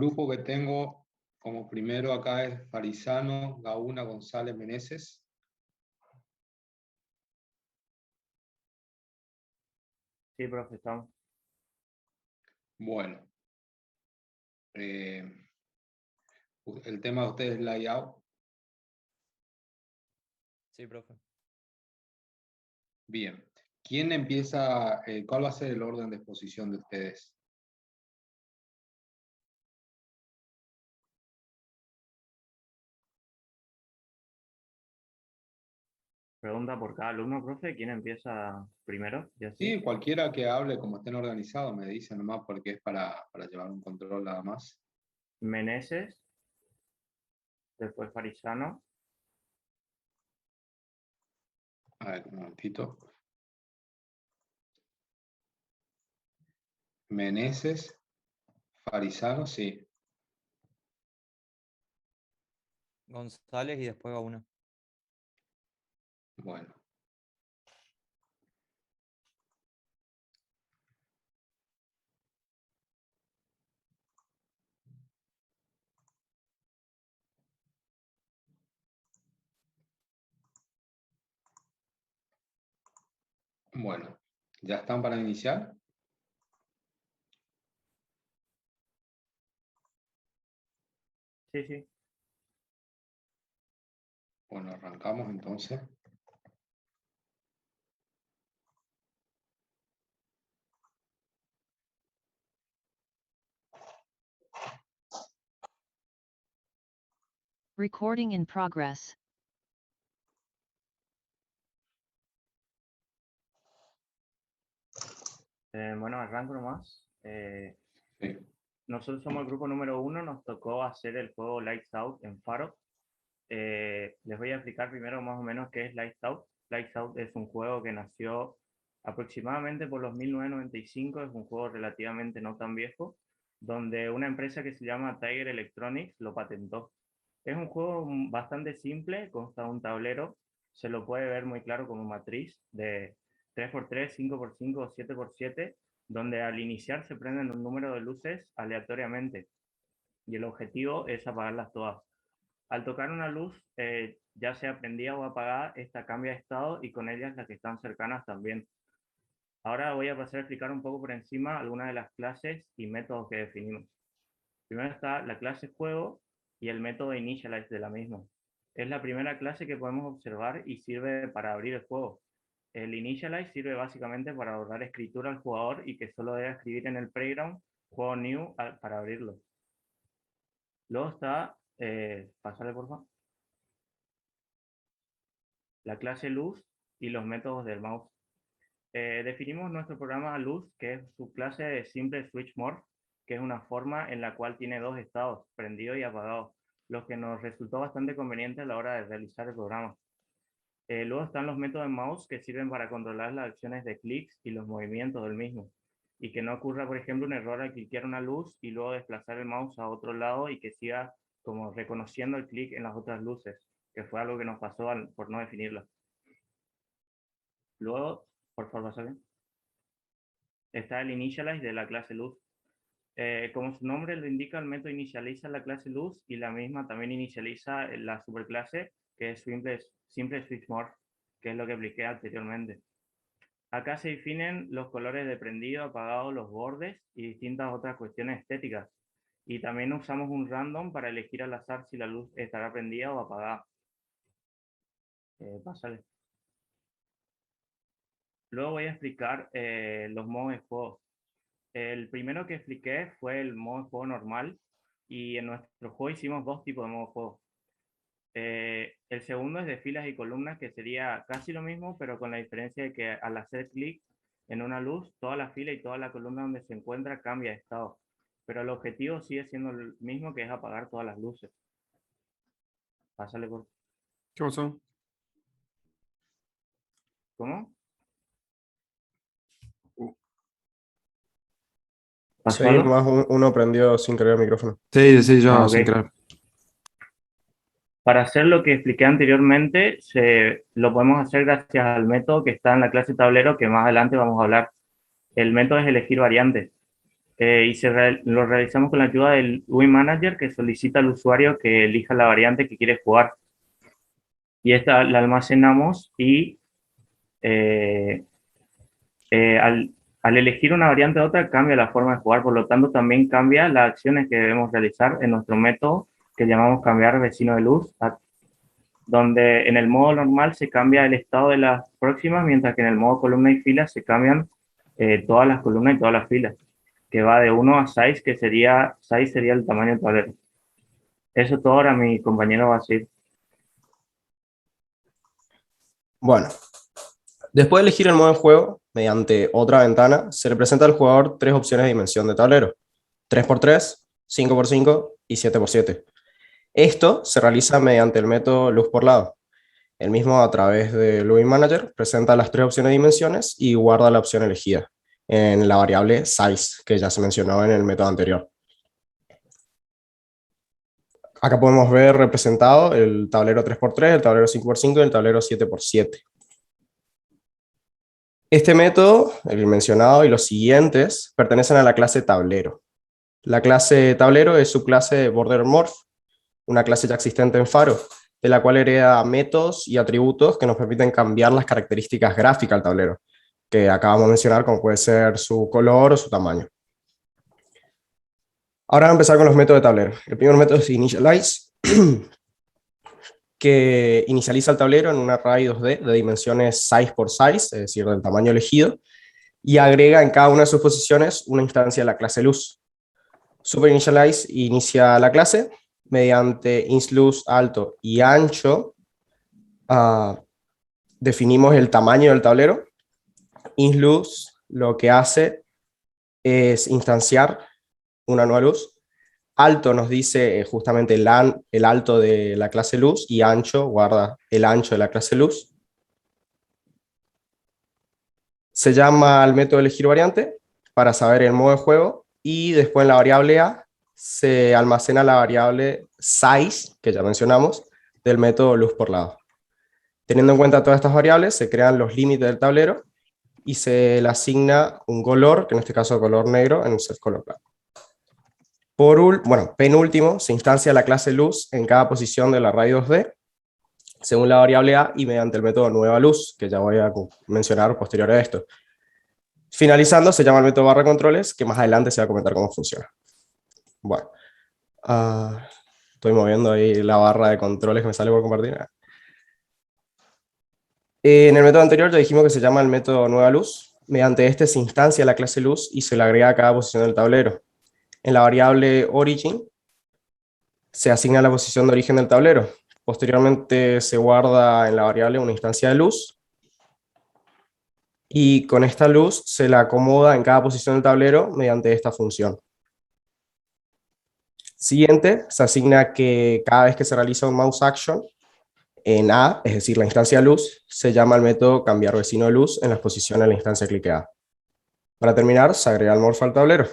grupo que tengo como primero acá es Farizano, Gauna, González, Meneses. Sí, profe, estamos. Bueno. El tema de ustedes es layout. Sí, profe. Bien. ¿Quién empieza? ¿Cuál va a ser el orden de exposición de ustedes? Pregunta por cada alumno, profe. ¿Quién empieza primero? ¿Y así? Sí, cualquiera que hable como estén organizados me dice nomás porque es para llevar un control nada más. Meneses. Después Farizano. A ver, un momentito. Meneses, Farizano, sí. González y después Gauna. Bueno. Bueno, ¿ya están para iniciar? Sí, sí. Bueno, arrancamos entonces. Recording in progress. Bueno, arranco nomás. Sí. Nosotros somos el grupo número 1. Nos tocó hacer el juego Lights Out en Faro. Les voy a explicar primero más o menos qué es Lights Out. Lights Out es un juego que nació aproximadamente por los 1995. Es un juego relativamente no tan viejo, donde una empresa que se llama Tiger Electronics lo patentó. Es un juego bastante simple, consta de un tablero. Se lo puede ver muy claro como matriz de 3x3, 5x5 o 7x7, donde al iniciar se prenden un número de luces aleatoriamente y el objetivo es apagarlas todas. Al tocar una luz, ya sea prendida o apagada, esta cambia de estado y con ellas las que están cercanas también. Ahora voy a pasar a explicar un poco por encima algunas de las clases y métodos que definimos. Primero está la clase juego y el método initialize de la misma. Es la primera clase que podemos observar y sirve para abrir el juego. El initialize sirve básicamente para ahorrar escritura al jugador y que solo debe escribir en el playground juego new para abrirlo. Luego está, pasarle por favor, la clase luz y los métodos del mouse. Definimos nuestro programa luz, que es su clase de simple switch morph, que es una forma en la cual tiene dos estados, prendido y apagado, lo que nos resultó bastante conveniente a la hora de realizar el programa. Luego están los métodos de mouse que sirven para controlar las acciones de clics y los movimientos del mismo, y que no ocurra, por ejemplo, un error al cliquear una luz y luego desplazar el mouse a otro lado y que siga como reconociendo el clic en las otras luces, que fue algo que nos pasó por no definirlo. Luego, por favor, ¿sale? Está el initialize de la clase luz. Como su nombre lo indica, el método inicializa la clase luz y la misma también inicializa la superclase, que es simple switch morph, que es lo que expliqué anteriormente. Acá se definen los colores de prendido, apagado, los bordes y distintas otras cuestiones estéticas. Y también usamos un random para elegir al azar si la luz estará prendida o apagada. Pásale. Luego voy a explicar los modos de juego. El primero que expliqué fue el modo de juego normal y en nuestro juego hicimos dos tipos de modo de juego. El segundo es de filas y columnas, que sería casi lo mismo, pero con la diferencia de que al hacer clic en una luz, toda la fila y toda la columna donde se encuentra cambia de estado. Pero el objetivo sigue siendo el mismo, que es apagar todas las luces. Pásale por... ¿Qué pasó? ¿Cómo? Sí, ¿Pasó algo? más uno prendió sin querer el micrófono. Sí, sí, yo Ok. sin querer. Para hacer lo que expliqué anteriormente, lo podemos hacer gracias al método que está en la clase tablero, que más adelante vamos a hablar. El método es elegir variantes. y lo realizamos con la ayuda del UI Manager, que solicita al usuario que elija la variante que quiere jugar. Y esta la almacenamos y eh, al elegir una variante a otra cambia la forma de jugar, por lo tanto también cambia las acciones que debemos realizar en nuestro método que llamamos cambiar vecino de luz, donde en el modo normal se cambia el estado de las próximas, mientras que en el modo columna y fila se cambian todas las columnas y todas las filas, que va de 1 a 6, que sería 6 sería el tamaño del tablero. Eso todo ahora mi compañero va a decir. Bueno, después de elegir el modo de juego, mediante otra ventana, se le presenta al jugador 3 opciones de dimensión de tablero: 3x3, 5x5 y 7x7. Esto se realiza mediante el método luz por lado. El mismo, a través del UI Manager, presenta las 3 opciones de dimensiones y guarda la opción elegida en la variable size, que ya se mencionó en el método anterior. Acá podemos ver representado el tablero 3x3, el tablero 5x5 y el tablero 7x7. Este método, el mencionado y los siguientes, pertenecen a la clase tablero. La clase tablero es subclase de Border Morph, una clase ya existente en Faro, de la cual hereda métodos y atributos que nos permiten cambiar las características gráficas del tablero, que acabamos de mencionar, como puede ser su color o su tamaño. Ahora vamos a empezar con los métodos de tablero. El primer método es Initialize, que inicializa el tablero en un array 2D de dimensiones size por size, es decir, del tamaño elegido, y agrega en cada una de sus posiciones una instancia de la clase luz. SuperInitialize inicia la clase mediante instLuz alto y ancho. Definimos el tamaño del tablero. instLuz lo que hace es instanciar una nueva luz. Alto nos dice justamente el alto de la clase luz, y ancho guarda el ancho de la clase luz. Se llama al método elegir variante para saber el modo de juego, y después en la variable A se almacena la variable size, que ya mencionamos, del método luz por lado. Teniendo en cuenta todas estas variables, se crean los límites del tablero y se le asigna un color, que en este caso color negro, en un set color blanco. Penúltimo, se instancia la clase luz en cada posición del array 2D, según la variable A y mediante el método nueva luz, que ya voy a mencionar posterior a esto. Finalizando, se llama el método barra controles, que más adelante se va a comentar cómo funciona. Bueno, estoy moviendo ahí la barra de controles que me sale por compartir. En el método anterior ya dijimos que se llama el método nueva luz. Mediante este se instancia la clase luz y se le agrega a cada posición del tablero. En la variable origin se asigna la posición de origen del tablero. Posteriormente se guarda en la variable una instancia de luz, y con esta luz se la acomoda en cada posición del tablero mediante esta función. Siguiente, se asigna que cada vez que se realiza un mouse action en A, es decir, la instancia de luz, se llama el método cambiar vecino de luz en las posiciones de la instancia cliqueada. Para terminar, se agrega el morph al tablero.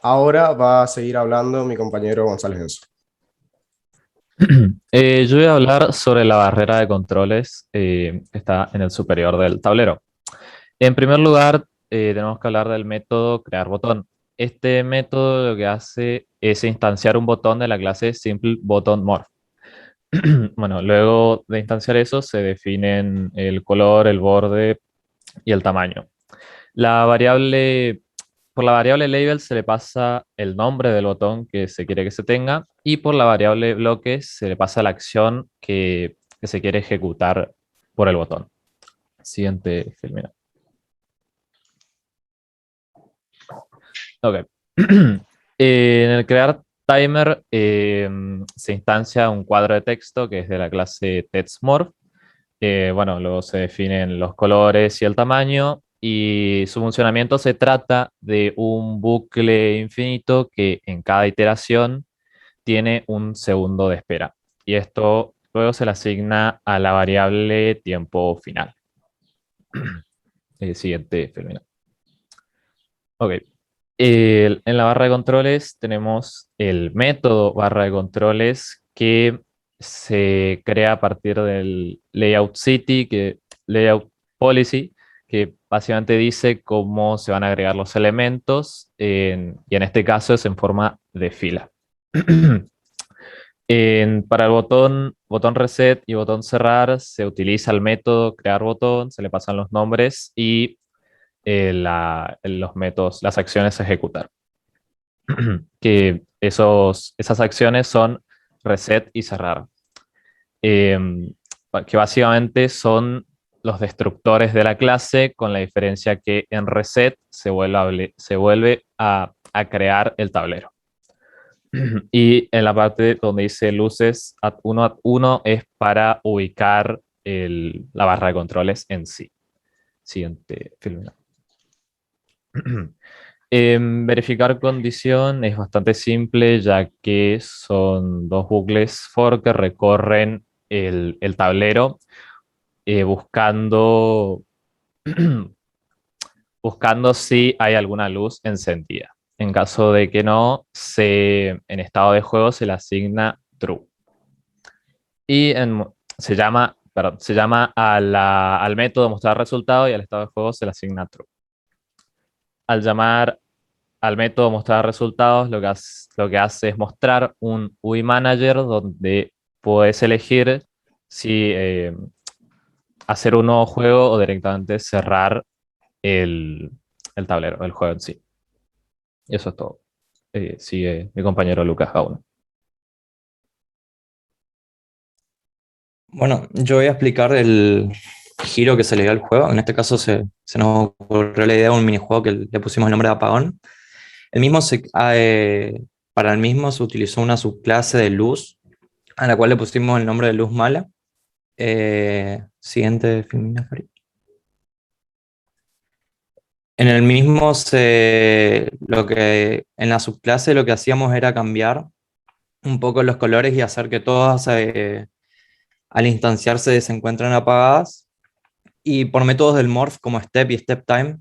Ahora va a seguir hablando mi compañero González Enzo. Yo voy a hablar sobre la barrera de controles que está en el superior del tablero. En primer lugar, tenemos que hablar del método crear botón. Este método lo que hace es instanciar un botón de la clase SimpleButtonMorph. Bueno, luego de instanciar eso se definen el color, el borde y el tamaño. Por la variable label se le pasa el nombre del botón que se quiere que se tenga, y por la variable bloques se le pasa la acción que se quiere ejecutar por el botón. Siguiente, Filmina. Ok. En el crear timer se instancia un cuadro de texto que es de la clase TextMorph. Bueno, luego se definen los colores y el tamaño, y su funcionamiento se trata de un bucle infinito que en cada iteración tiene un segundo de espera, y esto luego se le asigna a la variable tiempo final. Siguiente, Fermina. Ok. En la barra de controles tenemos el método barra de controles, que se crea a partir del layout policy, que básicamente dice cómo se van a agregar los elementos, y en este caso es en forma de fila. Para el botón reset y botón cerrar se utiliza el método crear botón, se le pasan los nombres y los métodos, las acciones a ejecutar. Que esas acciones son reset y cerrar. Que básicamente son los destructores de la clase, con la diferencia que en reset se vuelve a crear el tablero. Y en la parte donde dice luces at 1 es para ubicar la barra de controles en sí. Siguiente film. Verificar condición es bastante simple, ya que son dos bucles for que recorren el tablero buscando, buscando si hay alguna luz encendida. En caso de que no, en estado de juego se le asigna true. Y se llama al método mostrar resultado y al estado de juego se le asigna true. Al llamar al método mostrar resultados, lo que hace es mostrar un UI Manager donde puedes elegir si hacer un nuevo juego o directamente cerrar el tablero, el juego en sí. Y eso es todo. Sigue mi compañero Lucas Gauna. Bueno, yo voy a explicar el giro que se le dio al juego. En este caso se nos ocurrió la idea de un minijuego que le pusimos el nombre de Apagón. Para el mismo se utilizó una subclase de luz, a la cual le pusimos el nombre de luz mala. Siguiente, Filmina, Fari. En el mismo, en la subclase lo que hacíamos era cambiar un poco los colores y hacer que todas al instanciarse se encuentren apagadas. Y por métodos del morph como step y step time,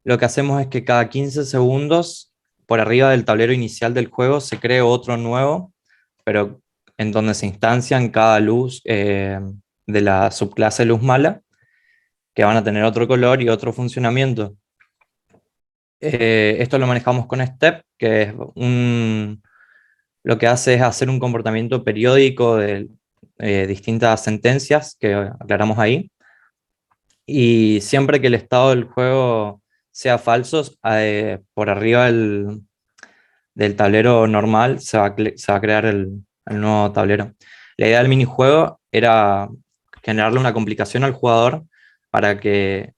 lo que hacemos es que cada 15 segundos, por arriba del tablero inicial del juego, se cree otro nuevo, pero en donde se instancian cada luz de la subclase luz mala, que van a tener otro color y otro funcionamiento. Esto lo manejamos con step, que es lo que hace es hacer un comportamiento periódico de distintas sentencias que aclaramos ahí. Y siempre que el estado del juego sea falso, por arriba del tablero normal se va a crear el nuevo tablero. La idea del minijuego era generarle una complicación al jugador para que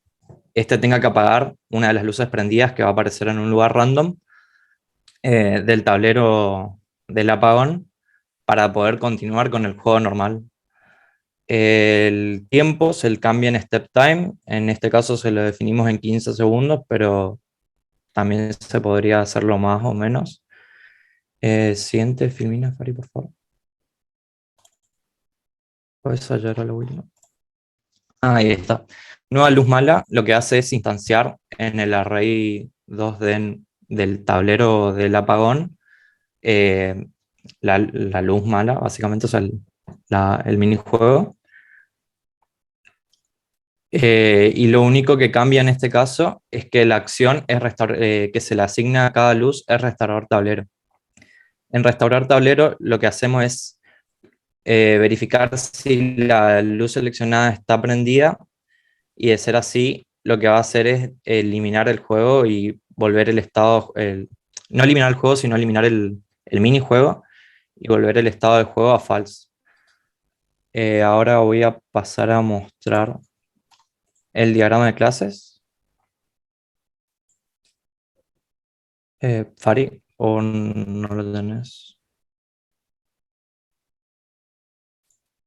éste tenga que apagar una de las luces prendidas que va a aparecer en un lugar random del tablero del apagón para poder continuar con el juego normal. El tiempo se cambia en step time, en este caso se lo definimos en 15 segundos, pero también se podría hacerlo más o menos. Siguiente, Filmina, Fari, por favor. Esa ya era la última. Ahí está. Nueva luz mala lo que hace es instanciar en el array 2D del tablero del apagón la luz mala, básicamente, o sea, el minijuego. Y lo único que cambia en este caso es que la acción es que se le asigna a cada luz es restaurar tablero. En restaurar tablero lo que hacemos es verificar si la luz seleccionada está prendida, y de ser así, lo que va a hacer es eliminar el juego y volver el estado, no eliminar el juego, sino eliminar el minijuego y volver el estado del juego a false. Ahora voy a pasar a mostrar el diagrama de clases. Fari, ¿o no lo tenés?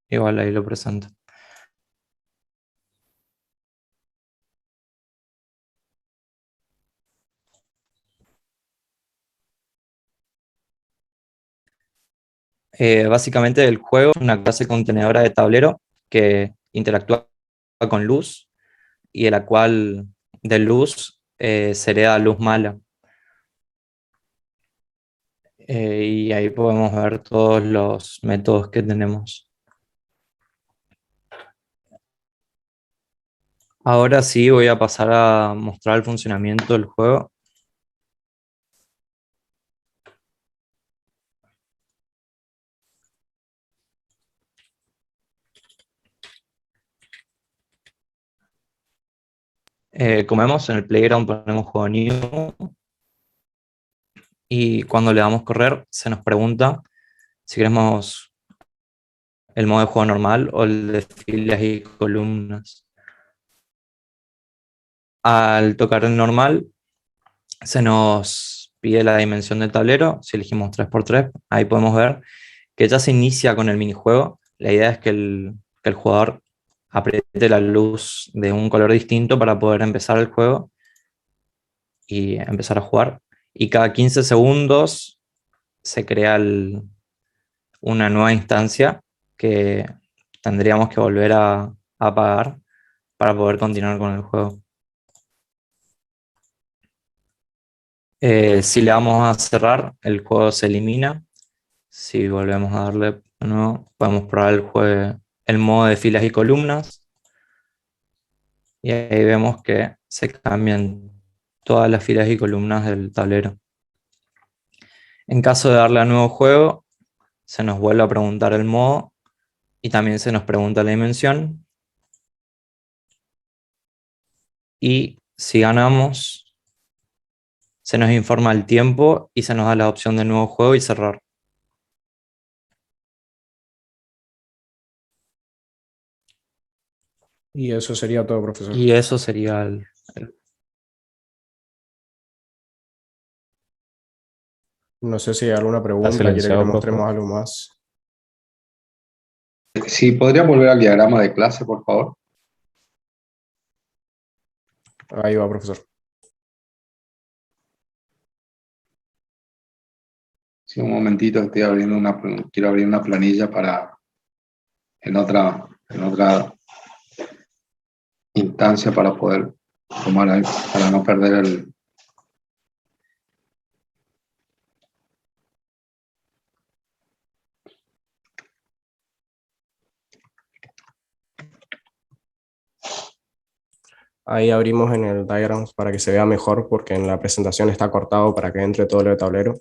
Igual ahí lo presento. Básicamente el juego es una clase contenedora de tablero que interactúa con luz y de la cual de luz se hereda luz mala. Y ahí podemos ver todos los métodos que tenemos. Ahora sí voy a pasar a mostrar el funcionamiento del juego. Como vemos en el playground ponemos juego new y cuando le damos correr se nos pregunta si queremos el modo de juego normal o el de filas y columnas. Al tocar el normal se nos pide la dimensión del tablero. Si elegimos 3x3, ahí podemos ver que ya se inicia con el minijuego. La idea es que el jugador apriete la luz de un color distinto para poder empezar el juego y empezar a jugar. Y cada 15 segundos se crea una nueva instancia que tendríamos que volver a apagar para poder continuar con el juego. Si le damos a cerrar, el juego se elimina. Si volvemos a darle de nuevo, podemos probar el modo de filas y columnas. Y ahí vemos que se cambian todas las filas y columnas del tablero. En caso de darle a nuevo juego, se nos vuelve a preguntar el modo y también se nos pregunta la dimensión. Y si ganamos, se nos informa el tiempo y se nos da la opción de nuevo juego y cerrar. Y eso sería todo, profesor. Y eso sería No sé si hay alguna pregunta, quiere que silenciado, le mostremos profe. algo más. Si podría volver al diagrama de clase, por favor. Ahí va, profesor. Sí, un momentito, estoy abriendo quiero abrir una planilla en otra instancia para poder tomar ahí, para no perder el... Ahí abrimos en el Diagrams para que se vea mejor, porque en la presentación está cortado para que entre todo el tablero.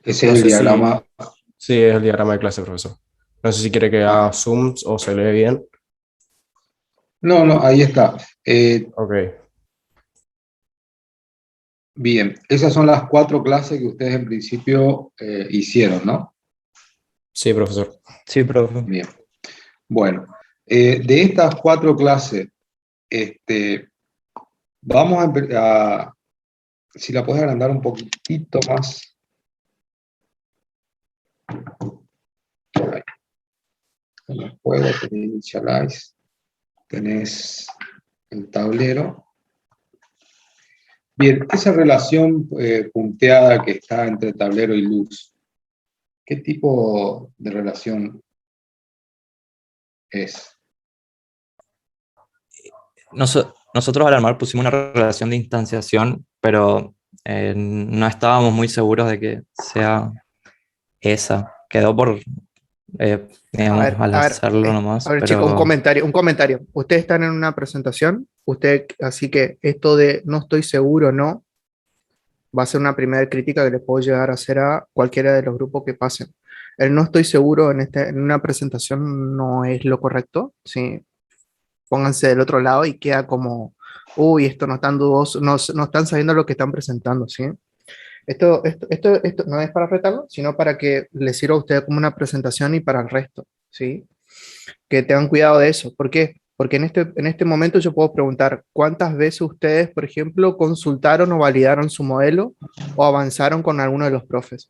Ese No es el sé si- diagrama. Sí, es el diagrama de clase, profesor. No sé si quiere que haga zooms o se lee bien. No, ahí está. Ok. Bien, esas son las 4 clases que ustedes en principio hicieron, ¿no? Sí, profesor. Sí, profe. Bien. Bueno, de estas 4 clases, vamos si la puedes agrandar un poquitito más. Ahí. En el juego tenés Initialize, tenés el tablero. Bien, esa relación punteada que está entre tablero y luz, ¿qué tipo de relación es? Nosotros al armar pusimos una relación de instanciación, pero no estábamos muy seguros de que sea esa. Quedó por, digamos, al hacerlo nomás. A ver, pero... chicos, un comentario. Ustedes están en una presentación, así que esto de no estoy seguro, no, va a ser una primera crítica que les puedo llegar a hacer a cualquiera de los grupos que pasen. El no estoy seguro en una presentación no es lo correcto, ¿sí? Pónganse del otro lado y queda como, uy, esto no están dudosos, no están sabiendo lo que están presentando, ¿sí? Esto no es para retarlo, sino para que les sirva a ustedes como una presentación y para el resto, ¿sí? Que tengan cuidado de eso. ¿Por qué? Porque en este momento yo puedo preguntar cuántas veces ustedes, por ejemplo, consultaron o validaron su modelo o avanzaron con alguno de los profes.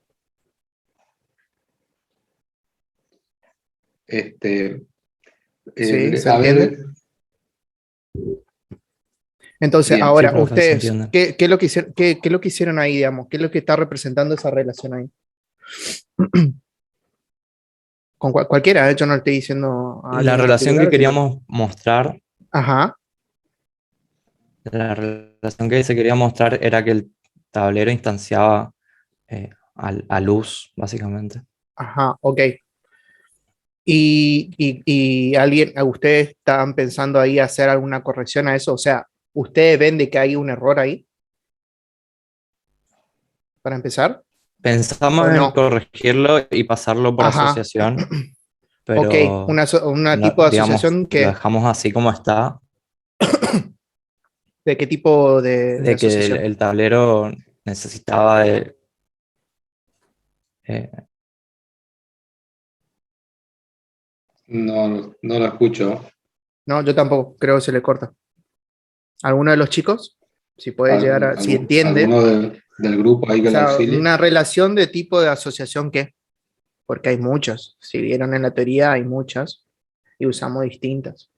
¿Sí? ¿Se A entiende? ver, Entonces, bien, ahora, sí, profe, se ustedes, entiende. ¿qué es lo que hicieron, qué es lo que hicieron ahí, digamos? ¿Qué es lo que está representando esa relación ahí? Con cualquiera, yo no le estoy diciendo a La alguien en relación que particular, sino... queríamos mostrar, Ajá, la relación que se quería mostrar era que el tablero instanciaba a luz, básicamente. Ajá, ok. Y alguien, ustedes estaban pensando ahí hacer alguna corrección a eso, o sea, ¿ustedes ven de que hay un error ahí? Para empezar, Pensamos ¿o en no? corregirlo y pasarlo por Ajá, asociación, ok, pero una tipo de digamos, asociación lo que, dejamos así como está, ¿de qué tipo de de que asociación? el tablero necesitaba de... eh, No, no lo escucho. No, yo tampoco, creo que se le corta. ¿Alguno de los chicos? Si puede llegar a, si entiende, ¿Alguno del grupo ahí o que le sea, auxilie? una relación de tipo de asociación que, porque hay muchas, si vieron en la teoría hay muchas y usamos distintas.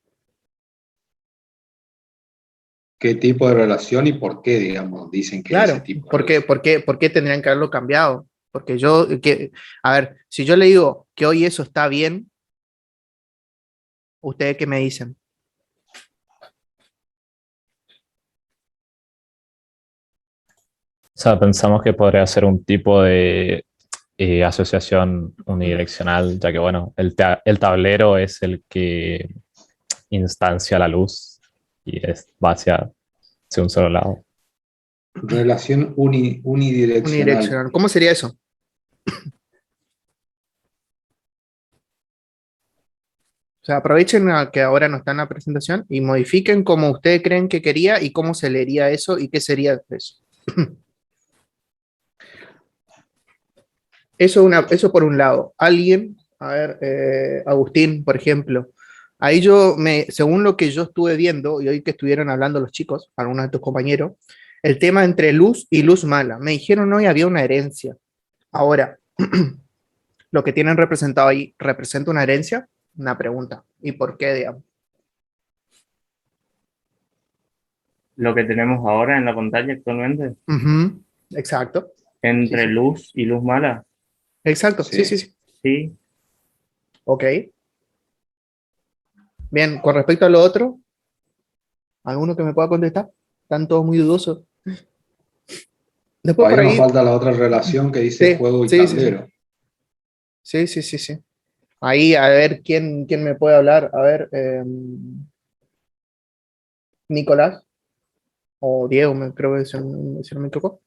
¿Qué tipo de relación y por qué, digamos, dicen que ese Claro, tipo de ¿por qué, relación? por qué tendrían que haberlo cambiado? Porque yo, a ver, si yo le digo que hoy eso está bien, ¿ustedes qué me dicen? O sea, pensamos que podría ser un tipo de asociación unidireccional, ya que, bueno, el tablero es el que instancia la luz y va hacia un solo lado. Relación unidireccional. Unidireccional. ¿Cómo sería eso? O sea, aprovechen a que ahora no está en la presentación y modifiquen como ustedes creen que quería y cómo se leería eso y qué sería eso. Eso por un lado. Alguien, a ver, Agustín, por ejemplo, ahí según lo que yo estuve viendo y hoy que estuvieron hablando los chicos, algunos de tus compañeros, el tema entre luz y luz mala. Me dijeron hoy había una herencia. Ahora, lo que tienen representado ahí, ¿representa una herencia? Una pregunta. ¿Y por qué, digamos? Lo que tenemos ahora en la pantalla actualmente, Ujú, exacto. Sí, entre sí. luz y luz mala, Exacto, sí, sí, Sí. sí. sí. Ok. Bien, con respecto a lo otro, ¿alguno que me pueda contestar? Están todos muy dudosos. Después por Todavía nos ahí, falta la otra relación que dice sí, juego y sí, sí, sí. tablero. Sí, sí, sí, sí. Ahí, a ver, ¿quién me puede hablar? A ver, Nicolás o Diego, creo que si no me equivoco.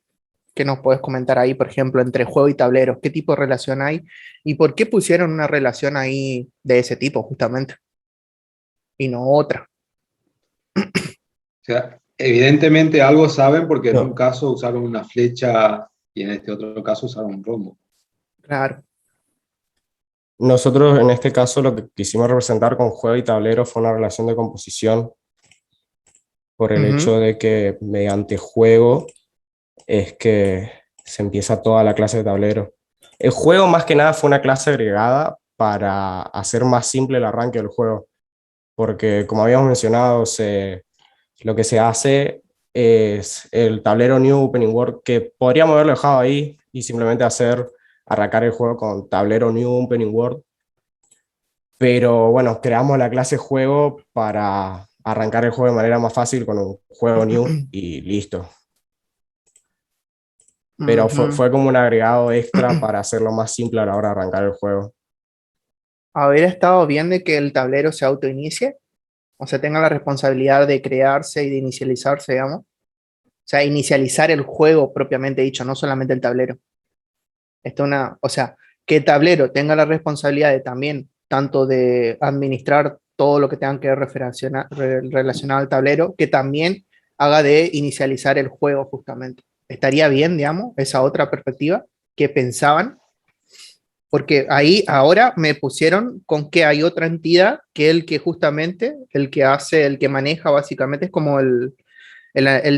¿Qué nos puedes comentar ahí, por ejemplo, entre juego y tableros? ¿Qué tipo de relación hay? ¿Y por qué pusieron una relación ahí de ese tipo, justamente? Y no otra. O sea, evidentemente algo saben porque en un No. caso usaron una flecha y en este otro caso usaron un rombo. Claro. Nosotros en este caso lo que quisimos representar con juego y tablero fue una relación de composición por el Ujú. hecho de que mediante juego es que se empieza toda la clase de tablero. El juego más que nada fue una clase agregada para hacer más simple el arranque del juego, porque como habíamos mencionado, lo que se hace es el tablero New Opening World, que podríamos haberlo dejado ahí y simplemente arrancar el juego con tablero New Opening World, pero bueno, creamos la clase juego para arrancar el juego de manera más fácil con un juego new y listo. Pero Ujú. fue como un agregado extra para hacerlo más simple a la hora de arrancar el juego. Haber estado bien de que el tablero se autoinicie, o sea, tenga la responsabilidad de crearse y de inicializarse, digamos. O sea, inicializar el juego propiamente dicho, no solamente el tablero. O sea, que el tablero tenga la responsabilidad de también, tanto de administrar todo lo que tenga que ver relacionado al tablero, que también haga de inicializar el juego justamente. Estaría bien, digamos, esa otra perspectiva que pensaban, porque ahí ahora me pusieron con que hay otra entidad que el que justamente, el que hace, el que maneja básicamente es como el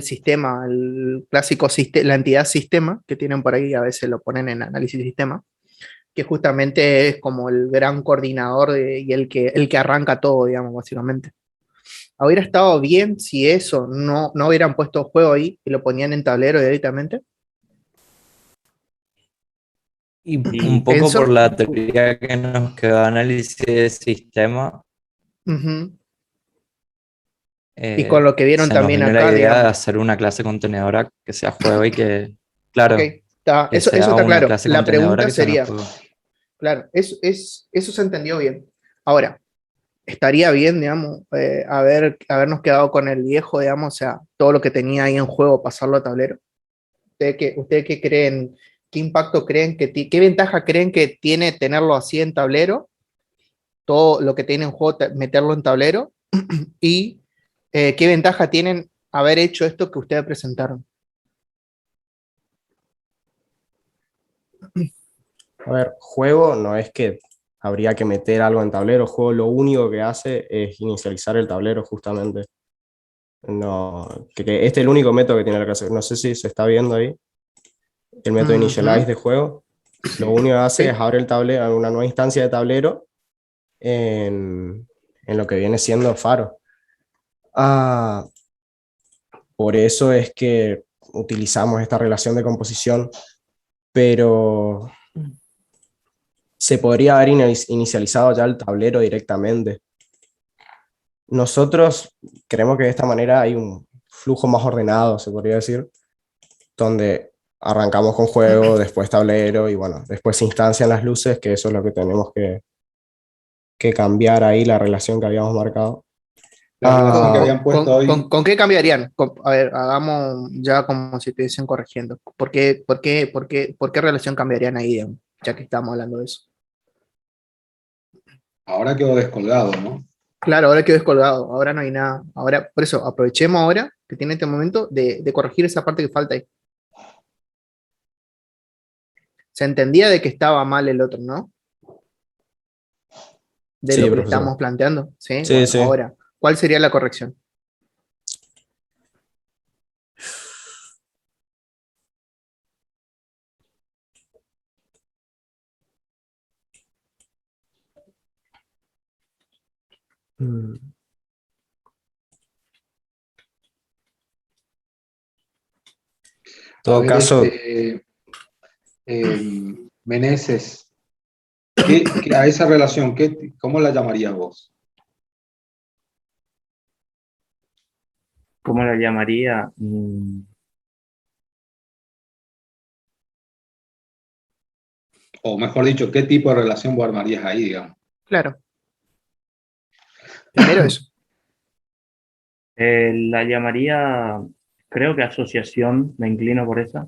sistema, el clásico la entidad sistema que tienen por ahí, a veces lo ponen en análisis de sistema, que justamente es como el gran coordinador y el que arranca todo, digamos, básicamente. Hubiera estado bien si eso no hubieran puesto juego ahí y lo ponían en tablero directamente. Y un Y poco por Pienso. la teoría que nos quedó de análisis de sistema, Ujú. Y con lo que vieron se nos también vino la acá, idea de digamos. hacer una clase contenedora que sea juego y que, Ok, claro, que Eso será está una claro. clase La contenedora pregunta que sea en sería, los juegos. claro, eso se entendió bien. Ahora, estaría bien, digamos, habernos quedado con el viejo, digamos, o sea, todo lo que tenía ahí en juego, pasarlo a tablero. ¿Ustedes qué creen? ¿Qué impacto creen qué ventaja creen que tiene tenerlo así en tablero? Todo lo que tiene en juego, meterlo en tablero. Y qué ventaja tienen haber hecho esto que ustedes presentaron. A ver, juego no es que habría que meter algo en tablero, juego lo único que hace es inicializar el tablero justamente. No, que este es el único método que tiene la clase. No sé si se está viendo ahí el método initialize de juego. Lo único que hace Sí. es abrir el tablero, una nueva instancia de tablero en lo que viene siendo Faro. Por eso es que utilizamos esta relación de composición, pero se podría haber inicializado ya el tablero directamente. Nosotros creemos que de esta manera hay un flujo más ordenado, se podría decir, donde arrancamos con juego, después tablero y bueno, después se instancian las luces, que eso es lo que tenemos que cambiar ahí, la relación que habíamos marcado. La relación que habían puesto hoy, ¿Con qué cambiarían? A ver, hagamos ya como si estuviesen corrigiendo. ¿Por qué relación cambiarían ahí, digamos, ya que estamos hablando de eso? ahora quedó descolgado, ¿no? Claro, ahora quedó descolgado, ahora no hay nada. Ahora, por eso, aprovechemos ahora que tiene este momento de corregir esa parte que falta ahí. Se entendía de que estaba mal el otro, ¿no? De Sí, lo que le profesor. estamos planteando, ¿sí? Sí, Bueno, sí. ahora, ¿cuál sería la corrección? Mm. En A todo ver, caso, Meneses, a esa relación, ¿cómo la llamarías vos? ¿Cómo la llamaría? O mejor dicho, ¿qué tipo de relación vos armarías ahí, digamos? Claro. Primero eso. La llamaría, creo que asociación, me inclino por esa.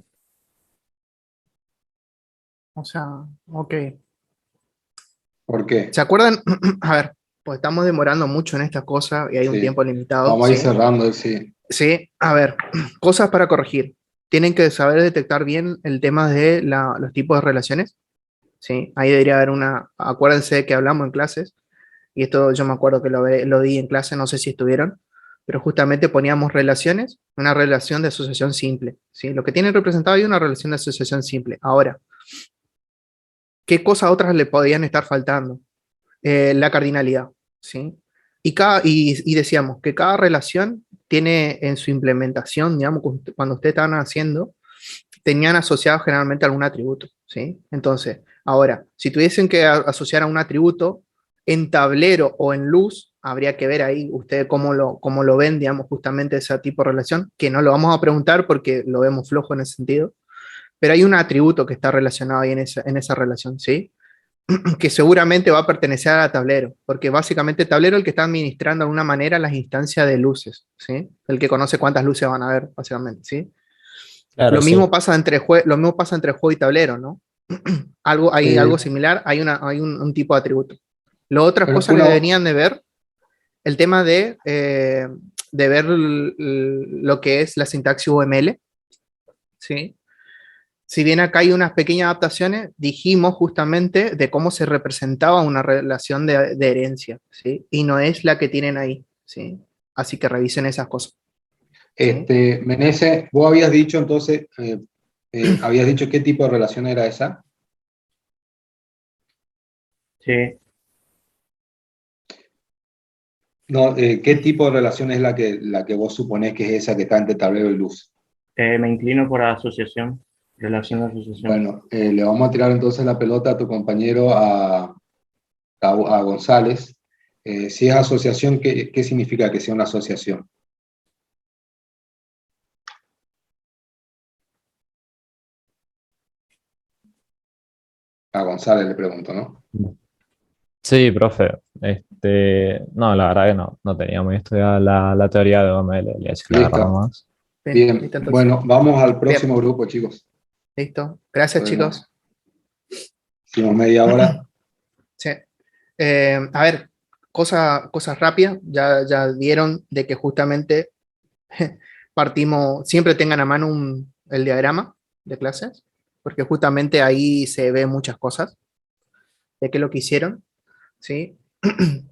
O sea, ok. ¿Por qué? ¿Se acuerdan? A ver, pues estamos demorando mucho en estas cosas y hay un Sí. tiempo limitado. Vamos a ir ¿sí? cerrando, sí. Sí, a ver, cosas para corregir. Tienen que saber detectar bien el tema de los tipos de relaciones. ¿Sí? Ahí debería haber acuérdense que hablamos en clases, y esto yo me acuerdo que lo di en clase, no sé si estuvieron, pero justamente poníamos relaciones, una relación de asociación simple. ¿Sí? Lo que tienen representado ahí es una relación de asociación simple. Ahora, ¿qué cosas otras le podían estar faltando? La cardinalidad. ¿Sí? Y decíamos que cada relación tiene en su implementación, digamos, cuando ustedes estaban haciendo, tenían asociado generalmente algún atributo, ¿sí? Entonces, ahora, si tuviesen que asociar a un atributo en tablero o en luz, habría que ver ahí ustedes cómo lo ven, digamos, justamente ese tipo de relación, que no lo vamos a preguntar porque lo vemos flojo en ese sentido, pero hay un atributo que está relacionado ahí en esa relación, ¿sí? Que seguramente va a pertenecer a tablero, porque básicamente el tablero es el que está administrando de alguna manera las instancias de luces, ¿sí? El que conoce cuántas luces van a haber, básicamente, ¿sí? claro, Lo sí. mismo pasa entre juego y tablero, ¿no? Hay Eh, algo similar, hay un tipo de atributo. Las otras pero cosas que uno, deberían de ver, el tema de ver lo que es la sintaxis UML, ¿sí? Si bien acá hay unas pequeñas adaptaciones, dijimos justamente de cómo se representaba una relación de herencia, ¿sí? Y no es la que tienen ahí, ¿sí? Así que revisen esas cosas. ¿Sí? Meneses, vos habías dicho entonces, habías dicho qué tipo de relación era esa. Sí, No, ¿qué tipo de relación es la que vos suponés que es esa que está entre tablero y luz? me inclino por asociación, relación de asociación. Bueno, le vamos a tirar entonces la pelota a tu compañero, a González. Si es asociación, ¿qué significa que sea una asociación? A González le pregunto, ¿no? Sí, profe. No, la verdad que no tenía muy estudiada la teoría de OML, la verdad Listo. más. Bien, listo, entonces. bueno, vamos al próximo grupo, chicos. Listo. Gracias, Podemos- chicos. Hicimos media hora. Sí. A ver, cosas rápidas. Ya vieron de que justamente partimos, siempre tengan a mano el diagrama de clases, porque justamente ahí se ve muchas cosas de qué es lo que hicieron, ¿sí?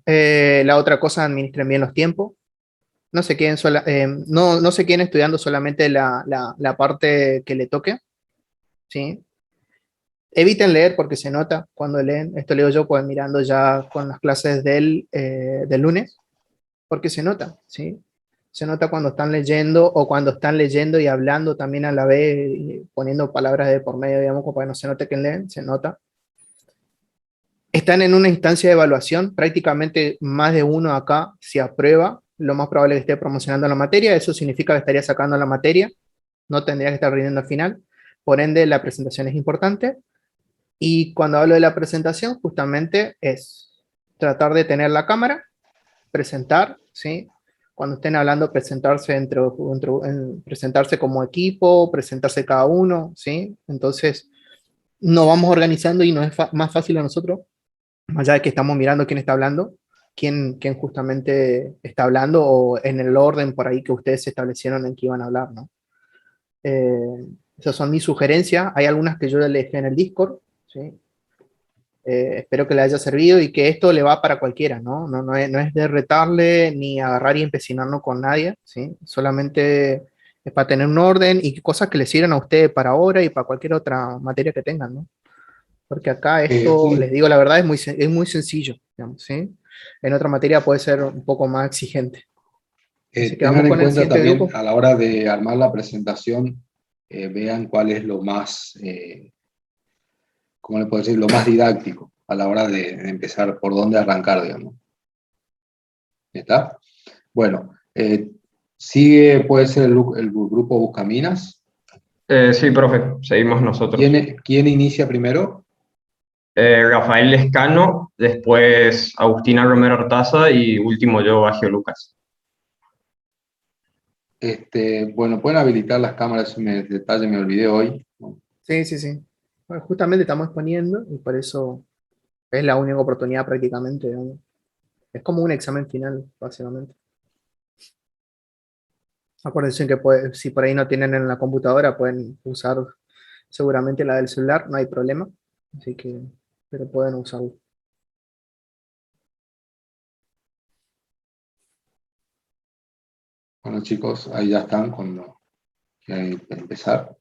La otra cosa, administren bien los tiempos. No se queden estudiando solamente la parte que le toque, ¿sí? Eviten leer porque se nota cuando leen. Esto leo yo pues mirando ya con las clases del lunes, porque se nota, ¿sí? Se nota cuando están leyendo o cuando están leyendo y hablando también a la vez, y poniendo palabras de por medio, digamos, como para que no se note que leen, se nota. Están en una instancia de evaluación, prácticamente más de uno acá, si aprueba, lo más probable es que esté promocionando la materia, eso significa que estaría sacando la materia, no tendría que estar rindiendo al final, por ende la presentación es importante, y cuando hablo de la presentación, justamente es tratar de tener la cámara, presentar, ¿sí? Cuando estén hablando, presentarse como equipo, presentarse cada uno, ¿sí? Entonces, nos vamos organizando y nos es más fácil a nosotros, más allá de que estamos mirando quién está hablando, quién justamente está hablando o en el orden por ahí que ustedes establecieron en que iban a hablar, ¿no? Esas son mis sugerencias. Hay algunas que yo le dejé en el Discord, ¿sí? Espero que le haya servido y que esto le va para cualquiera, ¿no? No es de retarle ni agarrar y empecinarnos con nadie, ¿sí? Solamente es para tener un orden y cosas que le sirvan a ustedes para ahora y para cualquier otra materia que tengan, ¿no? Porque acá esto, les digo la verdad, es muy sencillo, digamos, ¿sí? En otra materia puede ser un poco más exigente. Así que vamos Tengan en con el cuenta siguiente también grupo. a la hora de armar la presentación, vean cuál es lo más, ¿cómo le puedo decir? Lo más didáctico a la hora de empezar, por dónde arrancar, digamos. ¿Está? Bueno, sigue, puede ser el grupo Buscaminas. Sí, profe, seguimos nosotros. ¿Quién inicia primero? Rafael Lescano, después Agustina Romero Artaza y último yo, Bagio Lucas. Bueno, pueden habilitar las cámaras, detalle me olvidé hoy. Sí. Bueno, justamente estamos exponiendo y por eso es la única oportunidad prácticamente, digamos. Es como un examen final, básicamente. Acuérdense que si por ahí no tienen en la computadora, pueden usar seguramente la del celular, no hay problema. Así que, pero pueden usarlo. Bueno, chicos, ahí ya están cuando quieran empezar.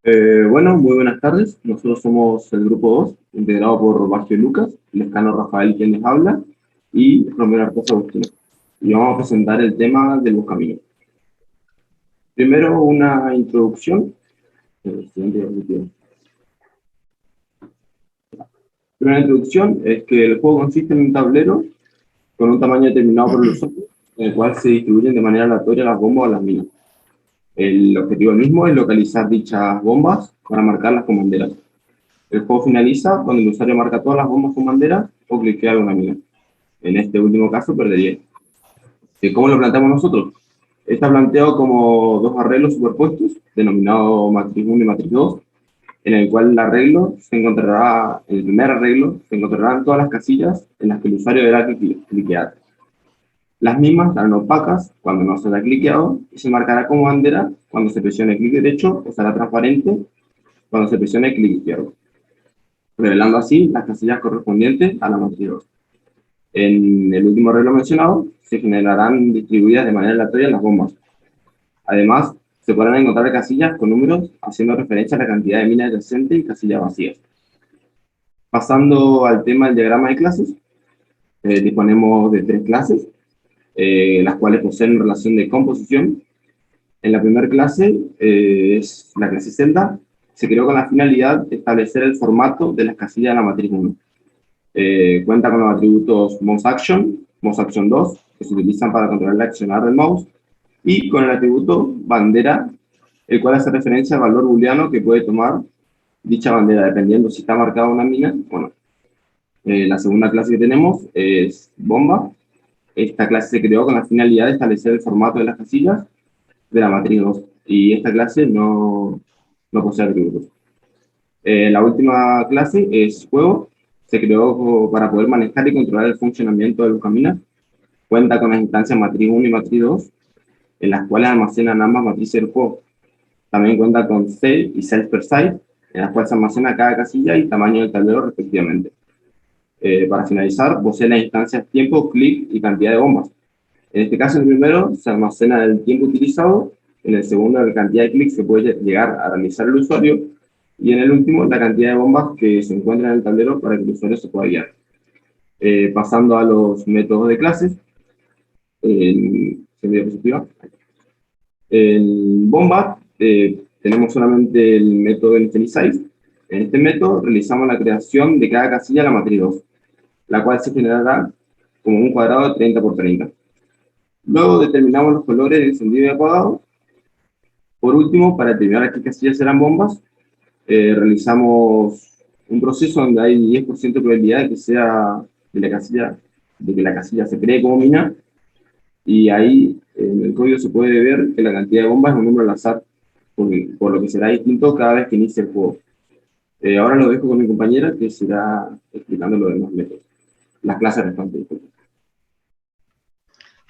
Bueno, muy buenas tardes. Nosotros somos el grupo 2, integrado por Bagio Lucas, Lescano Rafael, quien les habla, y Romero Artaza Agustina. Y vamos a presentar el tema del buscaminas. Primero, una introducción. Primera introducción es que el juego consiste en un tablero con un tamaño determinado por el usuario, en el cual se distribuyen de manera aleatoria las bombas o las minas. El objetivo mismo es localizar dichas bombas para marcarlas con banderas. El juego finaliza cuando el usuario marca todas las bombas con bandera o cliquea una mina. En este último caso perdería. ¿Cómo lo planteamos nosotros? Está planteado como dos arreglos superpuestos, denominado matriz 1 y matriz 2, en el cual el arreglo se encontrará, el primer arreglo, se encontrarán todas las casillas en las que el usuario deberá cliquear. Las mismas estarán opacas cuando no se haya cliqueado y se marcará como bandera cuando se presione clic derecho o será transparente cuando se presione clic izquierdo, revelando así las casillas correspondientes a la matriz 2. En el último arreglo mencionado, se generarán distribuidas de manera aleatoria las bombas. Además, se podrán encontrar casillas con números haciendo referencia a la cantidad de minas adyacentes y casillas vacías. Pasando al tema del diagrama de clases, disponemos de 3 clases, las cuales poseen relación de composición. En la primera clase, es la clase celda, se creó con la finalidad de establecer el formato de las casillas de la matriz 1. Cuenta con los atributos MouseAction, MouseAction 2, que se utilizan para controlar el accionar del mouse, y con el atributo bandera, el cual hace referencia al valor booleano que puede tomar dicha bandera, dependiendo si está marcada una mina o no. La segunda clase que tenemos es bomba. Esta clase se creó con la finalidad de establecer el formato de las casillas de la matriz 2, y esta clase no posee atributos. La última clase es juego. Se creó para poder manejar y controlar el funcionamiento de Lucamina. Cuenta con las instancias matriz 1 y matriz 2, en las cuales almacenan ambas matrices del juego. También cuenta con cell y cells per side, en las cuales se almacena cada casilla y tamaño del tablero respectivamente. Para finalizar, posee las instancias tiempo, clic y cantidad de bombas. En este caso, en el primero se almacena el tiempo utilizado, en el segundo la cantidad de clics que puede llegar a realizar el usuario, y en el último la cantidad de bombas que se encuentran en el tablero para que el usuario se pueda guiar. Pasando a los métodos de clases, en diapositiva. En bomba tenemos solamente el método initialize. En este método realizamos la creación de cada casilla de la matriz 2, la cual se generará como un cuadrado de 30 por 30. Luego determinamos los colores de encendido y apagado. Por último, para determinar a qué casillas serán bombas, realizamos un proceso donde hay 10% de probabilidad de que la casilla se cree como mina, y ahí en el código se puede ver que la cantidad de bombas es un número al azar, por lo que será distinto cada vez que inicie el juego. Ahora lo dejo con mi compañera, que será explicando los demás métodos. Las clases restantes.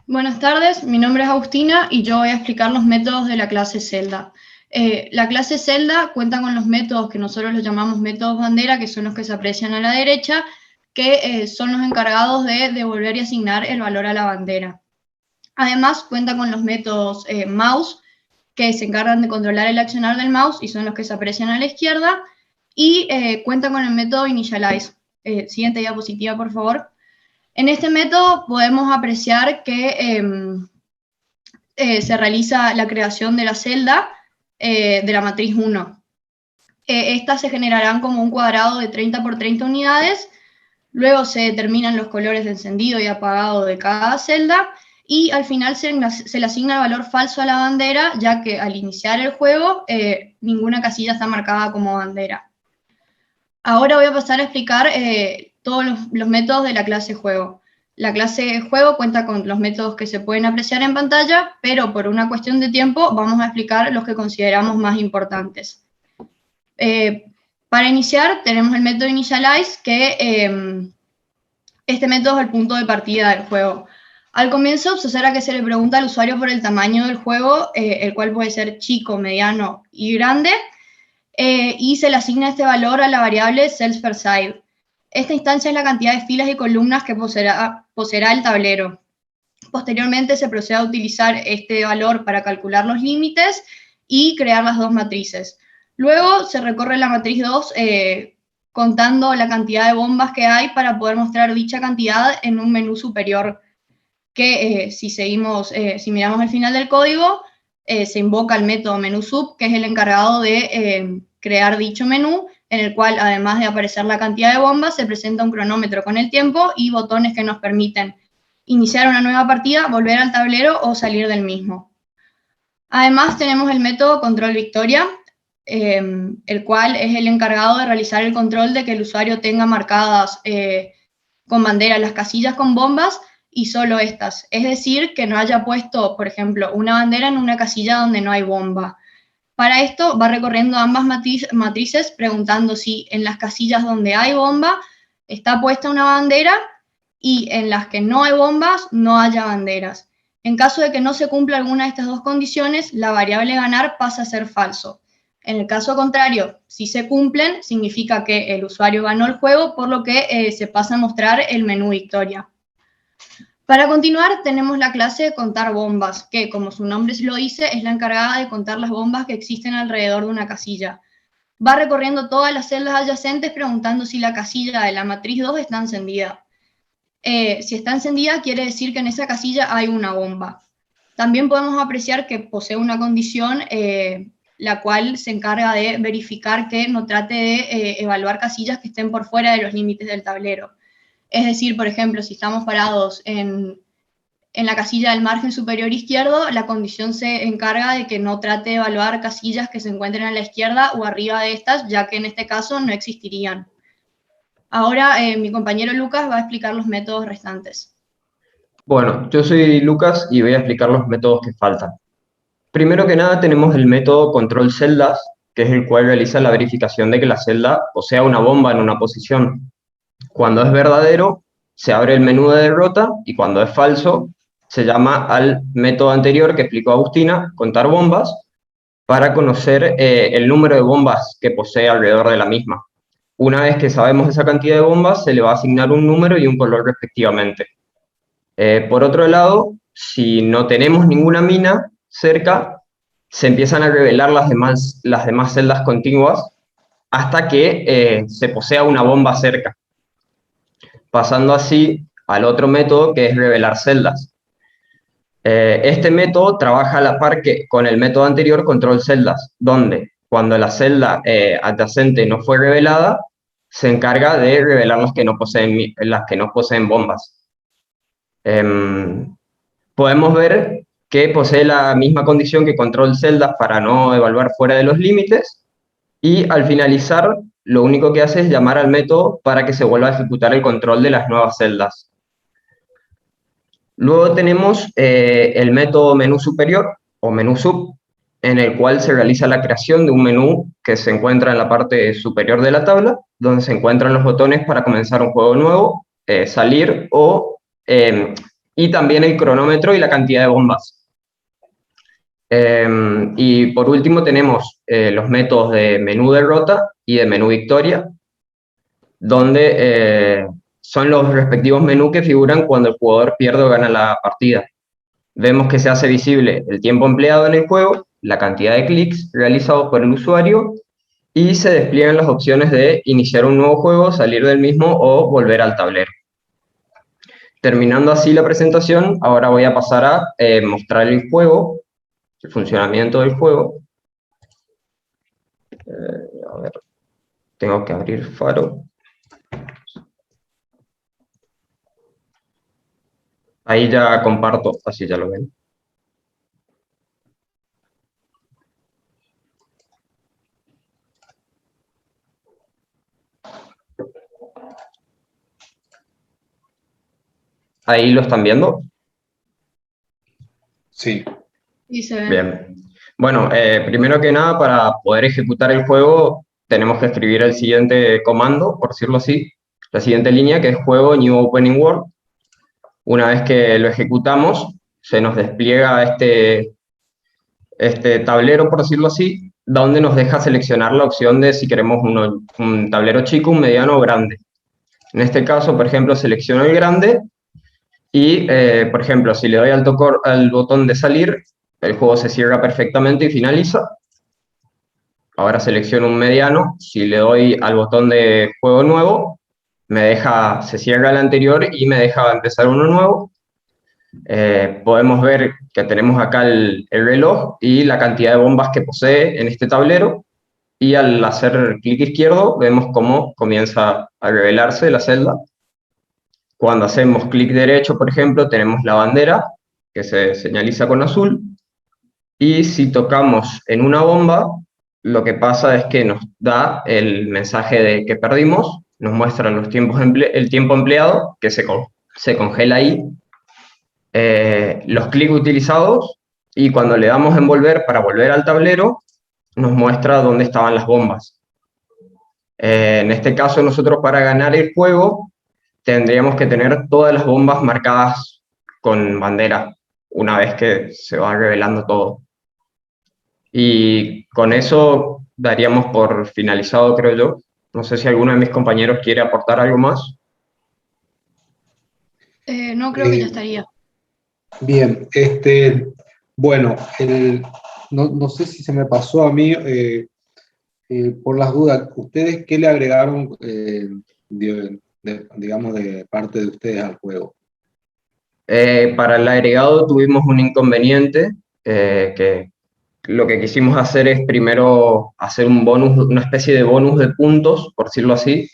Buenas tardes, mi nombre es Agustina y yo voy a explicar los métodos de la clase Zelda. La clase Zelda cuenta con los métodos que nosotros los llamamos métodos bandera, que son los que se aprecian a la derecha, que son los encargados de devolver y asignar el valor a la bandera. Además, cuenta con los métodos mouse, que se encargan de controlar el accionar del mouse y son los que se aprecian a la izquierda, y cuenta con el método initialize. Siguiente diapositiva, por favor. En este método podemos apreciar que se realiza la creación de la celda de la matriz 1. Estas se generarán como un cuadrado de 30 por 30 unidades, luego se determinan los colores de encendido y apagado de cada celda, y al final se le asigna el valor falso a la bandera, ya que al iniciar el juego ninguna casilla está marcada como bandera. Ahora voy a pasar a explicar todos los métodos de la clase juego. La clase juego cuenta con los métodos que se pueden apreciar en pantalla, pero por una cuestión de tiempo vamos a explicar los que consideramos más importantes. Para iniciar tenemos el método initialize, que este método es el punto de partida del juego. Al comienzo se observa que se le pregunta al usuario por el tamaño del juego, el cual puede ser chico, mediano y grande, y se le asigna este valor a la variable cells per side. Esta instancia es la cantidad de filas y columnas que poseerá el tablero. Posteriormente se procede a utilizar este valor para calcular los límites y crear las dos matrices. Luego se recorre la matriz 2 contando la cantidad de bombas que hay para poder mostrar dicha cantidad en un menú superior, que si miramos al final del código, se invoca el método menú sub, que es el encargado de crear dicho menú, en el cual, además de aparecer la cantidad de bombas, se presenta un cronómetro con el tiempo y botones que nos permiten iniciar una nueva partida, volver al tablero o salir del mismo. Además, tenemos el método control victoria, el cual es el encargado de realizar el control de que el usuario tenga marcadas con bandera las casillas con bombas y solo estas. Es decir, que no haya puesto, por ejemplo, una bandera en una casilla donde no hay bomba. Para esto va recorriendo ambas matrices preguntando si en las casillas donde hay bomba está puesta una bandera y en las que no hay bombas no haya banderas. En caso de que no se cumpla alguna de estas dos condiciones, la variable ganar pasa a ser falso. En el caso contrario, si se cumplen, significa que el usuario ganó el juego, por lo que se pasa a mostrar el menú victoria. Para continuar, tenemos la clase contar bombas, que, como su nombre lo dice, es la encargada de contar las bombas que existen alrededor de una casilla. Va recorriendo todas las celdas adyacentes preguntando si la casilla de la matriz 2 está encendida. Si está encendida, quiere decir que en esa casilla hay una bomba. También podemos apreciar que posee una condición, la cual se encarga de verificar que no trate de evaluar casillas que estén por fuera de los límites del tablero. Es decir, por ejemplo, si estamos parados en en la casilla del margen superior izquierdo, la condición se encarga de que no trate de evaluar casillas que se encuentren a la izquierda o arriba de estas, ya que en este caso no existirían. Ahora mi compañero Lucas va a explicar los métodos restantes. Bueno, yo soy Lucas y voy a explicar los métodos que faltan. Primero que nada tenemos el método control celdas, que es el cual realiza la verificación de que la celda posea una bomba en una posición. Cuando es verdadero, se abre el menú de derrota, y cuando es falso, se llama al método anterior que explicó Agustina, contar bombas, para conocer el número de bombas que posee alrededor de la misma. Una vez que sabemos esa cantidad de bombas, se le va a asignar un número y un color respectivamente. Por otro lado, si no tenemos ninguna mina cerca, se empiezan a revelar las demás celdas contiguas hasta que se posea una bomba cerca, pasando así al otro método, que es revelar celdas. Este método trabaja a la par que con el método anterior, control celdas, donde cuando la celda adyacente no fue revelada, se encarga de revelar las que no poseen bombas. Podemos ver que posee la misma condición que control celdas para no evaluar fuera de los límites, y al finalizar lo único que hace es llamar al método para que se vuelva a ejecutar el control de las nuevas celdas. Luego tenemos el método menú superior o menú sub, en el cual se realiza la creación de un menú que se encuentra en la parte superior de la tabla, donde se encuentran los botones para comenzar un juego nuevo, salir y también el cronómetro y la cantidad de bombas. Y por último tenemos los métodos de menú derrota y de menú victoria, donde son los respectivos menús que figuran cuando el jugador pierde o gana la partida. Vemos que se hace visible el tiempo empleado en el juego, la cantidad de clics realizados por el usuario, y se despliegan las opciones de iniciar un nuevo juego, salir del mismo o volver al tablero. Terminando así la presentación, ahora voy a pasar a mostrar el juego, el funcionamiento del juego. A ver, tengo que abrir Faro. Ahí ya comparto, así ya lo ven. ¿Ahí lo están viendo? Sí. Sí, se ve. Bien. Bueno, primero que nada, para poder ejecutar el juego, tenemos que escribir el siguiente comando, por decirlo así, la siguiente línea, que es juego new opening world. Una vez que lo ejecutamos, se nos despliega este tablero, por decirlo así, donde nos deja seleccionar la opción de si queremos un tablero chico, un mediano o grande. En este caso, por ejemplo, selecciono el grande y, por ejemplo, si le doy al botón de salir, el juego se cierra perfectamente y finaliza. Ahora selecciono un mediano, si le doy al botón de juego nuevo, se cierra el anterior y me deja empezar uno nuevo. Podemos ver que tenemos acá el reloj y la cantidad de bombas que posee en este tablero, y al hacer clic izquierdo vemos cómo comienza a revelarse la celda. Cuando hacemos clic derecho, por ejemplo, tenemos la bandera que se señaliza con azul, y si tocamos en una bomba, lo que pasa es que nos da el mensaje de que perdimos, nos muestra el tiempo empleado, que se congela ahí, los clics utilizados, y cuando le damos en volver para volver al tablero, nos muestra dónde estaban las bombas. En este caso, nosotros para ganar el juego tendríamos que tener todas las bombas marcadas con bandera, una vez que se va revelando todo. Y con eso daríamos por finalizado, creo yo. No sé si alguno de mis compañeros quiere aportar algo más. No, creo que ya estaría. Bien, bueno, no sé si se me pasó a mí, por las dudas, ¿ustedes qué le agregaron, digamos, de parte de ustedes al juego? Para el agregado tuvimos un inconveniente, que lo que quisimos hacer es primero hacer un bonus, una especie de bonus de puntos, por decirlo así,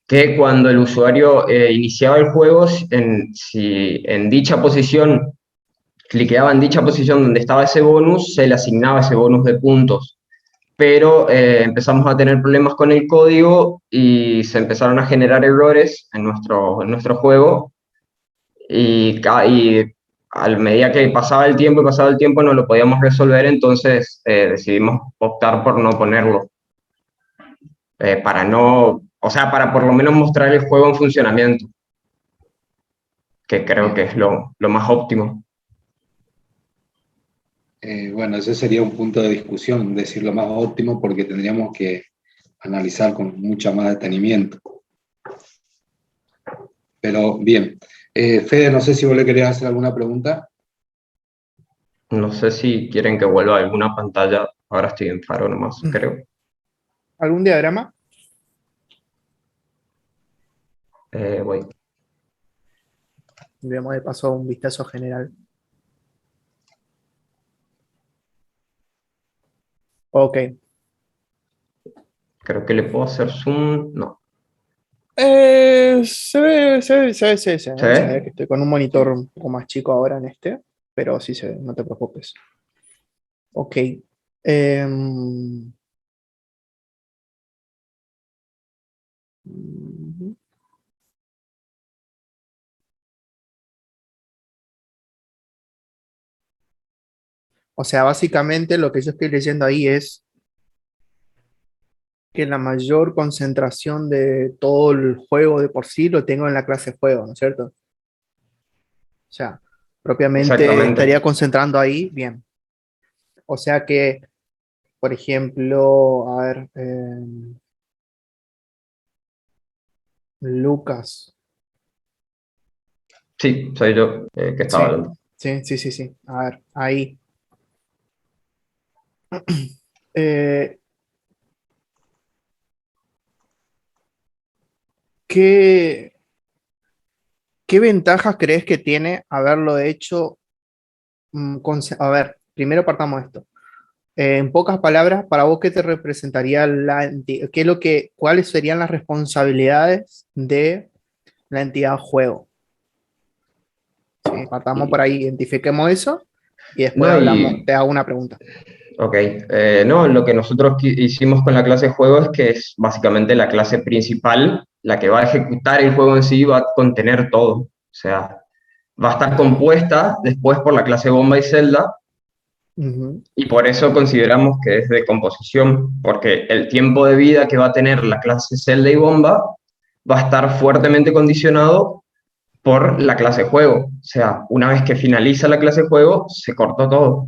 que cuando el usuario iniciaba el juego, si en dicha posición, cliqueaba en dicha posición donde estaba ese bonus, se le asignaba ese bonus de puntos. Pero empezamos a tener problemas con el código y se empezaron a generar errores en nuestro juego, y a medida que pasaba el tiempo no lo podíamos resolver, entonces decidimos optar por no ponerlo. Para por lo menos mostrar el juego en funcionamiento, que creo que es lo más óptimo. Bueno, ese sería un punto de discusión, decir lo más óptimo, porque tendríamos que analizar con mucho más detenimiento. Pero bien. Fede, no sé si vos le querías hacer alguna pregunta. No sé si quieren que vuelva a alguna pantalla. Ahora estoy en Faro nomás, creo. ¿Algún diagrama? Voy. Vemos de paso un vistazo general. Ok. Creo que le puedo hacer zoom. No. Se ve. ¿Se ve? Que estoy con un monitor un poco más chico ahora en este, pero sí se ve, no te preocupes. Ok. O sea, básicamente lo que yo estoy leyendo ahí es que la mayor concentración de todo el juego de por sí lo tengo en la clase juego, ¿no es cierto? O sea, propiamente Exactamente. estaría concentrando ahí, bien. O sea que, por ejemplo, a ver, Lucas. Sí, soy yo que estaba hablando. Sí. A ver, ahí. Eh, ¿qué ventajas crees que tiene haberlo hecho? A ver, primero partamos de esto. En pocas palabras, para vos, ¿qué te representaría cuáles serían las responsabilidades de la entidad juego? Sí, partamos por ahí, identifiquemos eso y después te hago una pregunta. Ok, no, lo que nosotros hicimos con la clase juego es que es básicamente la clase principal, la que va a ejecutar el juego en sí, va a contener todo. O sea, va a estar compuesta después por la clase bomba y celda, y por eso consideramos que es de composición, porque el tiempo de vida que va a tener la clase celda y bomba va a estar fuertemente condicionado por la clase juego. O sea, una vez que finaliza la clase juego, se cortó todo.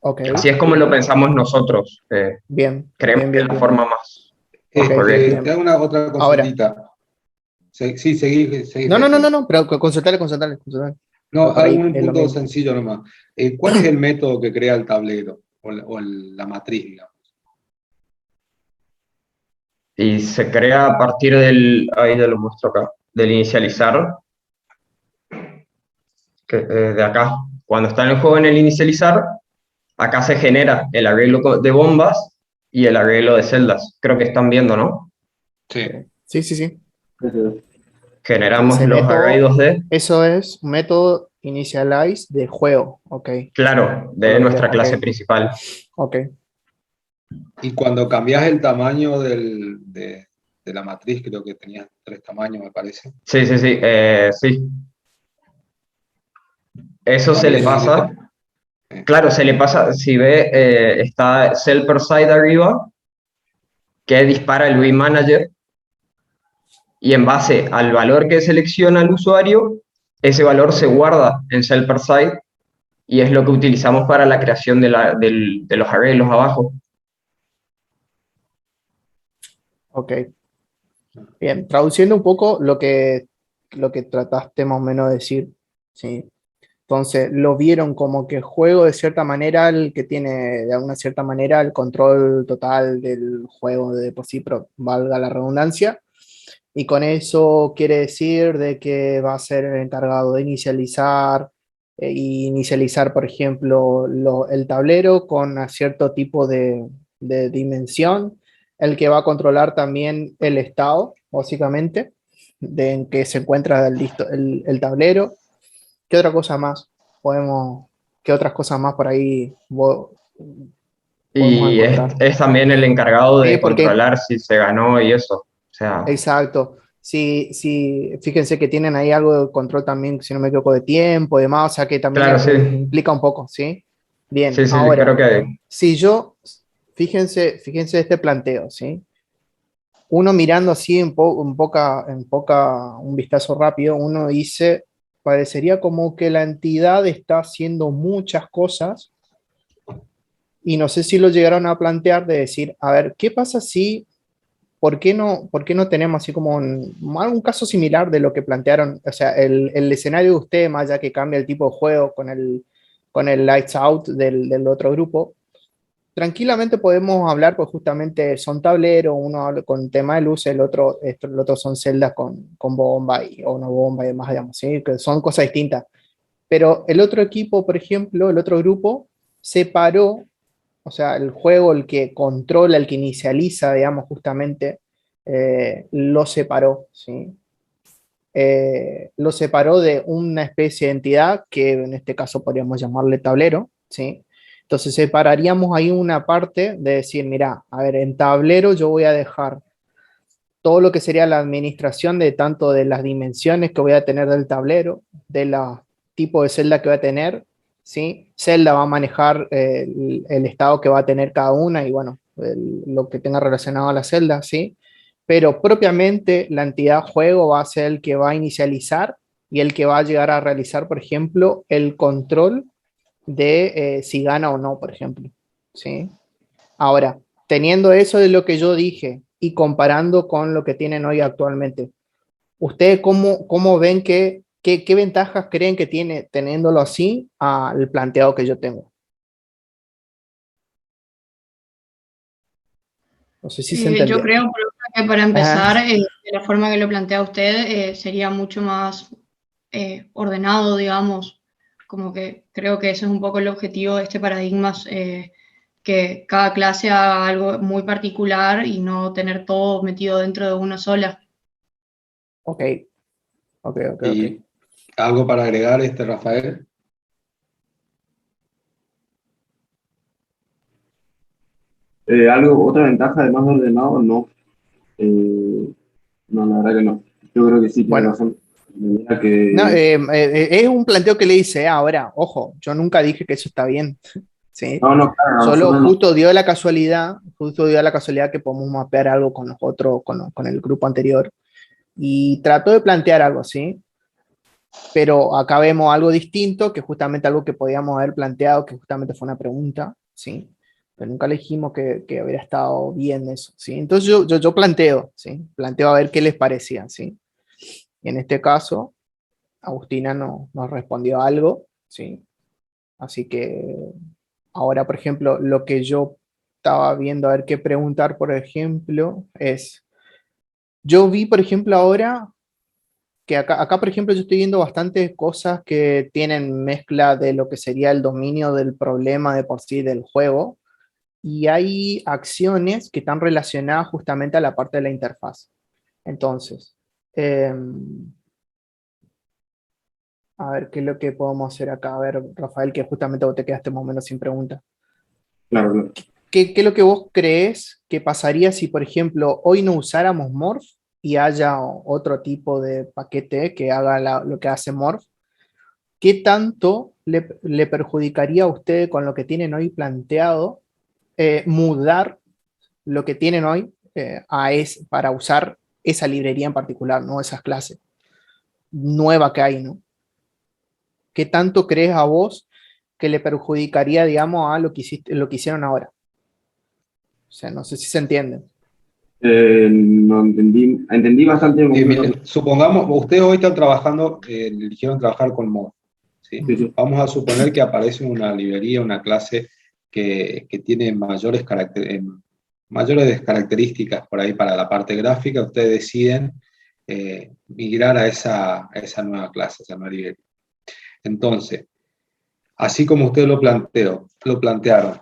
Okay. Así es como lo pensamos nosotros. Bien. Creemos que es la forma más correcta. Te hago otra consultita. Sí, seguí. No, pero consultale. No, hago un punto sencillo nomás. ¿Cuál es el método que crea el tablero o la matriz, digamos? Y se crea a partir ahí te lo muestro acá, del inicializar, de acá. Cuando está en el juego en el inicializar, acá se genera el arreglo de bombas y el arreglo de celdas. Creo que están viendo, ¿no? Sí. Generamos los array 2D. Eso es un método initialize de juego, ok. Claro, de nuestra clase principal. Ok. Y cuando cambias el tamaño de la matriz, creo que tenías 3 tamaños, me parece. Sí. Eso se le pasa. Claro, se le pasa, si ve, está cell per side arriba, que dispara el vManager, y en base al valor que selecciona el usuario, ese valor se guarda en cell per side, y es lo que utilizamos para la creación de los arreglos abajo. Ok. Bien, traduciendo un poco lo que trataste más o menos de decir, ¿sí? Entonces, lo vieron como que juego de cierta manera, el que tiene de alguna cierta manera el control total del juego de por sí, pero valga la redundancia, y con eso quiere decir de que va a ser el encargado de inicializar, por ejemplo, el tablero con un cierto tipo de dimensión, el que va a controlar también el estado, básicamente, de en que se encuentra el tablero. ¿Qué otra cosa más qué otras cosas más por ahí podemos Y encontrar? es también el encargado Sí, de porque, controlar si se ganó y eso. O sea, exacto. Sí, fíjense que tienen ahí algo de control también, si no me equivoco, de tiempo y demás, o sea que también claro, sí. implica un poco, ¿sí? Bien, Sí, sí, sí, ahora, creo que si yo, fíjense este planteo, ¿sí? Uno mirando así un vistazo rápido, uno dice, parecería como que la entidad está haciendo muchas cosas y no sé si lo llegaron a plantear de decir, a ver, ¿qué pasa si, por qué no tenemos así como algún caso similar de lo que plantearon? O sea, el escenario de usted, más allá que cambia el tipo de juego con el Lights Out del otro grupo, tranquilamente podemos hablar, pues justamente son tableros, uno habla con tema de luz, el otro son celdas con bomba o una bomba y demás, digamos, ¿sí? Que son cosas distintas. Pero el otro equipo, por ejemplo, el otro grupo, separó, o sea, el juego, el que controla, el que inicializa, digamos, justamente, lo separó, ¿sí? Lo separó de una especie de entidad que en este caso podríamos llamarle tablero, ¿sí? Entonces separaríamos ahí una parte de decir, mira, a ver, en tablero yo voy a dejar todo lo que sería la administración de tanto de las dimensiones que voy a tener del tablero, de los tipos de celda que voy a tener, ¿sí? Celda va a manejar el estado que va a tener cada una y bueno, lo que tenga relacionado a la celda, ¿sí? Pero propiamente la entidad juego va a ser el que va a inicializar y el que va a llegar a realizar, por ejemplo, el control de si gana o no, por ejemplo, ¿sí? Ahora, teniendo eso de lo que yo dije y comparando con lo que tienen hoy actualmente, ¿ustedes cómo ven qué ventajas creen que tiene teniéndolo así al planteado que yo tengo? No sé si se Yo entendió. creo que para Ajá. empezar, de la forma que lo plantea usted, sería mucho más ordenado, digamos, como que creo que ese es un poco el objetivo de este paradigma, que cada clase haga algo muy particular y no tener todo metido dentro de una sola. Ok, ok. Y algo para agregar, Rafael. Otra ventaja además de ordenado, no. No, la verdad que no. Yo creo que sí, tiene Bueno, razón. Mira no, que... es un planteo que le hice ahora, ojo, yo nunca dije que eso está bien, ¿sí? No, no, claro, a Solo nosotros no. justo dio la casualidad que podemos mapear algo con los otros, con el grupo anterior, y trató de plantear algo así, pero acá vemos algo distinto, que justamente algo que podíamos haber planteado, que justamente fue una pregunta, ¿sí? Pero nunca le dijimos que hubiera estado bien eso, ¿sí? Entonces yo planteo, ¿sí? Planteo a ver qué les parecía, ¿sí? Y en este caso, Agustina nos respondió algo, ¿sí? Así que ahora, por ejemplo, lo que yo estaba viendo a ver qué preguntar, por ejemplo, es, yo vi, por ejemplo, ahora que acá, por ejemplo, yo estoy viendo bastantes cosas que tienen mezcla de lo que sería el dominio del problema de por sí del juego, y hay acciones que están relacionadas justamente a la parte de la interfaz. Entonces, a ver qué es lo que podemos hacer acá. A ver, Rafael, que justamente vos te quedaste más o menos sin pregunta. Claro, claro. ¿Qué es lo que vos crees que pasaría si, por ejemplo, hoy no usáramos Morph y haya otro tipo de paquete que haga lo que hace Morph? ¿Qué tanto le perjudicaría a usted con lo que tienen hoy planteado mudar lo que tienen hoy para usar esa librería en particular, ¿no? Esas clases nueva que hay, ¿no? ¿Qué tanto crees a vos que le perjudicaría, digamos, a lo que hicieron ahora? O sea, no sé si se entiende. No entendí bastante más o menos. Miren, supongamos, ustedes hoy están trabajando, eligieron trabajar con Mod, ¿sí? Sí, sí. Vamos a suponer que aparece una librería, una clase que tiene mayores características por ahí para la parte gráfica. Ustedes deciden migrar a esa nueva clase, a esa nueva librería. Entonces, así como ustedes lo plantearon,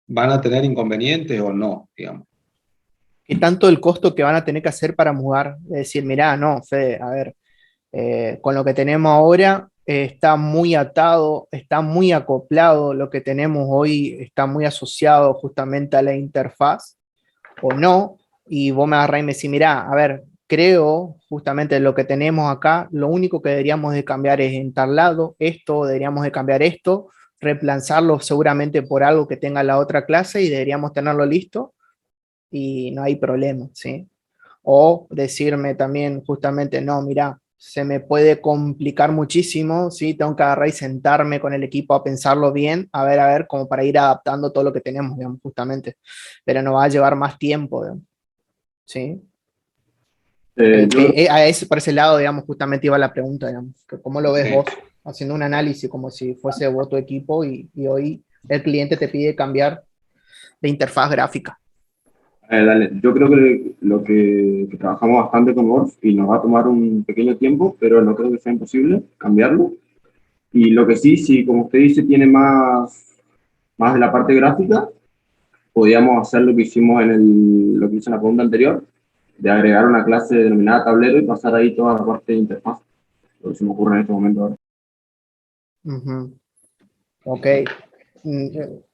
van a tener inconvenientes o no, digamos. Y tanto el costo que van a tener que hacer para mudar. Es decir, mirá, no, Fede, a ver, con lo que tenemos ahora está muy atado, está muy acoplado, lo que tenemos hoy está muy asociado justamente a la interfaz, o no, y vos me agarrás y me decís, mirá, a ver, creo justamente lo que tenemos acá, lo único que deberíamos de cambiar es en tal lado, esto, deberíamos de cambiar esto, reemplazarlo seguramente por algo que tenga la otra clase y deberíamos tenerlo listo y no hay problema, ¿sí? O decirme también justamente, no, mira, se me puede complicar muchísimo, ¿sí? Tengo que agarrar y sentarme con el equipo a pensarlo bien, a ver, como para ir adaptando todo lo que tenemos, digamos, justamente. Pero no va a llevar más tiempo, digamos, ¿sí? Por ese lado, digamos, justamente iba la pregunta, digamos, que ¿cómo lo ves Sí. vos? Haciendo un análisis como si fuese vos tu equipo y hoy el cliente te pide cambiar de interfaz gráfica. Dale, yo creo que que trabajamos bastante con Morph y nos va a tomar un pequeño tiempo, pero no creo que sea imposible cambiarlo. Y lo que sí, si como usted dice, tiene más de la parte gráfica, podríamos hacer lo que hicimos lo que hice en la pregunta anterior, de agregar una clase denominada tablero y pasar ahí toda la parte de interfaz. Lo que se me ocurre en este momento ahora. Ujú. Ok.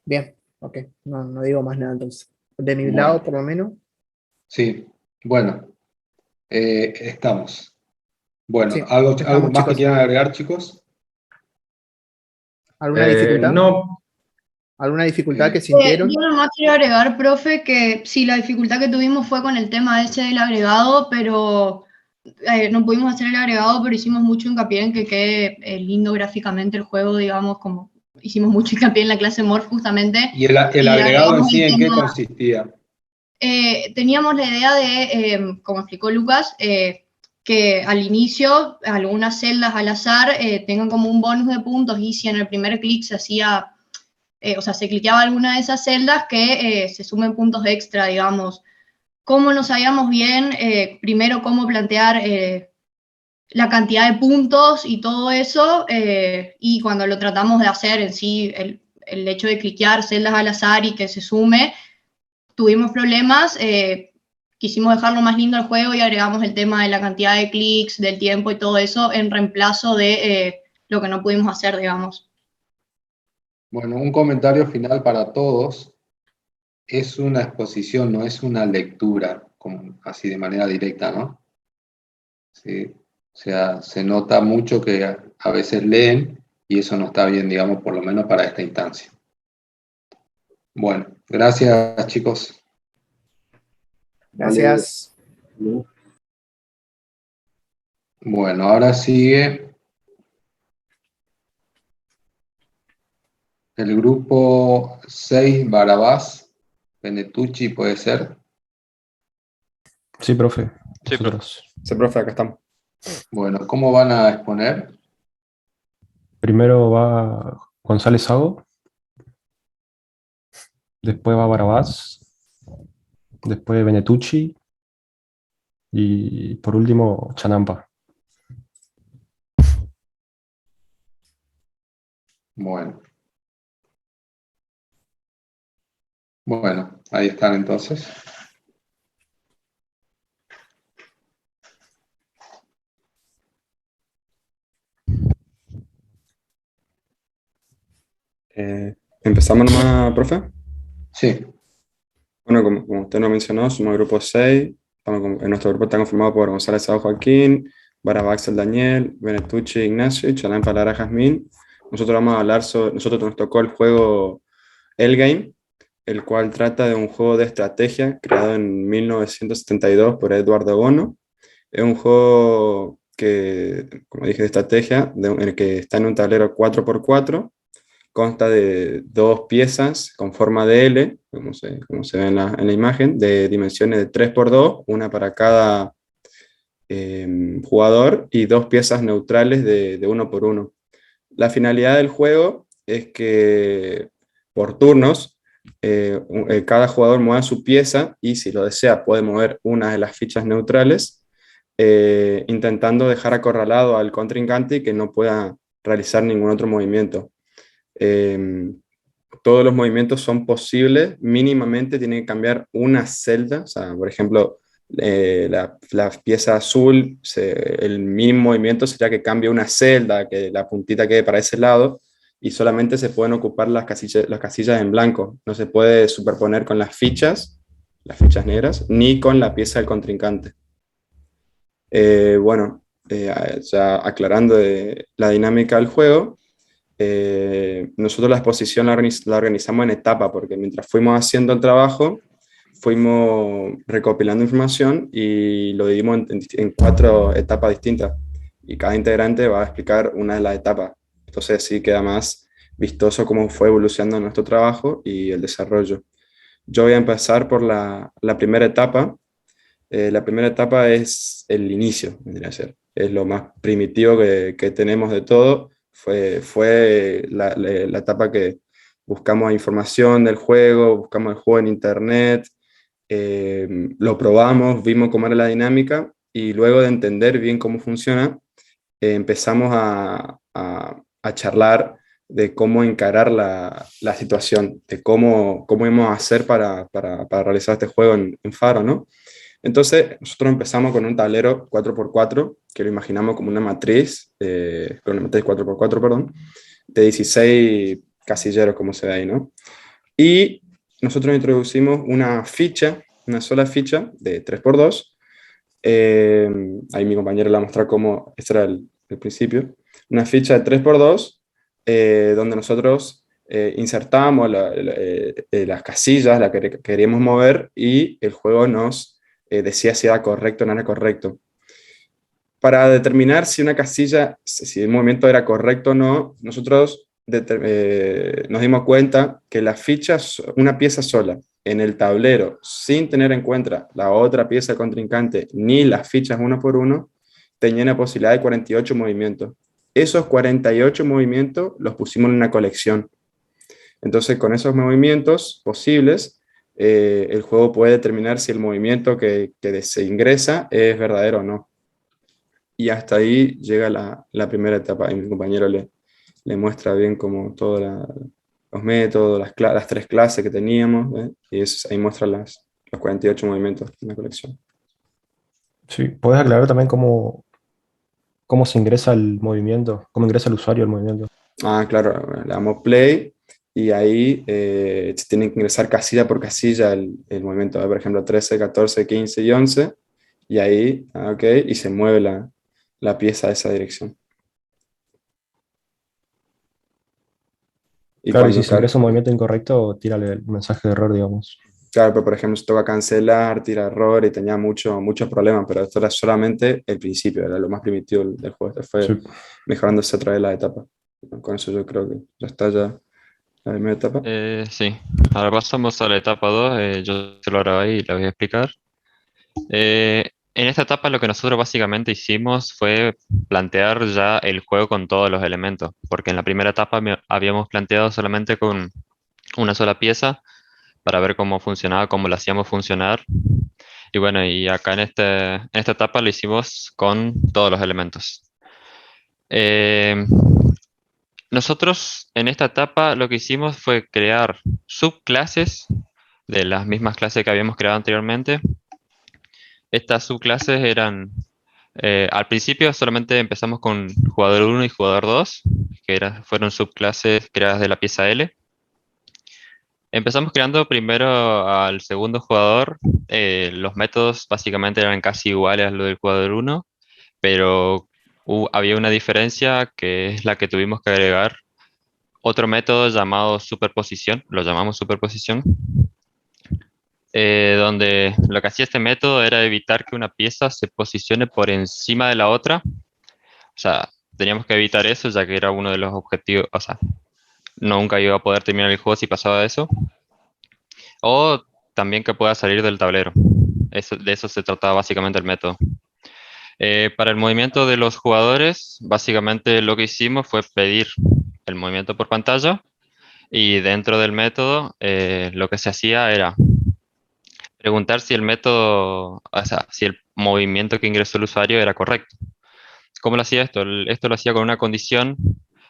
Bien, ok. No digo más nada entonces. De mi Bueno. lado, por lo menos. Sí, bueno, estamos. Bueno, Sí, ¿algo estamos, más que chicos. quieran agregar, chicos? ¿Alguna dificultad? No, ¿Alguna dificultad que sintieron? Yo nomás quiero agregar, profe, que sí, la dificultad que tuvimos fue con el tema ese del agregado, pero no pudimos hacer el agregado, pero hicimos mucho hincapié en que quede lindo gráficamente el juego, digamos, como hicimos mucho hincapié en la clase Morph justamente. ¿Y el agregado en agregamos sí el en qué tema- consistía? Teníamos la idea de, como explicó Lucas, que al inicio algunas celdas al azar tengan como un bonus de puntos y si en el primer clic se hacía, o sea, se cliqueaba alguna de esas celdas que se sumen puntos extra, digamos. Cómo no sabíamos bien, primero cómo plantear la cantidad de puntos y todo eso, y cuando lo tratamos de hacer en sí, el hecho de cliquear celdas al azar y que se sume, tuvimos problemas, quisimos dejarlo más lindo el juego y agregamos el tema de la cantidad de clics, del tiempo y todo eso en reemplazo de lo que no pudimos hacer, digamos. Bueno, un comentario final para todos. Es una exposición, no es una lectura, como así de manera directa, ¿no? Sí. O sea, se nota mucho que a veces leen y eso no está bien, digamos, por lo menos para esta instancia. Bueno, gracias, chicos. Gracias. Bueno, ahora sigue el grupo 6, Barabás, Benetucci, ¿puede ser? Sí, profe. Sí, Nosotros. Sí, profe, acá estamos. Bueno, ¿cómo van a exponer? Primero va González Sago, después va Barabás, después Benetucci y por último Chanampa. Bueno. Bueno, ahí están entonces. ¿Empezamos nomás, profe? Sí. Bueno, como usted nos mencionó, somos grupo 6. En nuestro grupo está conformado por González Sao Joaquín, Barabás Axel Daniel, Benetucci Ignacio y Chalán Palara Jazmín. Nosotros vamos a hablar sobre, nosotros nos tocó el juego El Game, el cual trata de un juego de estrategia creado en 1972 por Eduardo Bono. Es un juego que, como dije, de estrategia, en el que está en un tablero 4x4. Consta de dos piezas con forma de L, como se ve en la imagen, de dimensiones de 3x2, una para cada jugador, y dos piezas neutrales de 1x1. La finalidad del juego es que por turnos cada jugador mueva su pieza y si lo desea puede mover una de las fichas neutrales, intentando dejar acorralado al contrincante y que no pueda realizar ningún otro movimiento. todos los movimientos son posibles, mínimamente tiene que cambiar una celda, o sea, por ejemplo, la pieza azul, el mínimo movimiento sería que cambie una celda, que la puntita quede para ese lado, y solamente se pueden ocupar las casillas en blanco, no se puede superponer con las fichas negras, ni con la pieza del contrincante. Bueno, ya aclarando la dinámica del juego, nosotros la exposición la organizamos en etapa, porque mientras fuimos haciendo el trabajo, fuimos recopilando información y lo dividimos en 4 etapas distintas. Y cada integrante va a explicar una de las etapas. Entonces sí queda más vistoso cómo fue evolucionando nuestro trabajo y el desarrollo. Yo voy a empezar por la primera etapa. La primera etapa es el inicio, vendría a ser. Es lo más primitivo que tenemos de todo. Fue la etapa que buscamos información del juego, buscamos el juego en internet, lo probamos, vimos cómo era la dinámica y luego de entender bien cómo funciona, empezamos a charlar de cómo encarar la situación, de cómo íbamos a hacer para realizar este juego en Faro, ¿no? Entonces, nosotros empezamos con un tablero 4x4, que lo imaginamos como una matriz, con una matriz 4x4, perdón, de 16 casilleros, como se ve ahí, ¿no? Y nosotros introducimos una sola ficha de 3x2. Ahí mi compañero le va a mostrar cómo, este era el principio, una ficha de 3x2, donde nosotros insertábamos las casillas, la que queríamos mover, y el juego nos decía si era correcto o no era correcto. Para determinar si una casilla, si el movimiento era correcto o no, nosotros nos dimos cuenta que la ficha, una pieza sola, en el tablero, sin tener en cuenta la otra pieza contrincante, ni las fichas uno por uno, tenía una posibilidad de 48 movimientos. Esos 48 movimientos los pusimos en una colección. Entonces, con esos movimientos posibles, el juego puede determinar si el movimiento que se ingresa es verdadero o no. Y hasta ahí llega la primera etapa, y mi compañero le muestra bien como todos los métodos, las 3 clases que teníamos, y ahí muestra los 48 movimientos en la colección. Sí, ¿puedes aclarar también cómo se ingresa el movimiento? ¿Cómo ingresa el usuario al movimiento? Ah, claro, le damos play y ahí se tiene que ingresar casilla por casilla el movimiento. Por ejemplo, 13, 14, 15 y 11. Y ahí, ok, y se mueve la pieza a esa dirección. Y Claro, y si cuando se ingresa un movimiento incorrecto, tírale el mensaje de error, digamos. Claro, pero por ejemplo, se toca cancelar, tira error y tenía muchos problemas, pero esto era solamente el principio, era lo más primitivo del juego. Este fue Sí. mejorándose a través de la etapa. Con eso yo creo que ya está la primera etapa. Sí, ahora pasamos a la etapa 2. Yo te lo grabé y la voy a explicar. En esta etapa lo que nosotros básicamente hicimos fue plantear ya el juego con todos los elementos, porque en la primera etapa habíamos planteado solamente con una sola pieza para ver cómo funcionaba, cómo lo hacíamos funcionar. Y bueno, y acá en esta etapa lo hicimos con todos los elementos. Nosotros en esta etapa lo que hicimos fue crear subclases de las mismas clases que habíamos creado anteriormente. Estas subclases eran, al principio solamente empezamos con jugador 1 y jugador 2, que fueron subclases creadas de la pieza L. Empezamos creando primero al segundo jugador. Los métodos básicamente eran casi iguales a lo del jugador 1, pero había una diferencia que es la que tuvimos que agregar. Otro método llamado superposición, lo llamamos superposición, donde lo que hacía este método era evitar que una pieza se posicione por encima de la otra. O sea, teníamos que evitar eso, ya que era uno de los objetivos. O sea, nunca iba a poder terminar el juego si pasaba eso. O también que pueda salir del tablero. De eso se trataba básicamente el método. Para el movimiento de los jugadores, básicamente lo que hicimos fue pedir el movimiento por pantalla, y dentro del método lo que se hacía era preguntar si el método, o sea, si el movimiento que ingresó el usuario era correcto. ¿Cómo lo hacía esto? Esto lo hacía con una condición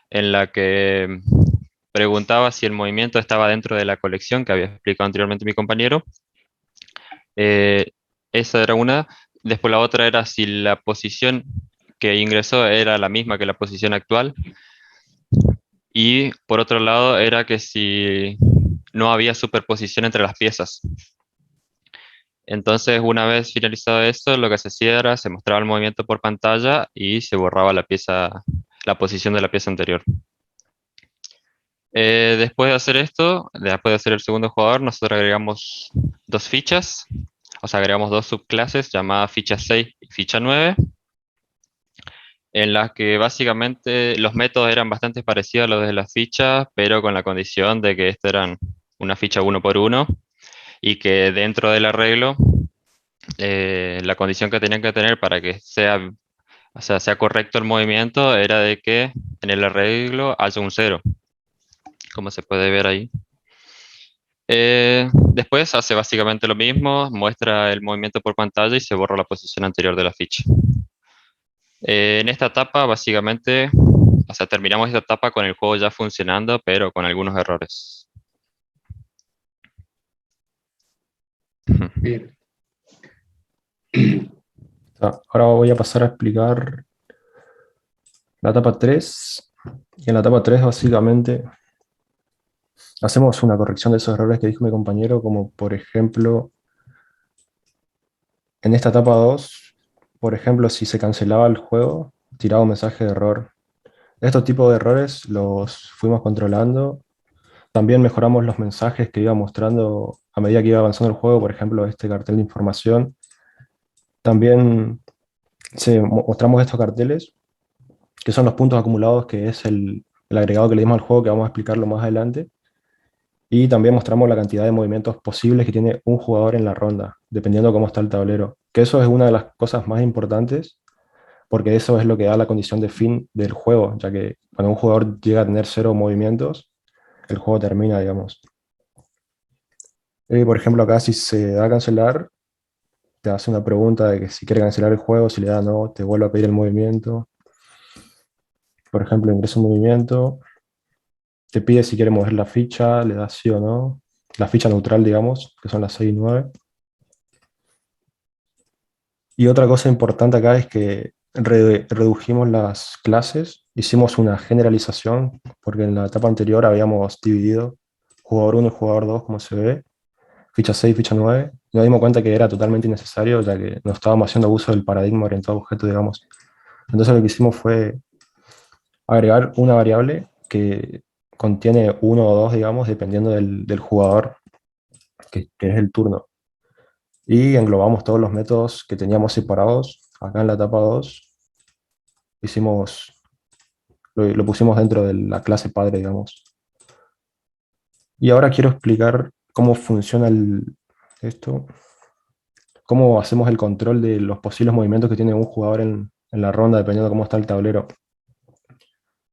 en la que preguntaba si el movimiento estaba dentro de la colección que había explicado anteriormente mi compañero. Esa era una. Después la otra era si la posición que ingresó era la misma que la posición actual. Y por otro lado era que si no había superposición entre las piezas. Entonces, una vez finalizado esto, lo que se hacía era se mostraba el movimiento por pantalla y se borraba la pieza, la posición de la pieza anterior. Después de hacer esto, después de hacer el segundo jugador, nosotros agregamos dos fichas, o sea, agregamos dos subclases llamadas ficha 6 y ficha 9, en las que básicamente los métodos eran bastante parecidos a los de las fichas, pero con la condición de que esto eran una ficha 1 por 1 y que dentro del arreglo, la condición que tenían que tener para que sea, o sea, sea correcto el movimiento era de que en el arreglo haya un 0, como se puede ver ahí. Después hace básicamente lo mismo, muestra el movimiento por pantalla y se borra la posición anterior de la ficha. En esta etapa básicamente, o sea, terminamos esta etapa con el juego ya funcionando, pero con algunos errores. Bien. Ahora voy a pasar a explicar la etapa 3. Y en la etapa 3 básicamente hacemos una corrección de esos errores que dijo mi compañero, como por ejemplo, en esta etapa 2, por ejemplo, si se cancelaba el juego, tiraba un mensaje de error. Estos tipos de errores los fuimos controlando. También mejoramos los mensajes que iba mostrando a medida que iba avanzando el juego, por ejemplo, este cartel de información. También mostramos estos carteles, que son los puntos acumulados, que es el agregado que le dimos al juego, que vamos a explicarlo más adelante. Y también mostramos la cantidad de movimientos posibles que tiene un jugador en la ronda, dependiendo de cómo está el tablero. Que eso es una de las cosas más importantes, porque eso es lo que da la condición de fin del juego, ya que cuando un jugador llega a tener 0 movimientos, el juego termina, digamos. Por ejemplo, acá si se da a cancelar, te hace una pregunta de que si quiere cancelar el juego, si le da no, te vuelve a pedir el movimiento. Por ejemplo, ingresa un movimiento, te pide si quiere mover la ficha, le das sí o no. La ficha neutral, digamos, que son las 6 y 9. Y otra cosa importante acá es que redujimos las clases, hicimos una generalización, porque en la etapa anterior habíamos dividido jugador 1 y jugador 2, como se ve, ficha 6 y ficha 9. Y nos dimos cuenta que era totalmente innecesario, ya que no estábamos haciendo uso del paradigma orientado a objeto, digamos. Entonces lo que hicimos fue agregar una variable que contiene 1 o 2, digamos, dependiendo del jugador, que es el turno. Y englobamos todos los métodos que teníamos separados acá en la etapa 2. Lo pusimos dentro de la clase padre, digamos. Y ahora quiero explicar cómo funciona esto, cómo hacemos el control de los posibles movimientos que tiene un jugador en la ronda, dependiendo de cómo está el tablero.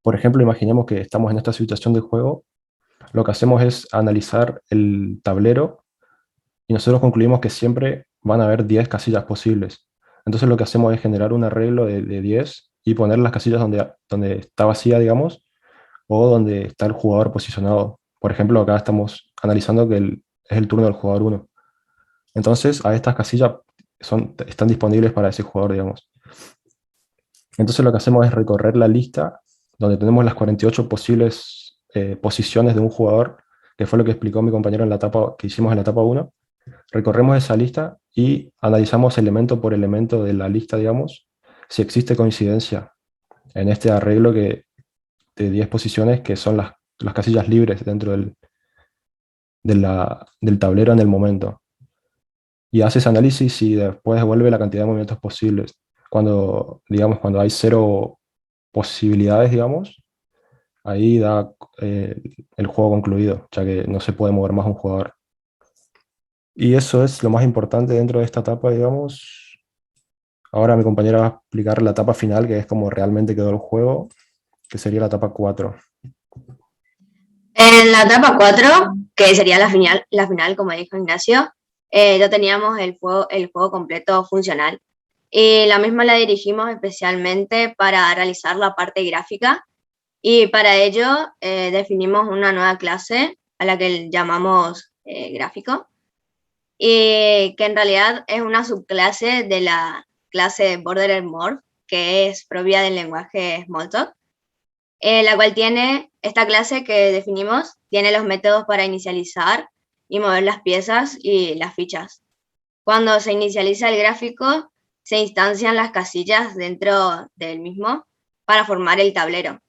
Por ejemplo, imaginemos que estamos en esta situación de juego. Lo que hacemos es analizar el tablero y nosotros concluimos que siempre van a haber 10 casillas posibles. Entonces lo que hacemos es generar un arreglo de 10 y poner las casillas donde está vacía, digamos, o donde está el jugador posicionado. Por ejemplo, acá estamos analizando que es el turno del jugador 1. Entonces, a estas casillas están disponibles para ese jugador, digamos. Entonces lo que hacemos es recorrer la lista donde tenemos las 48 posibles posiciones de un jugador, que fue lo que explicó mi compañero en la etapa que hicimos en la etapa 1. Recorremos esa lista y analizamos elemento por elemento de la lista, digamos, si existe coincidencia en este arreglo de 10 posiciones, que son las casillas libres dentro del tablero en el momento. Y hace ese análisis y después devuelve la cantidad de movimientos posibles. Cuando hay 0 posibilidades, digamos, ahí da el juego concluido, ya que no se puede mover más un jugador. Y eso es lo más importante dentro de esta etapa, digamos. Ahora mi compañera va a explicar la etapa final, que es como realmente quedó el juego, que sería la etapa 4. En la etapa 4, que sería la final, como dijo Ignacio, ya teníamos el juego completo funcional. Y la misma la dirigimos especialmente para realizar la parte gráfica. Y para ello definimos una nueva clase a la que llamamos gráfico, y que en realidad es una subclase de la clase Border Morph, que es propia del lenguaje Smalltalk, la cual tiene esta clase que definimos, tiene los métodos para inicializar y mover las piezas y las fichas. Cuando se inicializa el gráfico, se instancian las casillas dentro del mismo para formar el tablero.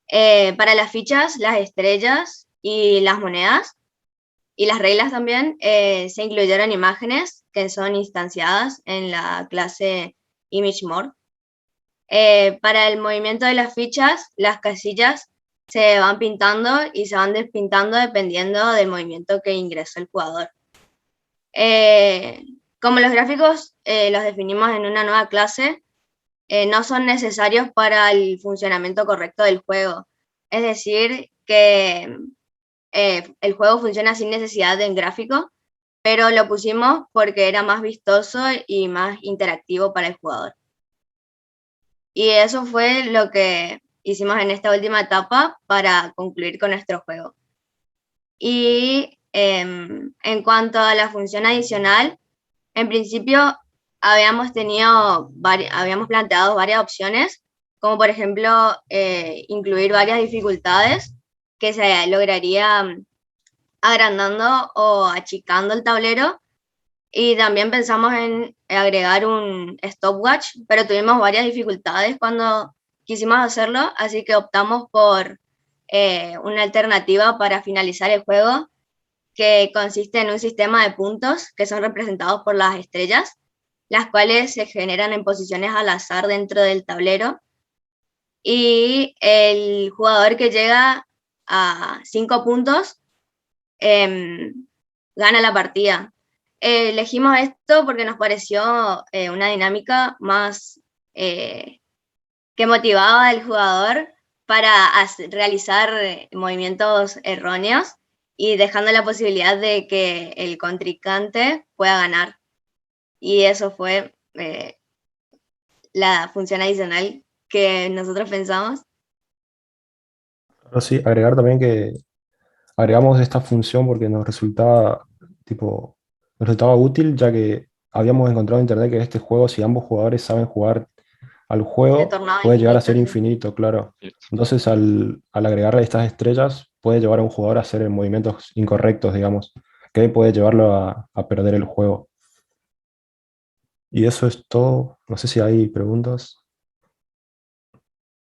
Para las fichas, las estrellas y las monedas y las reglas también, se incluyeron imágenes que son instanciadas en la clase ImageMorph. Para el movimiento de las fichas, las casillas se van pintando y se van despintando dependiendo del movimiento que ingresa el jugador. Como los gráficos los definimos en una nueva clase, no son necesarios para el funcionamiento correcto del juego. Es decir, que el juego funciona sin necesidad de un gráfico, pero lo pusimos porque era más vistoso y más interactivo para el jugador. Y eso fue lo que hicimos en esta última etapa para concluir con nuestro juego. Y en cuanto a la función adicional, en principio habíamos planteado varias opciones, como por ejemplo incluir varias dificultades que se lograría agrandando o achicando el tablero, y también pensamos en agregar un stopwatch, pero tuvimos varias dificultades cuando quisimos hacerlo, así que optamos por una alternativa para finalizar el juego, que consiste en un sistema de puntos que son representados por las estrellas, las cuales se generan en posiciones al azar dentro del tablero, y el jugador que llega a 5 puntos gana la partida. Elegimos esto porque nos pareció una dinámica más que motivaba al jugador para realizar movimientos erróneos y dejando la posibilidad de que el contrincante pueda ganar. Y eso fue la función adicional que nosotros pensamos. Pero sí, agregar también que agregamos esta función porque nos resultaba útil, ya que habíamos encontrado en internet que este juego, si ambos jugadores saben jugar al juego, tornado puede llegar a ser infinito, sí. infinito, claro. Entonces, al agregarle estas estrellas, puede llevar a un jugador a hacer movimientos incorrectos, digamos, que puede llevarlo a perder el juego. Y eso es todo. No sé si hay preguntas.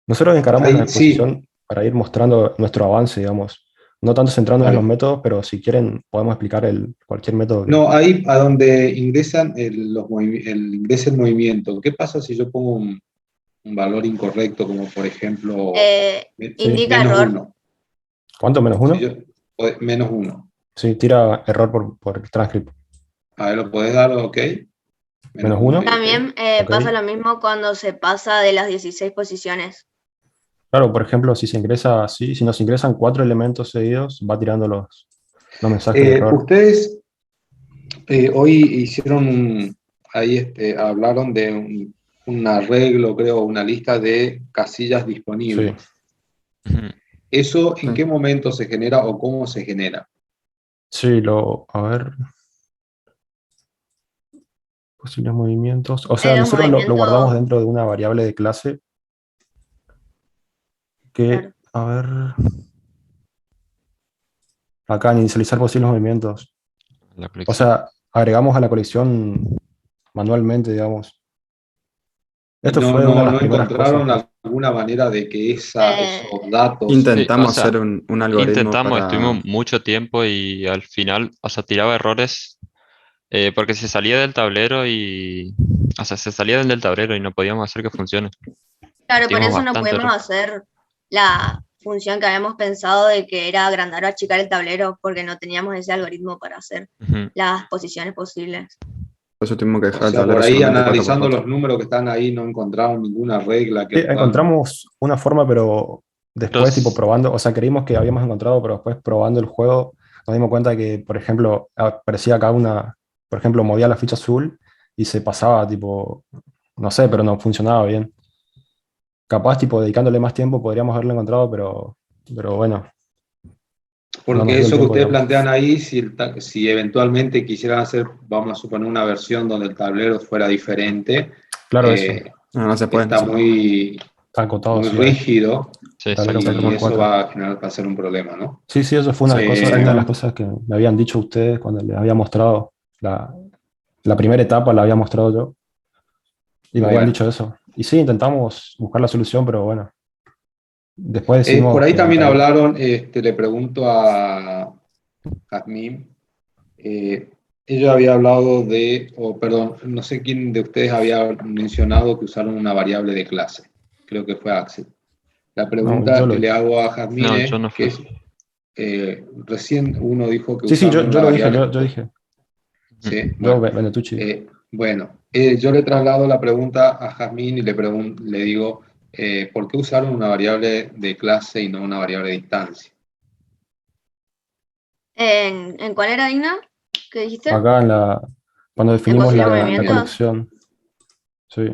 Nosotros encaramos la Sí, exposición para ir mostrando nuestro avance, digamos. No tanto centrándonos en los claro. métodos, pero si quieren podemos explicar cualquier método. No, ahí a donde ingresan ingresa el movimiento. ¿Qué pasa si yo pongo un valor incorrecto, como por ejemplo Indica menos error. 1? ¿Cuánto? ¿Menos 1? Menos 1. Sí, tira error por transcript. A ver, ¿lo podés dar? Ok. ¿Menos 1? También Ok. pasa lo mismo cuando se pasa de las 16 posiciones. Claro, por ejemplo, si se ingresa así, si nos ingresan 4 elementos seguidos, va tirando los mensajes de error. Ustedes hoy hicieron hablaron de un arreglo, creo, una lista de casillas disponibles. Sí. ¿Eso en qué momento se genera o cómo se genera? Sí, a ver. Posibles movimientos. O sea, Los nosotros lo movimientos- guardamos dentro de una variable de clase que, Claro. a ver. Acá, en inicializar posibles movimientos. La O colección. sea, agregamos a la colección manualmente, digamos. Esto No, fue una de las no primeras encontraron cosas. alguna manera de que esos datos... Intentamos Sí, o sea, hacer un algoritmo Intentamos, para... estuvimos mucho tiempo y al final, o sea, tiraba errores porque se salía del tablero o sea, se salía del tablero y no podíamos hacer que funcione. Claro, por Tuvimos eso no bastante pudimos error. hacer la función que habíamos pensado de que era agrandar o achicar el tablero, porque no teníamos ese algoritmo para hacer Ujú. las posiciones posibles. Por eso tuvimos que O dejar el sea, tablero por ahí solamente analizando 4x4. los números que están ahí, no encontraron ninguna regla que Sí, puedan... encontramos una forma, pero después, Los- probando, o sea, creímos que habíamos encontrado, pero después probando el juego, nos dimos cuenta que, por ejemplo, aparecía acá por ejemplo, movía la ficha azul y se pasaba, no sé, pero no funcionaba bien. capaz, tipo, dedicándole más tiempo podríamos haberlo encontrado, pero bueno. No nos Porque dio el eso que tiempo, ustedes digamos. plantean ahí, si eventualmente quisieran hacer, vamos a suponer, una versión donde el tablero fuera diferente, Claro, eso. No se puede. está muy, Está acotado, muy sí. rígido Sí, Claro, hay que exactamente. y más eso 4. va a generar, va a ser un problema, ¿no? Sí, eso fue Sí, una de las exactamente. cosas que me habían dicho ustedes cuando les había mostrado la primera etapa, la había mostrado yo, y me habían Bueno. dicho eso. Y sí, intentamos buscar la solución, pero bueno, después Por decimos ahí que también para hablaron, le pregunto a Jazmín, ella había hablado perdón, no sé quién de ustedes había mencionado que usaron una variable de clase, creo que fue Axel. La no, yo pregunta lo que le dije. hago a Jazmín No, es yo no que fui. recién uno dijo que Sí, usaban yo una lo dije, variable. yo dije. Sí, Yo, bueno. Benetucci. Yo le traslado la pregunta a Jazmín y le digo, ¿por qué usaron una variable de clase y no una variable de instancia? ¿En cuál era, Digna? ¿Qué dijiste? Acá cuando ¿En definimos construir la movimientos? colección. Sí.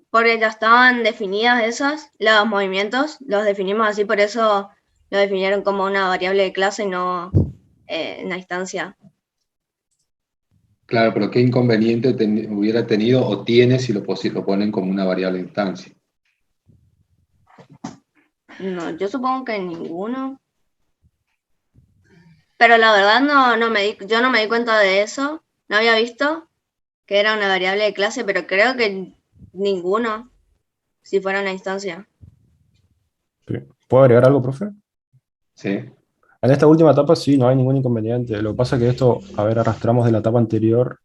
Porque ya estaban definidas esas, los movimientos, los definimos así, por eso lo definieron como una variable de clase y no una instancia. Claro, pero ¿qué inconveniente hubiera tenido o tiene si lo ponen como una variable de instancia? No, yo supongo que ninguno. Pero la verdad yo no me di cuenta de eso. No había visto que era una variable de clase, pero creo que ninguno, si fuera una instancia. Sí. ¿Puedo agregar algo, profe? Sí. En esta última etapa sí, no hay ningún inconveniente. Lo que pasa es que esto, a ver, arrastramos de la etapa anterior,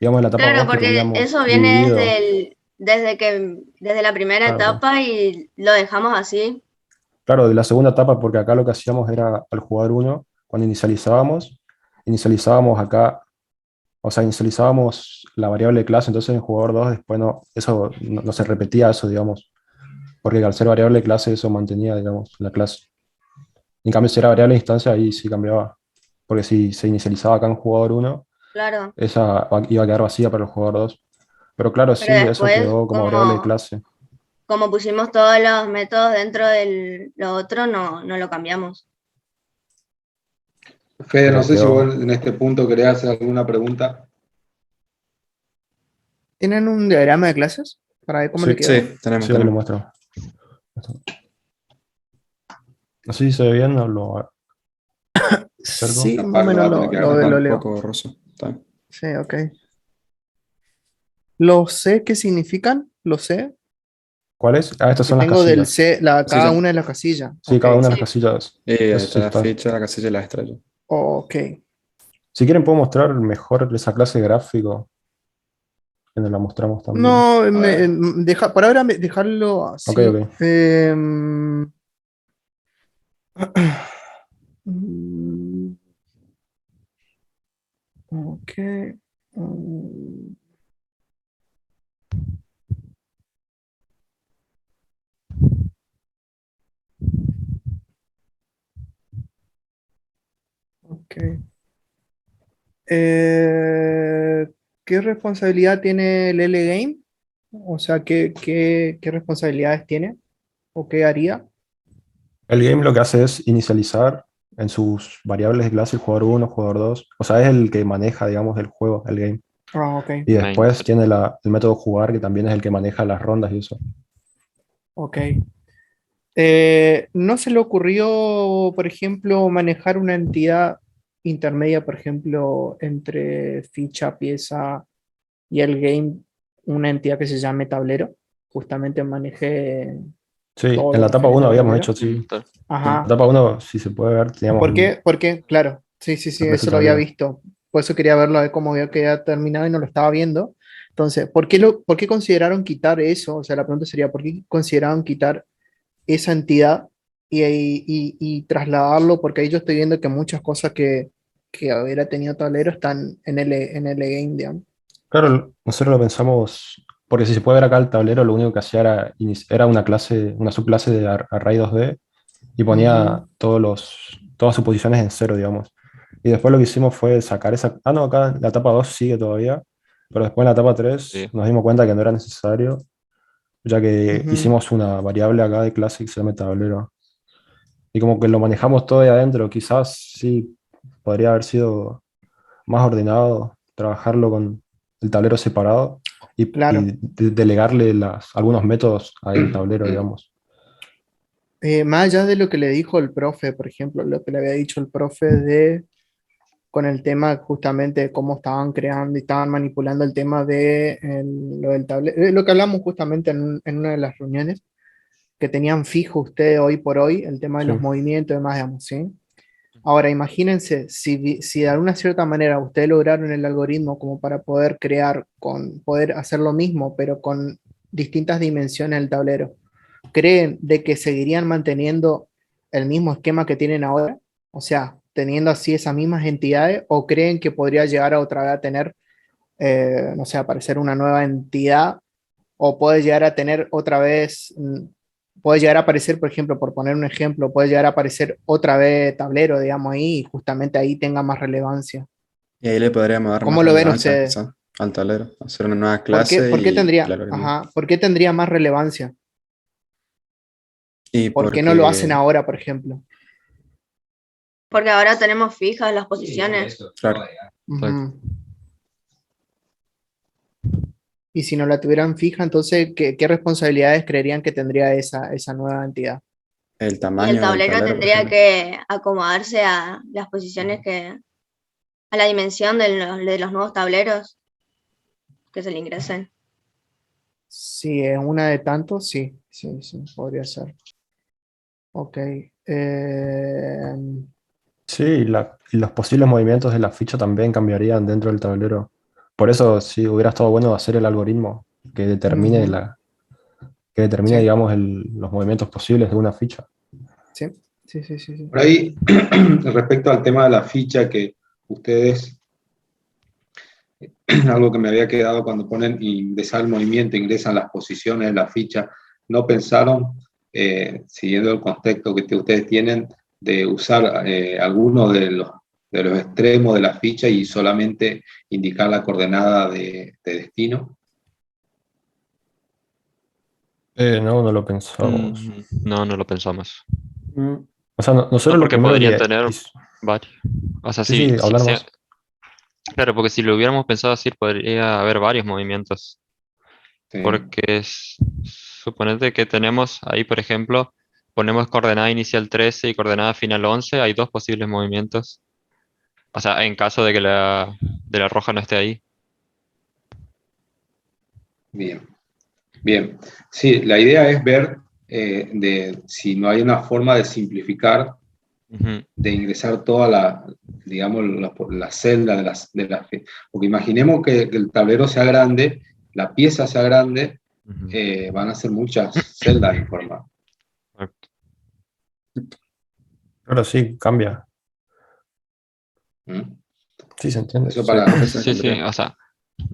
digamos, de la etapa Claro, 2 que porque teníamos eso viene dividido. desde la primera Claro, etapa y lo dejamos así. claro, de la segunda etapa, porque acá lo que hacíamos era al jugador 1, cuando inicializábamos acá, o sea, inicializábamos la variable de clase, entonces en el jugador 2 después no se repetía eso, digamos, porque al ser variable de clase eso mantenía, digamos, la clase. En cambio, si era variable de instancia, ahí sí cambiaba, porque si se inicializaba acá en jugador 1, Claro. esa iba a quedar vacía para el jugador 2. Pero claro, Pero sí, eso después, quedó como variable de clase. como pusimos todos los métodos dentro de lo otro, no lo cambiamos. Fede, no Pero sé si quedó. vos en este punto querés hacer alguna pregunta. ¿Tienen un diagrama de clases para ver cómo le Sí, quedó? Sí, tenemos, sí, ahí lo tenemos. muestro. No sé si se ve bien o lo acerco. Sí, Esta más o parte menos va a tener que lo agrandar. Un leo. poco borroso. Está bien. Sí, ok. ¿Los C qué significan? ¿Los C? ¿Cuál es? Ah, estas Que son las tengo del casillas. C, Sí, cada sí. una de las casillas. Sí, Ok. cada una de las Sí. casillas. Y ahí Eso está sí la está. ficha, la casilla y la estrella. Ok. Si quieren, puedo mostrar mejor esa clase de gráfico. Que nos la mostramos también. No, A ver. por ahora dejarlo Ok, así. ok. Mm, ok. Mm, ok. Eh, ¿Qué responsabilidad tiene el L-Game? O sea, ¿qué responsabilidades tiene? ¿O qué haría? El game lo que hace es inicializar en sus variables de clase el jugador 1, jugador 2. O sea, es el que maneja, digamos, el juego, el game. Ah, ok. Y Main, después sí. tiene el método jugar, que también es el que maneja las rondas y eso. Ok. ¿No se le ocurrió, por ejemplo, manejar una entidad intermedia, por ejemplo, entre ficha, pieza y el game, una entidad que se llame tablero? Justamente maneje Sí, todo en lo la etapa referente 1 al habíamos tablero. hecho, sí. Tal. En la Ajá. etapa 1, si se puede ver, teníamos ¿Por qué? Porque, claro, sí, una eso receta lo había tablero. visto. Por eso quería verlo, a ver cómo había quedado terminado y no lo estaba viendo. Entonces, por qué consideraron quitar eso? O sea, la pregunta sería, ¿por qué consideraron quitar esa entidad y trasladarlo? Porque ahí yo estoy viendo que muchas cosas que hubiera tenido tablero están en el game, digamos. Claro, nosotros lo pensamos, porque si se puede ver acá el tablero, lo único que hacía era una clase, una subclase de Array 2D y ponía Ujú. todas sus posiciones en cero, digamos. Y después lo que hicimos fue sacar esa. Ah, no, acá la etapa 2 sigue todavía. pero después en la etapa 3 Sí. nos dimos cuenta que no era necesario, ya que Ujú. hicimos una variable acá de clase que se llama tablero. Y como que lo manejamos todo ahí adentro, quizás sí podría haber sido más ordenado trabajarlo con el tablero separado Claro. delegarle algunos métodos ahí al tablero, digamos. Más allá de lo que le dijo el profe, por ejemplo, lo que le había dicho el profe con el tema justamente de cómo estaban creando y estaban manipulando el tema de lo del tablero, lo que hablamos justamente en una de las reuniones, que tenían fijo ustedes hoy por hoy el tema de Sí. los movimientos y demás, digamos, ¿sí? Ahora, imagínense, si de alguna cierta manera ustedes lograron el algoritmo como para poder poder hacer lo mismo, pero con distintas dimensiones del tablero, ¿creen de que seguirían manteniendo el mismo esquema que tienen ahora? O sea, teniendo así esas mismas entidades, ¿o creen que podría llegar a otra vez a tener, no sé, aparecer una nueva entidad? ¿O puede llegar a tener otra vez, puede llegar a aparecer, por ejemplo, por poner un ejemplo, puede llegar a aparecer otra vez tablero, digamos, ahí, y justamente ahí tenga más relevancia? Y ahí le podríamos dar más ¿Cómo lo ven relevancia ustedes? quizás al tablero, hacer una nueva ¿Por qué, clase por qué y el tendría, algoritmo. ajá, por qué tendría más relevancia? Y ¿Por qué no lo hacen porque, ahora, por ejemplo? Porque ahora tenemos fijas las posiciones. claro, Ujú. Y si no la tuvieran fija, entonces, ¿qué responsabilidades creerían que tendría esa nueva entidad? el Y el tamaño del tablero tablero, por tendría ejemplo. que acomodarse a las posiciones a la dimensión de los nuevos tableros que se le ingresen. Si es una de tantos, sí, sí, sí, podría ser. Ok. Sí, y los posibles movimientos de la ficha también cambiarían dentro del tablero. Por eso sí hubiera estado bueno hacer el algoritmo que determine Ujú. que determine, Sí, digamos, los movimientos posibles de una ficha. sí, sí, sí, sí, sí. Por ahí, respecto al tema de la ficha que ustedes, algo que me había quedado cuando ponen ingresar el movimiento, ingresan las posiciones de la ficha, no pensaron, siguiendo el contexto que ustedes tienen, de usar alguno de los extremos de la ficha y solamente indicar la coordenada de destino. No, no lo pensamos. No, no lo pensamos. Mm, O sea, nosotros No, lo porque primero podrían que tener varios. O sea, sí, sí, hablar más. claro, porque si lo hubiéramos pensado así, podría haber varios movimientos. Sí. Porque suponete que tenemos ahí, por ejemplo, ponemos coordenada inicial 13 y coordenada final 11, hay dos posibles movimientos. O sea, en caso de que de la roja no esté ahí. Bien, bien. Sí, la idea es ver si no hay una forma de simplificar, Ujú, de ingresar toda digamos, la celda porque imaginemos que el tablero sea grande, la pieza sea grande, ujú. van a ser muchas celdas en forma. Correcto. Claro, sí, cambia. ¿Mm? Sí, se entiende. Eso sí, para... sí, se Sí, sí, cambia. o sea,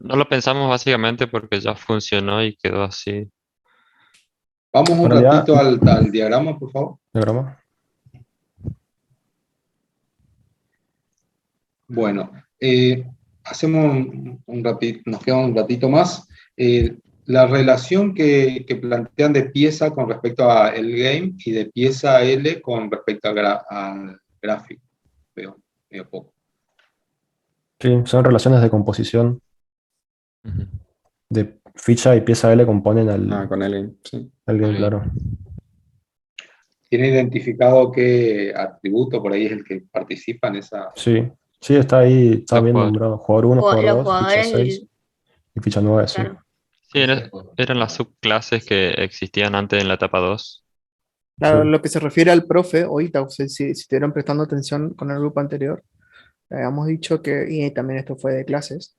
no lo pensamos básicamente porque ya funcionó y quedó así. Vamos un En realidad, ratito al diagrama, por favor. diagrama. Bueno, hacemos nos queda un ratito más. La relación que plantean de pieza con respecto a el game y de pieza L con respecto al gráfico. Veo poco. Sí, son relaciones de composición. Ujú. De ficha y pieza L componen al Con el, sí. game, Ok. claro. ¿Tiene identificado qué atributo por ahí es el que participa en esa? Sí, sí, está ahí, está Los bien jugadores. nombrado. Jugador 1, jugador Los 2, ficha jugadores 6 y ficha 9, sí. claro. Sí, eran las subclases que existían antes en la etapa 2. Claro, Sí. lo que se refiere al profe, ahorita, o sea, si estuvieron prestando atención con el grupo anterior, habíamos dicho que, y también esto fue de clases,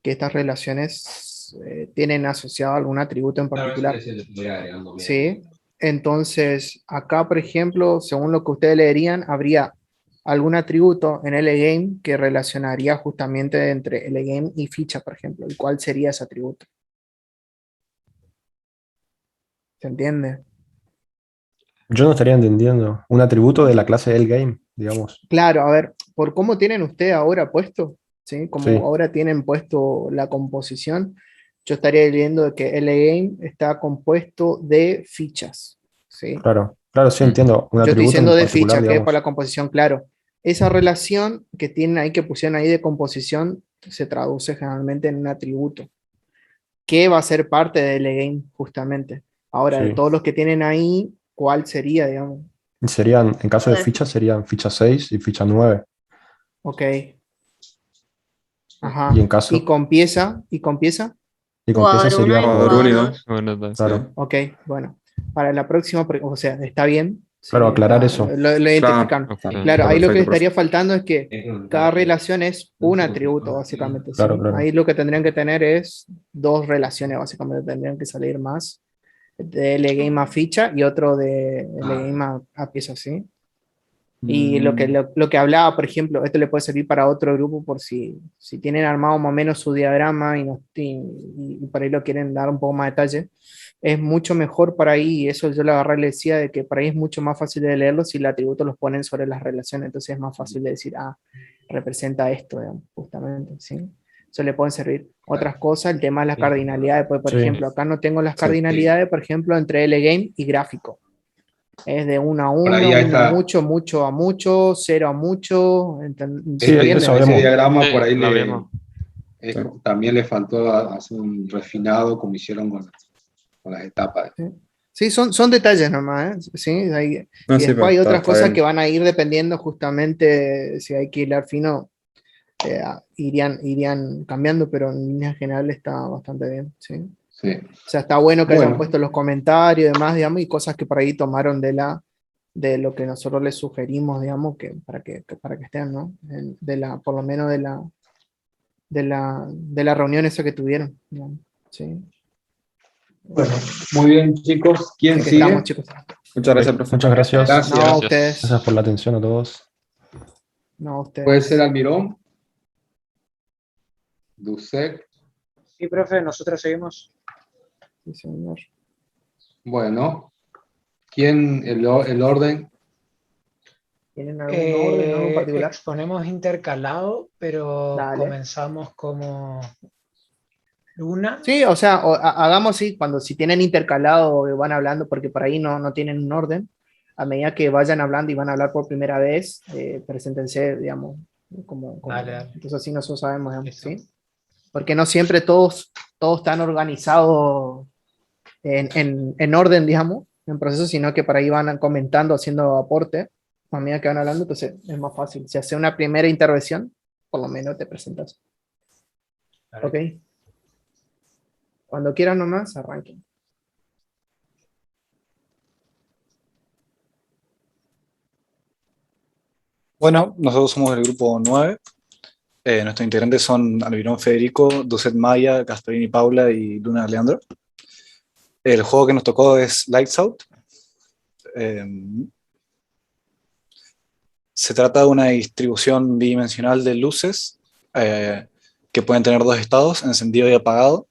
que estas relaciones tienen asociado algún atributo en particular. Sí, entonces acá, por ejemplo, según lo que ustedes leerían, habría algún atributo en LGame que relacionaría justamente entre LGame y ficha, por ejemplo. ¿Y cuál sería ese atributo? ¿Se entiende? Yo no estaría entendiendo. Un atributo de la clase del game, digamos. Claro, a ver, por cómo tienen ustedes ahora puesto, ¿sí? Como Sí. ahora tienen puesto la composición, yo estaría leyendo que el game está compuesto de fichas, ¿sí? Claro, claro, sí, Mm. entiendo. Un Yo estoy atributo diciendo en de particular, ficha, que es por digamos. la composición, claro. Esa relación que tienen ahí, que pusieron ahí de composición, se traduce generalmente en un atributo, que va a ser parte del game, justamente. Ahora, de Sí. todos los que tienen ahí, ¿cuál sería, digamos? Y serían, en caso de Joder. fichas, serían ficha 6 y ficha 9. Ok. Y Ajá. en caso, ¿Y con pieza? ¿Y con pieza? y con pieza Jugador 1 sería y Jugador jugador único. 2. Bueno, dos. Sí. claro, Ok, bueno. Para la próxima, o sea, está bien. Sí, claro, aclarar está, eso. lo identifican. Ok. Claro, Está ahí lo que perfecto, profe. estaría faltando es que cada relación es un atributo, básicamente. ¿sí? Claro, claro. Ahí lo que tendrían que tener es dos relaciones, básicamente. Tendrían que salir más de L-game a ficha y otro de L-game a pieza, ¿sí? Y lo que hablaba, por ejemplo, esto le puede servir para otro grupo por si tienen armado más o menos su diagrama y por ahí lo quieren dar un poco más de detalle. Es mucho mejor para ahí, y eso yo le agarré y le decía, de que para ahí es mucho más fácil de leerlo si los atributos los ponen sobre las relaciones, entonces es más fácil de decir, representa esto, digamos, justamente, ¿sí? Eso le pueden servir. Otras cosas, el tema de las cardinalidades, pues, por Sí. ejemplo, acá no tengo las Sí. cardinalidades, por ejemplo, entre L-game y gráfico. Es de 1 a Por 1, ahí ya 1 a está. mucho, mucho a mucho, 0 a mucho. Sí, ¿Se eso entiende? había- Ese diagrama Sí, por ahí lo vimos. también le faltó hacer un refinado como hicieron con las etapas. Sí, son detalles nomás, ¿eh? Sí, y No, sí, después pero hay está, otras está cosas bien. que van a ir dependiendo justamente si hay que hilar fino, irían cambiando, pero en líneas generales está bastante bien, ¿sí? Sí. O sea, está bueno que hayan Bueno. puesto los comentarios y demás, digamos, y cosas que por ahí tomaron de lo que nosotros les sugerimos, digamos, para que estén, ¿no? Por lo menos de la reunión esa que tuvieron, digamos, ¿sí? Bueno, muy bien, chicos. ¿Quién Así que sigue? estamos, chicos. Muchas gracias, profe. Muchas gracias. Gracias. No, a Gracias. ustedes. Gracias por la atención a todos. No, a ustedes. Puede ser Almirón. Dusek. Sí, profe, nosotros seguimos. Sí, señor. Bueno. ¿Quién el orden? ¿Tienen algún orden, algo en particular? Exponemos intercalado, pero Dale. comenzamos como Luna. Sí, o sea, hagamos así, si tienen intercalado o van hablando, porque por ahí no tienen un orden, a medida que vayan hablando y van a hablar por primera vez, preséntense, digamos, como Dale. entonces así nosotros sabemos, digamos, Listo. ¿sí? Porque no siempre todos están organizados en orden, digamos, en proceso, sino que por ahí van comentando, haciendo aporte, a medida que van hablando, entonces es más fácil. Si hace una primera intervención, por lo menos te presentas. Dale. Ok. Cuando quieran nomás, arranquen. Bueno, nosotros somos del grupo 9. Nuestros integrantes son Almirón Federico, Duset Maya, Gasparini Paula y Luna Leandro. El juego que nos tocó es Lights Out. Se trata de una distribución bidimensional de luces que pueden tener dos estados, encendido y apagado.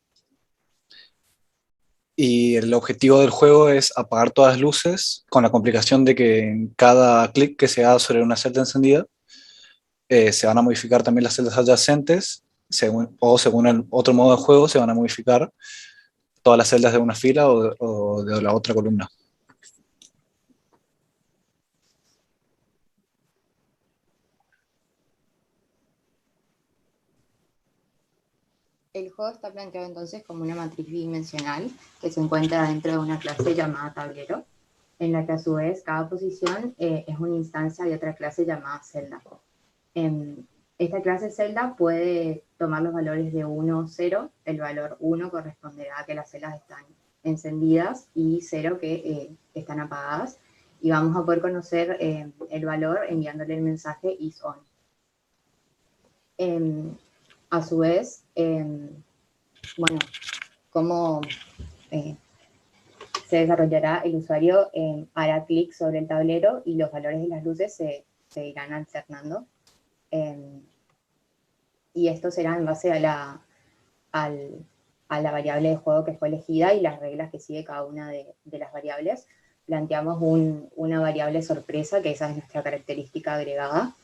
Y el objetivo del juego es apagar todas las luces con la complicación de que en cada clic que se haga sobre una celda encendida se van a modificar también las celdas adyacentes según el otro modo de juego se van a modificar todas las celdas de una fila o de la otra columna. El juego está planteado entonces como una matriz bidimensional que se encuentra dentro de una clase llamada tablero, en la que a su vez cada posición es una instancia de otra clase llamada celda. Esta clase celda puede tomar los valores de 1 o 0, el valor 1 corresponderá a que las celdas están encendidas y 0 que están apagadas, y vamos a poder conocer el valor enviándole el mensaje is on. A su vez, bueno, cómo se desarrollará, el usuario hará clic sobre el tablero y los valores de las luces se irán alternando. Y esto será en base a la variable de juego que fue elegida y las reglas que sigue cada una de las variables. Planteamos una variable sorpresa, que esa es nuestra característica agregada.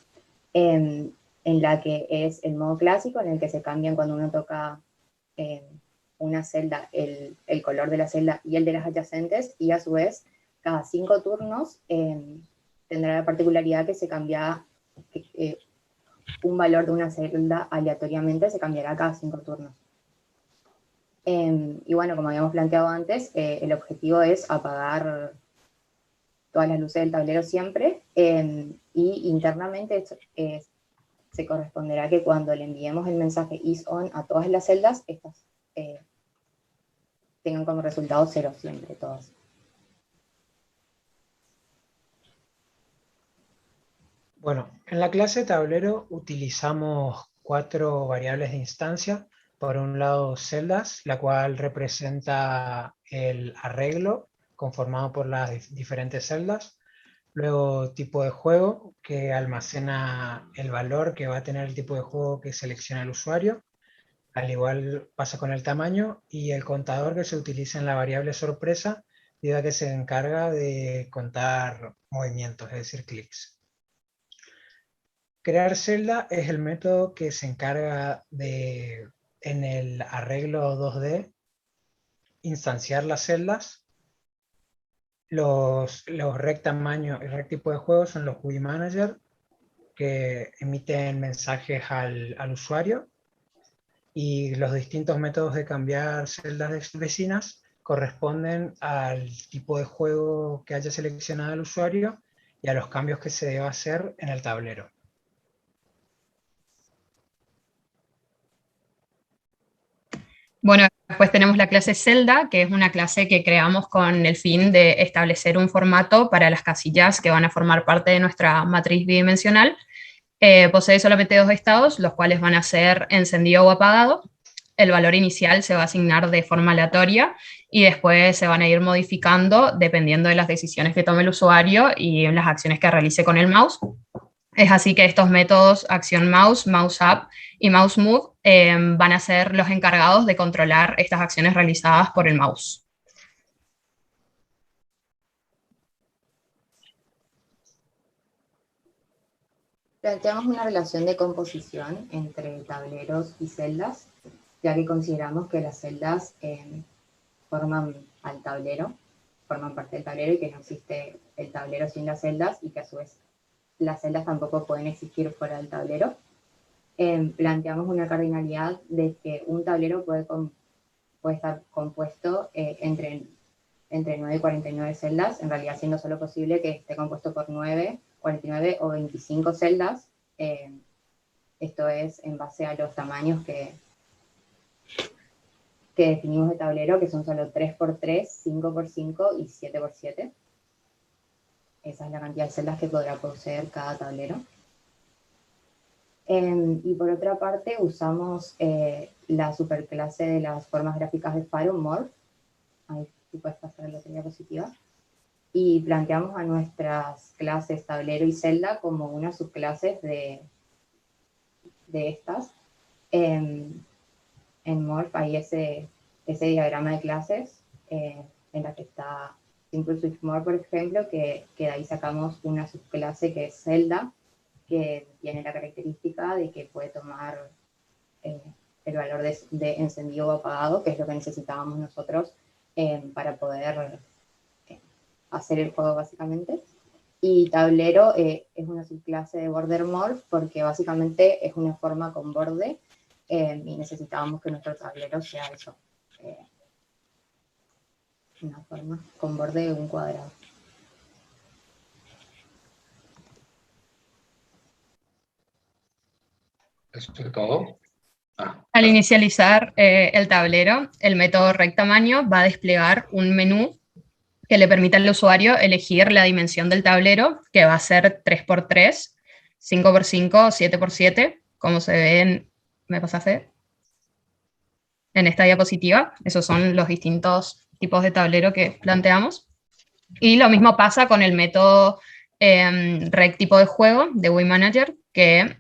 en la que es el modo clásico, en el que se cambian cuando uno toca una celda, el color de la celda y el de las adyacentes, y a su vez, cada 5 turnos tendrá la particularidad que se cambia un valor de una celda aleatoriamente, se cambiará cada 5 turnos. Y bueno, como habíamos planteado antes, el objetivo es apagar todas las luces del tablero siempre, y internamente se corresponderá que cuando le enviemos el mensaje is on a todas las celdas, estas tengan como resultado 0 siempre, todas. Bueno, en la clase tablero utilizamos 4 variables de instancia. Por un lado, celdas, la cual representa el arreglo conformado por las diferentes celdas. Luego, tipo de juego, que almacena el valor que va a tener el tipo de juego que selecciona el usuario. Al igual pasa con el tamaño, y el contador que se utiliza en la variable sorpresa, debido a que se encarga de contar movimientos, es decir, clics. Crear celda es el método que se encarga de, en el arreglo 2D, instanciar las celdas. Los rect tamaño y rect tipo de juego son los GUI Manager, que emiten mensajes al usuario, y los distintos métodos de cambiar celdas vecinas corresponden al tipo de juego que haya seleccionado el usuario y a los cambios que se deba hacer en el tablero. Bueno, después tenemos la clase celda, que es una clase que creamos con el fin de establecer un formato para las casillas que van a formar parte de nuestra matriz bidimensional. Posee solamente 2 estados, los cuales van a ser encendido o apagado. El valor inicial se va a asignar de forma aleatoria y después se van a ir modificando dependiendo de las decisiones que tome el usuario y las acciones que realice con el mouse. Es así que estos métodos acción mouse, mouse up y mouse move van a ser los encargados de controlar estas acciones realizadas por el mouse. Planteamos una relación de composición entre tableros y celdas, ya que consideramos que las celdas forman al tablero, forman parte del tablero, y que no existe el tablero sin las celdas, y que a su vez las celdas tampoco pueden existir fuera del tablero. Planteamos una cardinalidad de que un tablero puede estar compuesto entre 9 y 49 celdas, en realidad siendo solo posible que esté compuesto por 9, 49 o 25 celdas. Esto es en base a los tamaños que definimos de tablero, que son solo 3x3, 5x5 y 7x7. Esa es la cantidad de celdas que podrá poseer cada tablero. Y por otra parte usamos la superclase de las formas gráficas de Faro, Morph. Ahí sí puedes pasar a la diapositiva. Y planteamos a nuestras clases tablero y celda como unas subclases de estas. En Morph hay ese diagrama de clases en la que está Simple Switch Morph, por ejemplo, que de ahí sacamos una subclase que es celda, que tiene la característica de que puede tomar el valor de encendido o apagado, que es lo que necesitábamos nosotros para poder hacer el juego básicamente. Y tablero es una subclase de Border Morph porque básicamente es una forma con borde y necesitábamos que nuestro tablero sea eso, una forma con borde de un cuadrado. ¿Eso es todo? Al inicializar el tablero, el método rectamaño va a desplegar un menú que le permita al usuario elegir la dimensión del tablero, que va a ser 3x3, 5x5, 7x7, como se ve en... ¿Me pasaste? En esta diapositiva. Esos son los distintos tipos de tablero que planteamos. Y lo mismo pasa con el método rect tipo de juego de GUI Manager, que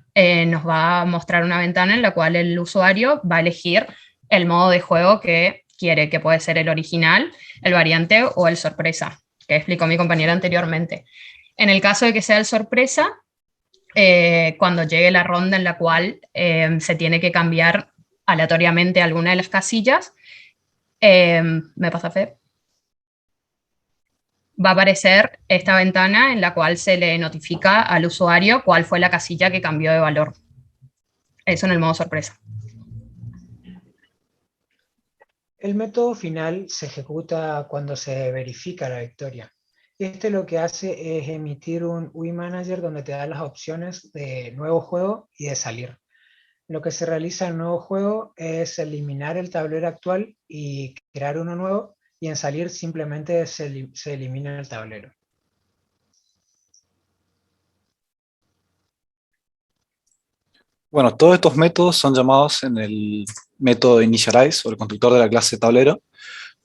nos va a mostrar una ventana en la cual el usuario va a elegir el modo de juego que quiere, que puede ser el original, el variante o el sorpresa, que explicó mi compañera anteriormente. En el caso de que sea el sorpresa, cuando llegue la ronda en la cual se tiene que cambiar aleatoriamente alguna de las casillas, ¿me pasa Fer? Va a aparecer esta ventana en la cual se le notifica al usuario cuál fue la casilla que cambió de valor. Eso en el modo sorpresa. El método final se ejecuta cuando se verifica la victoria. Este lo que hace es emitir un UI Manager donde te da las opciones de nuevo juego y de salir. Lo que se realiza en nuevo juego es eliminar el tablero actual y crear uno nuevo, y en salir simplemente se elimina el tablero. Bueno, todos estos métodos son llamados en el método initialize o el constructor de la clase tablero,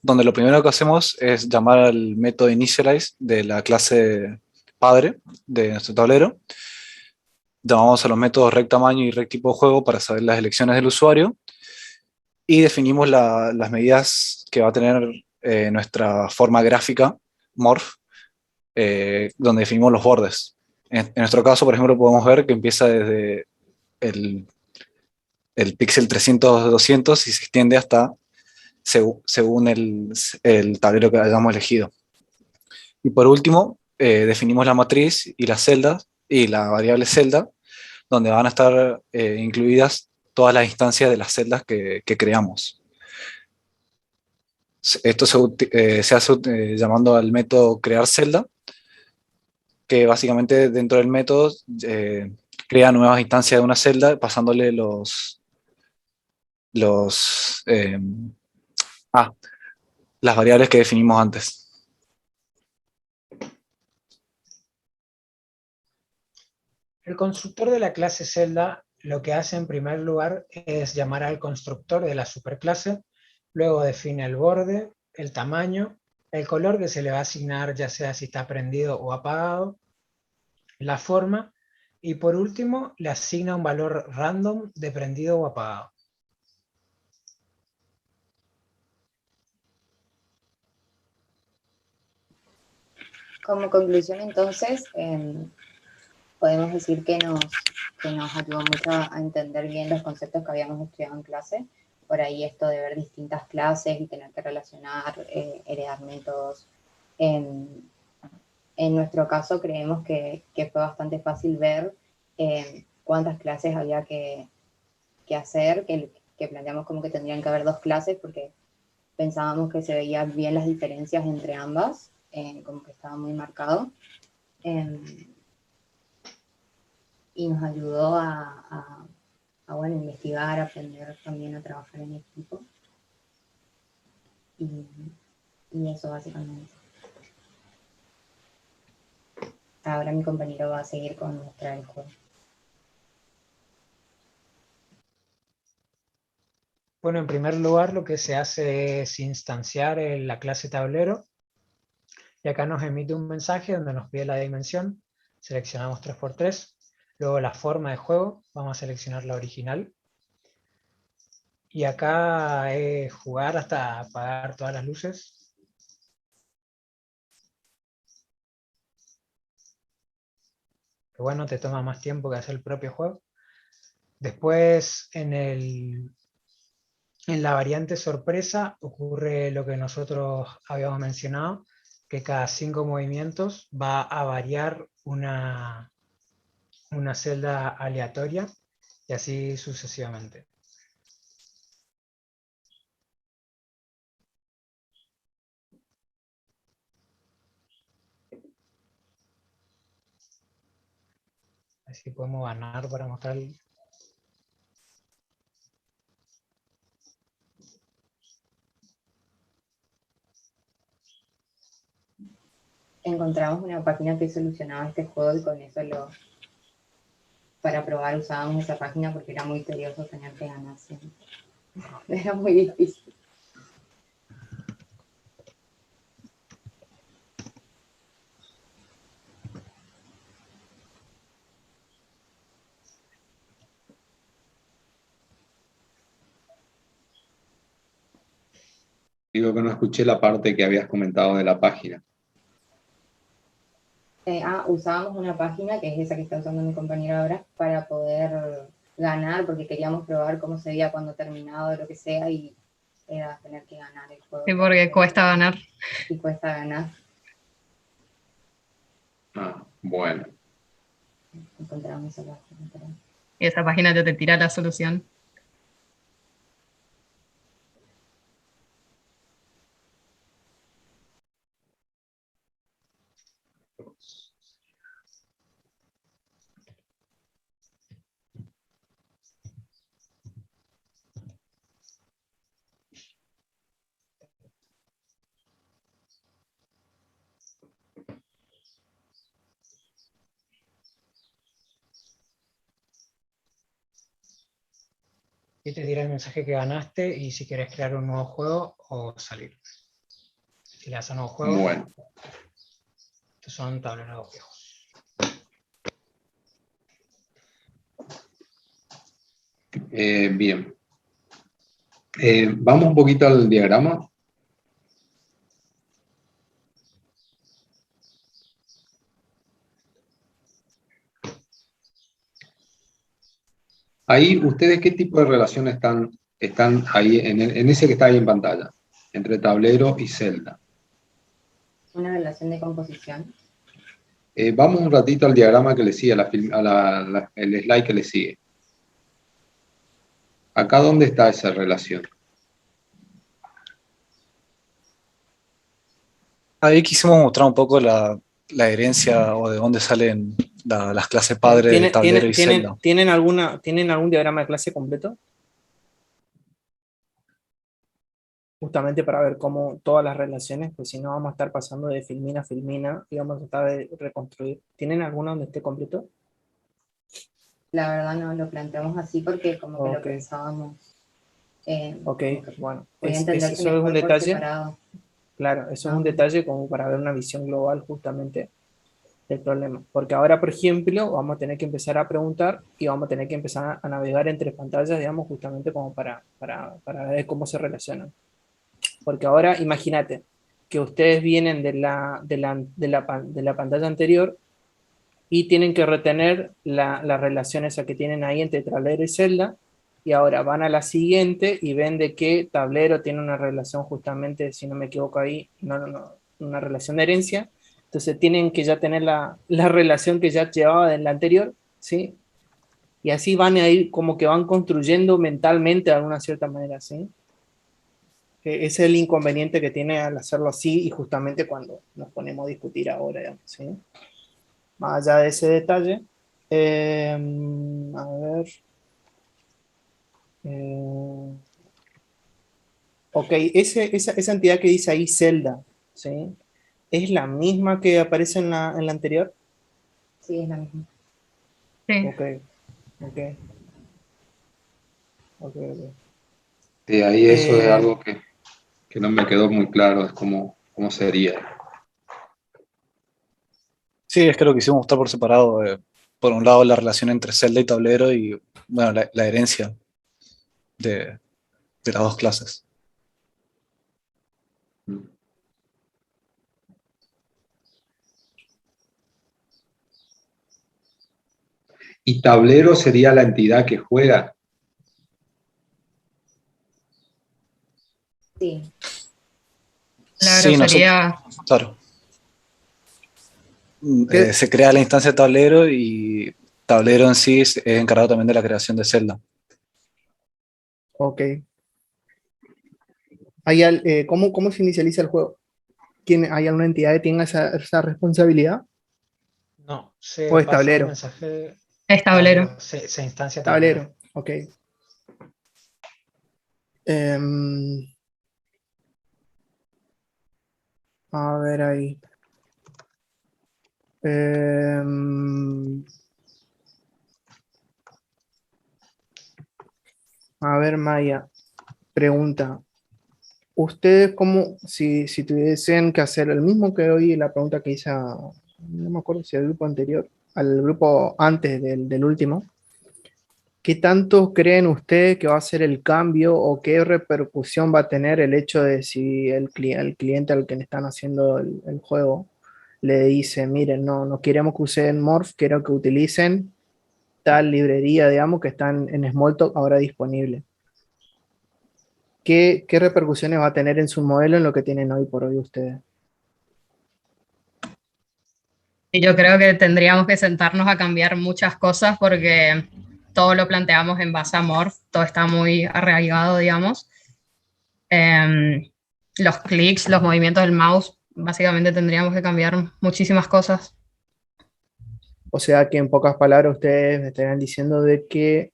donde lo primero que hacemos es llamar al método initialize de la clase padre de nuestro tablero. Llamamos a los métodos rectamaño y rectipo de juego para saber las elecciones del usuario y definimos las medidas que va a tener nuestra forma gráfica, morph, donde definimos los bordes. En nuestro caso, por ejemplo, podemos ver que empieza desde el píxel 300-200 y se extiende hasta según el tablero que hayamos elegido. Y por último, definimos la matriz y las celdas y la variable celda, donde van a estar incluidas todas las instancias de las celdas que creamos. Esto se hace llamando al método crear celda, que básicamente dentro del método crea nuevas instancias de una celda pasándole las variables que definimos antes. El constructor de la clase celda lo que hace en primer lugar es llamar al constructor de la superclase, luego define el borde, el tamaño, el color que se le va a asignar, ya sea si está prendido o apagado, la forma, y por último le asigna un valor random de prendido o apagado. Como conclusión, entonces, podemos decir que nos ayudó mucho a entender bien los conceptos que habíamos estudiado en clase. Por ahí esto de ver distintas clases y tener que relacionar, heredar métodos. En nuestro caso creemos que fue bastante fácil ver cuántas clases había que hacer, que planteamos como que tendrían que haber 2 clases porque pensábamos que se veían bien las diferencias entre ambas, como que estaba muy marcado. Y nos ayudó a bueno, investigar, a aprender también a trabajar en equipo. Y eso básicamente. Ahora mi compañero va a seguir con mostrar el juego. Bueno, en primer lugar lo que se hace es instanciar la clase tablero, y acá nos emite un mensaje donde nos pide la dimensión, seleccionamos 3×3, luego la forma de juego, vamos a seleccionar la original, y acá es jugar hasta apagar todas las luces. Que bueno, te toma más tiempo que hacer el propio juego. Después en la variante sorpresa ocurre lo que nosotros habíamos mencionado, que cada 5 movimientos va a variar una celda aleatoria y así sucesivamente. Así podemos ganar para mostrar. Encontramos una página que solucionaba este juego y con eso para probar usábamos esa página porque era muy tedioso tener que ganar siempre. Era muy difícil. Digo que no escuché la parte que habías comentado de la página. Usábamos una página, que es esa que está usando mi compañero ahora, para poder ganar, porque queríamos probar cómo se veía cuando terminado o lo que sea, y era tener que ganar el juego. Sí, porque cuesta ganar. Y cuesta ganar. Bueno. Encontramos esa página. Y esa página te tira la solución. Y te dirá el mensaje que ganaste y si quieres crear un nuevo juego o salir. Si le das a nuevo juego, Bueno. estos son tableros viejos. Bien. Vamos un poquito al diagrama. Ahí, ¿ustedes qué tipo de relación están ahí, en ese que está ahí en pantalla, entre tablero y celda? Una relación de composición. Vamos un ratito al diagrama que le sigue, el slide que le sigue. Acá, ¿dónde está esa relación? Ahí quisimos mostrar un poco la herencia o de dónde salen las clases padres de tablero y celda. ¿Tienen algún diagrama de clase completo? Justamente para ver cómo todas las relaciones, pues si no vamos a estar pasando de filmina a filmina y vamos a tratar de reconstruir. ¿Tienen alguna donde esté completo? La verdad no lo planteamos así porque como que lo pensábamos. Bueno, eso es un detalle. Claro, eso es un detalle como para ver una visión global justamente del problema. Porque ahora, por ejemplo, vamos a tener que empezar a preguntar y vamos a tener que empezar a navegar entre pantallas, digamos, justamente como para ver cómo se relacionan. Porque ahora, imagínate que ustedes vienen de la pantalla anterior y tienen que retener la relación esa que tienen ahí entre tablero y celda, y ahora van a la siguiente y ven de que tablero tiene una relación justamente, si no me equivoco ahí, una relación de herencia. Entonces tienen que ya tener la relación que ya llevaba de la anterior, ¿sí? Y así van a ir como que van construyendo mentalmente de alguna cierta manera, ¿sí? Ese es el inconveniente que tiene al hacerlo así y justamente cuando nos ponemos a discutir ahora, digamos, ¿sí? Más allá de ese detalle, a ver. Ok, esa entidad que dice ahí, celda, ¿sí? ¿Es la misma que aparece en la anterior? Sí, es la misma. Sí. Ok. Ahí eso es algo que no me quedó muy claro, es cómo sería. Sí, es que lo quisimos mostrar por separado. Por un lado, la relación entre celda y tablero y, bueno, la herencia de las dos clases. ¿Y tablero sería la entidad que juega? Sí. Claro, Sí, sería... Claro. Se crea la instancia de tablero y tablero en sí es encargado también de la creación de celda. Ok. ¿Cómo se inicializa el juego? ¿Hay alguna entidad que tenga esa responsabilidad? No, se ¿O es pasa un tablero? mensaje. Es tablero. Se instancia tablero. Ok. A ver ahí. A ver, Maya, pregunta. ¿Ustedes si tuviesen que hacer el mismo que hoy, la pregunta que hice, no me acuerdo si al grupo anterior, al grupo antes del último, ¿qué tanto creen ustedes que va a ser el cambio o qué repercusión va a tener el hecho de si el cliente al que le están haciendo el juego le dice, miren, no queremos que usen Morph, quiero que utilicen tal librería, digamos, que están en Smalltalk ahora disponible. ¿Qué repercusiones va a tener en su modelo en lo que tienen hoy por hoy ustedes? Y yo creo que tendríamos que sentarnos a cambiar muchas cosas porque todo lo planteamos en base a Morph, todo está muy arraigado, digamos. Los clics, los movimientos del mouse, básicamente tendríamos que cambiar muchísimas cosas. O sea que en pocas palabras ustedes me estarían diciendo de que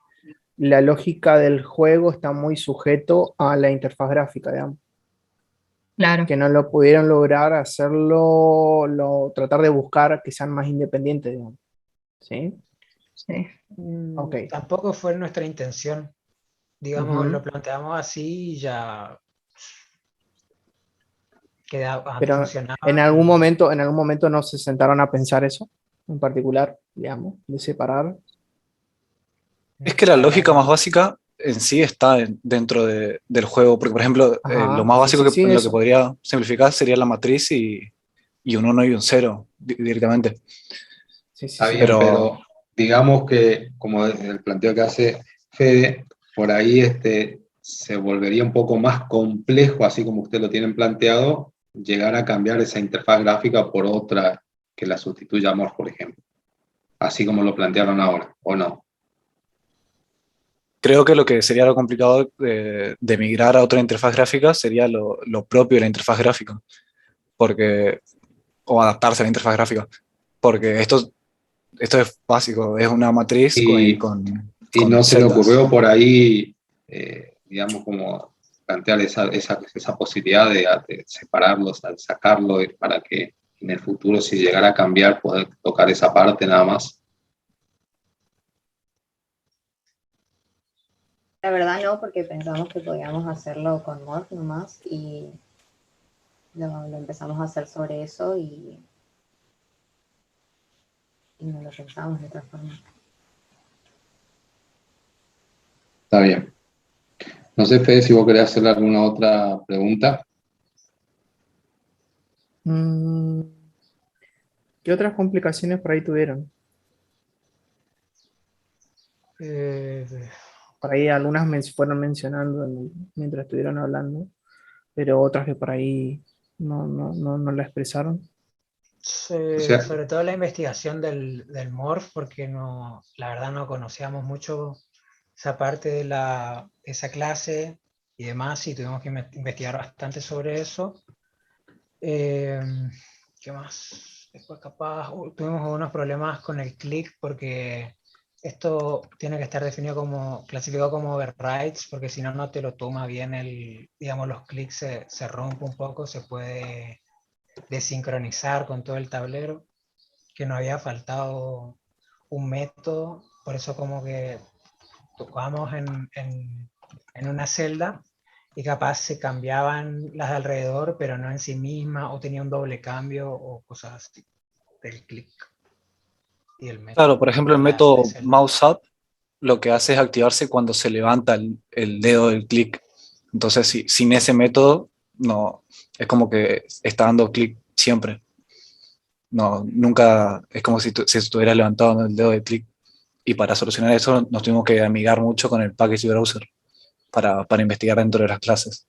la lógica del juego está muy sujeto a la interfaz gráfica, digamos. Claro. Que no lo pudieron lograr hacerlo, tratar de buscar que sean más independientes, digamos. ¿Sí? Sí. Ok. Tampoco fue nuestra intención. Digamos, Ujú. lo planteamos así y ya quedaba, Pero funcionaba. en algún momento no se sentaron a pensar eso, en particular, digamos, de separar. Es que la lógica más básica en sí está dentro del juego, porque por ejemplo, lo Ajá, más sí, básico sí, sí, lo que eso. podría simplificar sería la matriz y un 1 y un 0 directamente. Sí, sí, Está sí. bien, pero digamos que, como el planteo que hace Fede, por ahí se volvería un poco más complejo, así como usted lo tienen planteado, llegar a cambiar esa interfaz gráfica por otra que la sustituya a Morph, por ejemplo. Así como lo plantearon ahora, ¿o no? Creo que lo que sería lo complicado de migrar a otra interfaz gráfica sería lo propio de la interfaz gráfica, porque, o adaptarse a la interfaz gráfica, porque esto es básico, es una matriz Y con no se le celdas. ocurrió por ahí, digamos, como plantear esa posibilidad de separarlos, al sacarlo, para que en el futuro, si llegara a cambiar, poder tocar esa parte nada más. La verdad no, porque pensamos que podíamos hacerlo con Morph nomás y lo empezamos a hacer sobre eso y no lo pensamos de otra forma. Está bien. No sé, Fede, si vos querés hacerle alguna otra pregunta. ¿Qué otras complicaciones por ahí tuvieron? Por ahí algunas fueron mencionando mientras estuvieron hablando, pero otras que por ahí no la expresaron. O sea, Sobre todo la investigación del Morph, porque la verdad no conocíamos mucho esa parte de esa clase y demás, y tuvimos que investigar bastante sobre eso. ¿Qué más? Después capaz tuvimos algunos problemas con el click porque esto tiene que estar definido clasificado como overrides, porque si no, no te lo toma bien digamos, los clics se rompe un poco, se puede desincronizar con todo el tablero, que nos había faltado un método, por eso como que tocábamos en una celda y capaz se cambiaban las de alrededor, pero no en sí misma, o tenía un doble cambio o cosas así del clic y el método. Claro, por ejemplo, el de método celda. mouse up lo que hace es activarse cuando se levanta el dedo del clic. Entonces, sin ese método, no, es como que está dando clic siempre. No, nunca es como si se estuviera levantado el dedo de clic. Y para solucionar eso nos tuvimos que amigar mucho con el package browser para investigar dentro de las clases.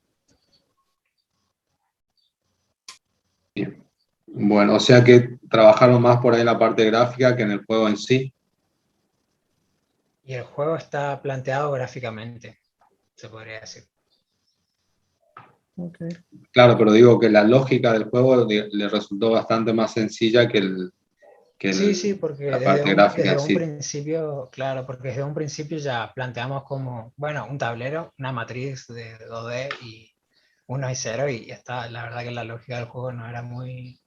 bien. Bueno, o sea que trabajaron más por ahí en la parte gráfica que en el juego en sí. Y el juego está planteado gráficamente, se podría decir. Okay. Claro, pero digo que la lógica del juego le resultó bastante más sencilla Sí, porque la parte gráfica desde en un sí. principio, claro, porque desde un principio ya planteamos como, bueno, un tablero, una matriz de 2D y 1 y 0 y ya está. La verdad que la lógica del juego no era muy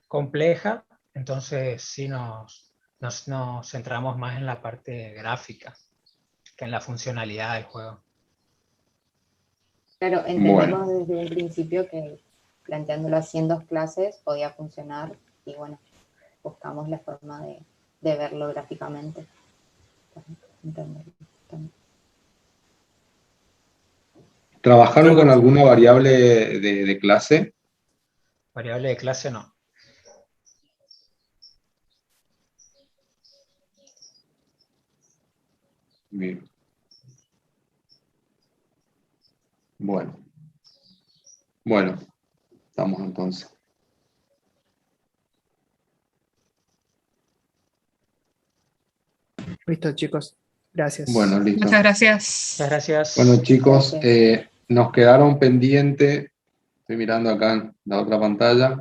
compleja, entonces sí nos centramos más en la parte gráfica que en la funcionalidad del juego. Claro, entendemos desde un principio que planteándolo así en 2 clases podía funcionar y bueno, buscamos la forma de verlo gráficamente. Entenderlo también. ¿Trabajaron con alguna variable de clase? Variable de clase no. Bien. Bueno. Bueno, estamos entonces. Listo, chicos. Gracias. Bueno, listo. Muchas gracias. Muchas gracias. Bueno, chicos, Gracias. nos quedaron pendientes. Estoy mirando acá en la otra pantalla.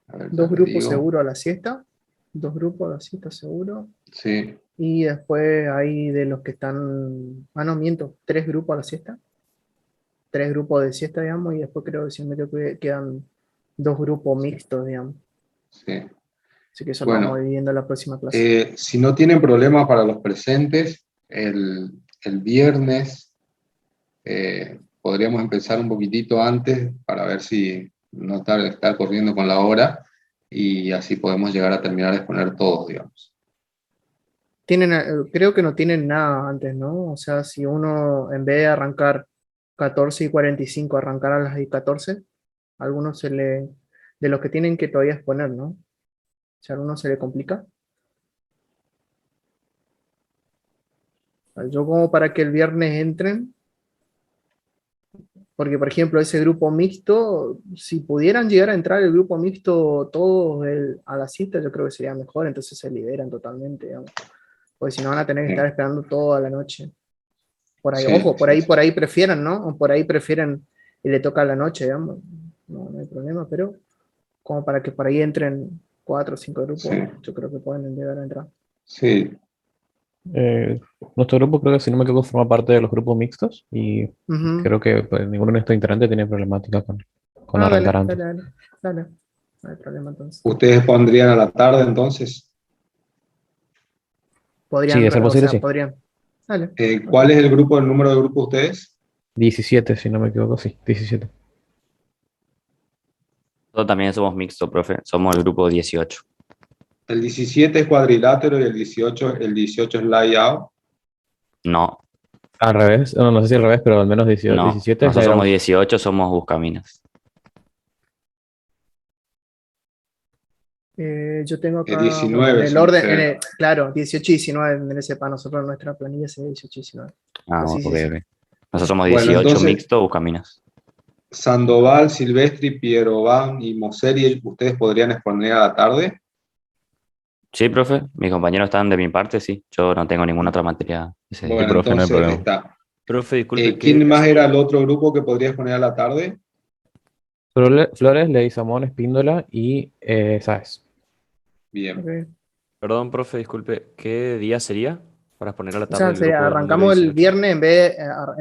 A ver, ya Dos les grupos digo. seguro a la siesta. Dos grupos a la siesta seguro. Sí, Y después hay de los que están. Ah, no, miento. 3 grupos a la siesta. 3 grupos de siesta, digamos. Y después creo que si no me equivoco, quedan 2 grupos mixtos, digamos. sí. Así que eso lo Bueno, vamos dividiendo en la próxima clase. si no tienen problema para los presentes, el viernes podríamos empezar un poquitito antes para ver si no estar corriendo con la hora y así podemos llegar a terminar de exponer todos, digamos. Creo que no tienen nada antes, ¿no? O sea, si uno en vez de arrancar 14:45 arrancar a las 14, a algunos de los que tienen que todavía exponer, ¿no? Si a alguno se le complica. Yo como para que el viernes entren, porque por ejemplo ese grupo mixto, si pudieran llegar a entrar el grupo mixto todos a la cita, yo creo que sería mejor, entonces se liberan totalmente, digamos. Porque si no van a tener que estar esperando toda la noche. Por ahí, Sí, ojo, por sí, ahí prefieren, ¿no? O por ahí prefieren y le toca a la noche, digamos. No hay problema, pero como para que por ahí entren 4 o 5 grupos, sí, yo creo que pueden llegar a entrar. sí. Nuestro grupo creo que si no me equivoco forma parte de los grupos mixtos y Ujú. creo que pues, ninguno de nuestros integrantes tiene problemática con Ah, arrancar dale, antes. dale. No hay problema entonces. ¿Ustedes pondrían a la tarde entonces? Sí, de ser O posible, sea, sí. podrían. Dale. ¿Cuál es el número de grupo de ustedes? 17, si no me equivoco, sí, 17. Nosotros también somos mixto, profe. Somos el grupo 18. El 17 es cuadrilátero y el 18 es layout. No, Al revés, no sé si al revés, pero al menos 18, no. 17 es Nosotros somos layout. 18, somos buscaminas. Yo tengo acá, bueno, 19 en el son orden, ustedes. claro, 18 y 19, en para nosotros nuestra planilla es 18 y 19. Ah, Sí, sí, ok, sí. ok. Nosotros somos Bueno, 18 entonces, mixto, buscaminas. Sandoval, Silvestri, Pierovan y Moseri, ¿ustedes podrían exponer a la tarde? Sí, profe. Mis compañeros están de mi parte, sí. Yo no tengo ninguna otra materia ese día. Bueno, profe, no hay entonces problema. está. Profe, disculpe, ¿Quién más era el otro grupo que podría exponer a la tarde? Flores, Leguizamón, Espíndola y Sáez. Bien. Ok. Perdón, profe, disculpe, ¿qué día sería para poner a la O sea, tarde el grupo número arrancamos 18? el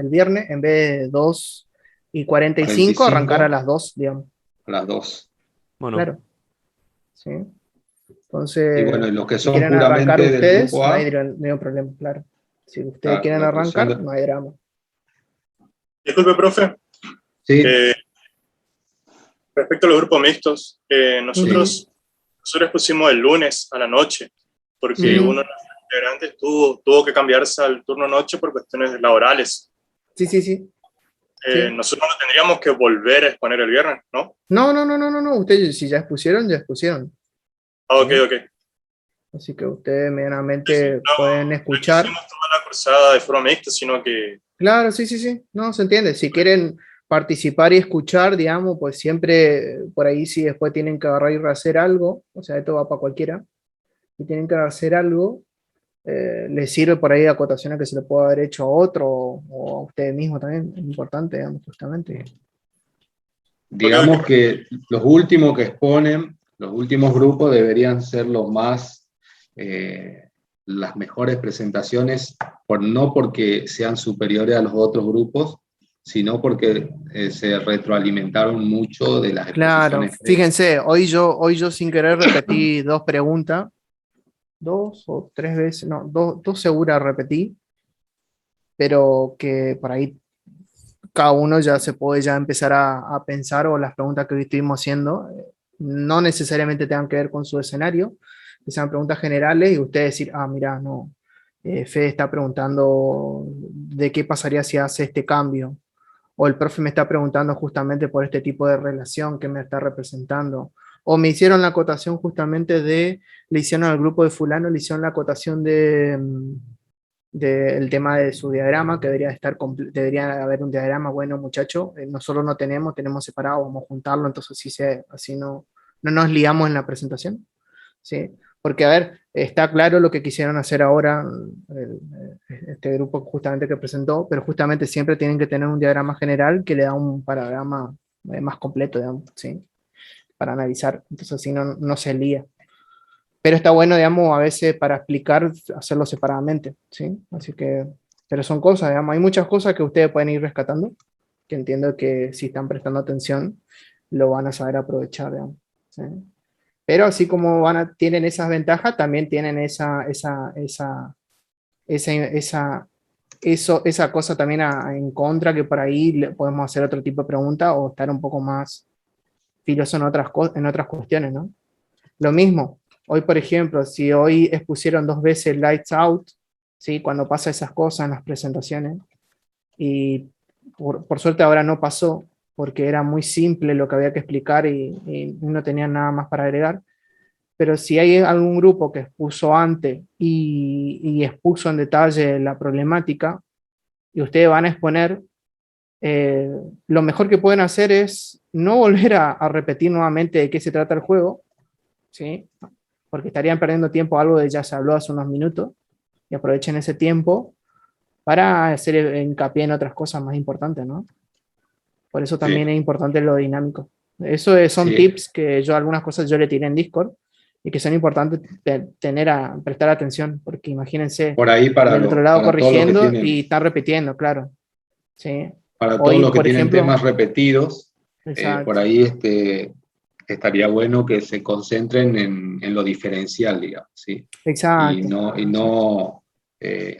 viernes en vez de 2:45, arrancar a 45, las 2, digamos. a las 2. Bueno, Claro. Sí. Y Entonces, bueno, y los que si son quieren arrancar puramente del ustedes, grupo no A, hay ningún problema, claro. Si ustedes claro, quieren los que son arrancar, no hay drama. Disculpe, profe. Sí. Respecto a los grupos mixtos, Ujú, nosotros pusimos el lunes a la noche, porque ujú. uno de los integrantes tuvo que cambiarse al turno noche por cuestiones laborales. Sí. Sí. Nosotros no tendríamos que volver a exponer el viernes, ¿no? No. Ustedes si ya expusieron, ya expusieron. Ah, ok, ¿Sí? ok. Así que ustedes medianamente pueden escuchar. Toda la cursada de forma mixta, sino que Claro, sí. No, se entiende. Si quieren participar y escuchar, digamos, pues siempre por ahí si después tienen que agarrar y hacer algo, o sea, esto va para cualquiera, si tienen que hacer algo, les sirve por ahí de acotaciones que se le puede haber hecho a otro o a ustedes mismos también, es importante, digamos, justamente. digamos que los últimos que exponen, los últimos grupos deberían ser los más, las mejores presentaciones, no porque sean superiores a los otros grupos, sino porque se retroalimentaron mucho de las Claro, exposiciones. fíjense, hoy yo sin querer repetí 2 preguntas, 2 o 3 veces, no, 2 seguras repetí, pero que por ahí cada uno ya se puede ya empezar a pensar, o las preguntas que hoy estuvimos haciendo no necesariamente tengan que ver con su escenario, que sean preguntas generales y usted decir, mira, no, Fede está preguntando de qué pasaría si hace este cambio, o el profe me está preguntando justamente por este tipo de relación que me está representando, o me hicieron la acotación justamente le hicieron al grupo de fulano, le hicieron la acotación del tema de su diagrama, que debería haber un diagrama, bueno, muchacho, nosotros no tenemos separado, vamos a juntarlo, entonces así no nos liamos en la presentación, ¿sí? Porque, a ver, está claro lo que quisieron hacer ahora este grupo justamente que presentó, pero justamente siempre tienen que tener un diagrama general que le da un panorama más completo, digamos, ¿sí? Para analizar, entonces así no se lía. Pero está bueno, digamos, a veces para explicar, hacerlo separadamente, ¿sí? Así que, pero son cosas, digamos, hay muchas cosas que ustedes pueden ir rescatando, que entiendo que si están prestando atención, lo van a saber aprovechar, digamos, ¿sí? Pero así como tienen esas ventajas, también tienen esa cosa también en contra, que por ahí podemos hacer otro tipo de pregunta o estar un poco más filoso en otras cuestiones, ¿no? Lo mismo, hoy por ejemplo, si hoy expusieron 2 veces Lights Out, ¿sí? Cuando pasa esas cosas en las presentaciones, y por suerte ahora no pasó, porque era muy simple lo que había que explicar y no tenía nada más para agregar. Pero si hay algún grupo que expuso antes y expuso en detalle la problemática, y ustedes van a exponer, lo mejor que pueden hacer es no volver a repetir nuevamente de qué se trata el juego, ¿sí? Porque estarían perdiendo tiempo, algo de ya se habló hace unos minutos, y aprovechen ese tiempo para hacer hincapié en otras cosas más importantes, ¿no? Por eso también es importante lo dinámico. Eso son tips que algunas cosas yo le tiré en Discord y que son importantes prestar atención, porque imagínense, por ahí del otro lado corrigiendo tienen, y están repitiendo, claro. ¿Sí? Para todos los que por tienen ejemplo, temas repetidos, exacto. por ahí estaría bueno que se concentren en lo diferencial, digamos, ¿sí? Exacto. Y no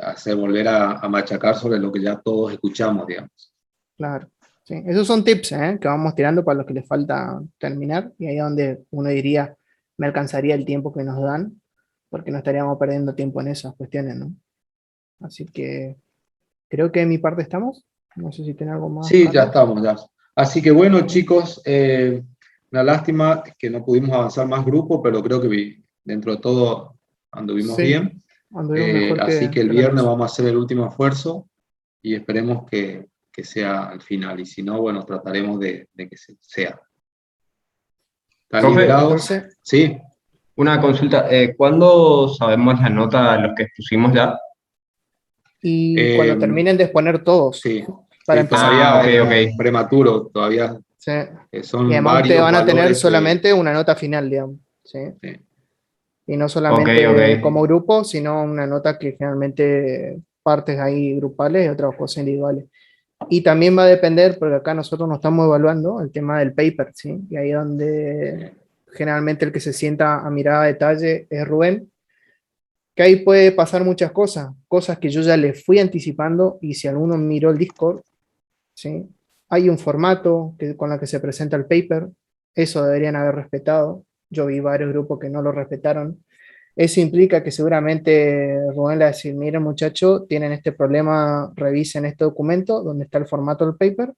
hacer volver a machacar sobre lo que ya todos escuchamos, digamos. Claro. Sí. Esos son tips que vamos tirando para los que les falta terminar, y ahí es donde uno diría, me alcanzaría el tiempo que nos dan, porque no estaríamos perdiendo tiempo en esas cuestiones, ¿no? Así que creo que de mi parte estamos. No sé si tiene algo más. Sí, Carlos. ya estamos, ya. Así que bueno, chicos, una lástima que no pudimos avanzar más grupo, pero creo que dentro de todo anduvimos bien. Anduvimos mejor así que el la viernes noche. vamos a hacer el último esfuerzo y esperemos que sea al final. Y si no, bueno, trataremos de que sea. ¿Están Profe, liberados? Sí. Una consulta, ¿cuándo sabemos la nota de los que expusimos ya? Y cuando terminen de exponer todos. Sí, para empezar. todavía es prematuro, todavía Sí. son Y además varios ustedes van a tener valores solamente una nota final, digamos. ¿Sí? Sí. Y no solamente Ok. como grupo, sino una nota que generalmente partes ahí grupales y otras cosas individuales. Y también va a depender, porque acá nosotros nos estamos evaluando el tema del paper, ¿sí? Y ahí es donde generalmente el que se sienta a mirar a detalle es Rubén, que ahí puede pasar muchas cosas que yo ya le fui anticipando, y si alguno miró el Discord, ¿sí? Hay un formato con el que se presenta el paper, eso deberían haber respetado, yo vi varios grupos que no lo respetaron. Eso implica que seguramente Rubén le va a decir, miren muchachos, tienen este problema, revisen este documento donde está el formato del paper,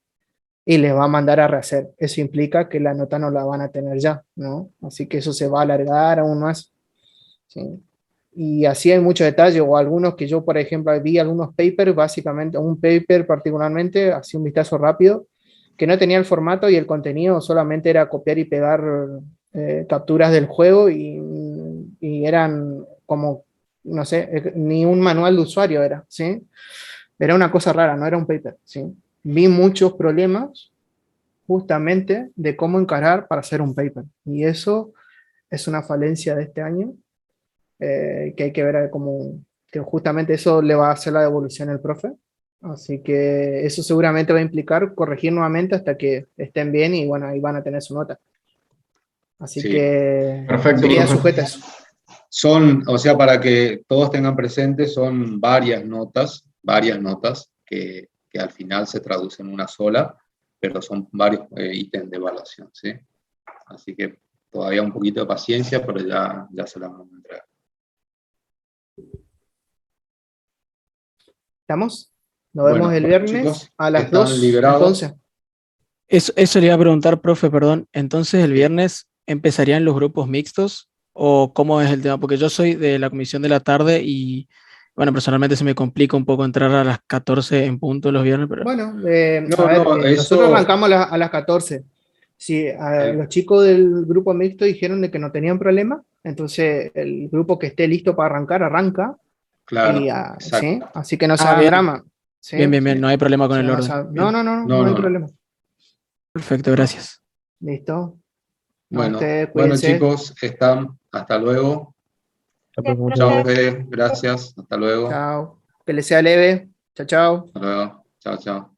y les va a mandar a rehacer. Eso implica que la nota no la van a tener ya, ¿no? Así que eso se va a alargar aún más, ¿sí? Y así hay mucho detalle, o algunos que yo, por ejemplo, vi algunos papers, básicamente, un paper particularmente, así un vistazo rápido, que no tenía el formato y el contenido solamente era copiar y pegar capturas del juego, y eran como, no sé, ni un manual de usuario era, ¿sí? Era una cosa rara, no era un paper, ¿sí? Vi muchos problemas justamente de cómo encarar para hacer un paper, y eso es una falencia de este año, que hay que ver cómo, que justamente eso le va a hacer la devolución al profe. Así que eso seguramente va a implicar corregir nuevamente hasta que estén bien, y bueno, ahí van a tener su nota. Así que Perfecto, sería profe. sujeta a eso. O sea, para que todos tengan presente, son varias notas que al final se traducen en una sola, pero son varios ítems de evaluación, ¿sí? Así que todavía un poquito de paciencia, pero ya se la vamos a entregar. ¿Estamos? Nos vemos el viernes, chicos, a las están 2, liberados. entonces. Eso le iba a preguntar, profe, perdón. Entonces, ¿el viernes empezarían los grupos mixtos o cómo es el tema? Porque yo soy de la comisión de la tarde y Bueno, personalmente se me complica un poco entrar a las 14 en punto los viernes, pero... Bueno, No, a ver, no, eso- nosotros arrancamos a las 14. Si los chicos del grupo mixto dijeron de que no tenían problema, entonces el grupo que esté listo para arrancar, arranca. Claro, Y, exacto. ¿sí? Así que no se Ah, hagan bien. drama. ¿sí? Bien, bien, bien, no hay problema con Sí, el no, orden. no, Bien. no hay problema. Perfecto, gracias. Listo. Bueno, ustedes bueno cuídense. chicos, hasta luego. Chao, Fede, gracias, hasta luego. Chao. Que les sea leve. Chao, chao. Hasta luego. Chao, chao.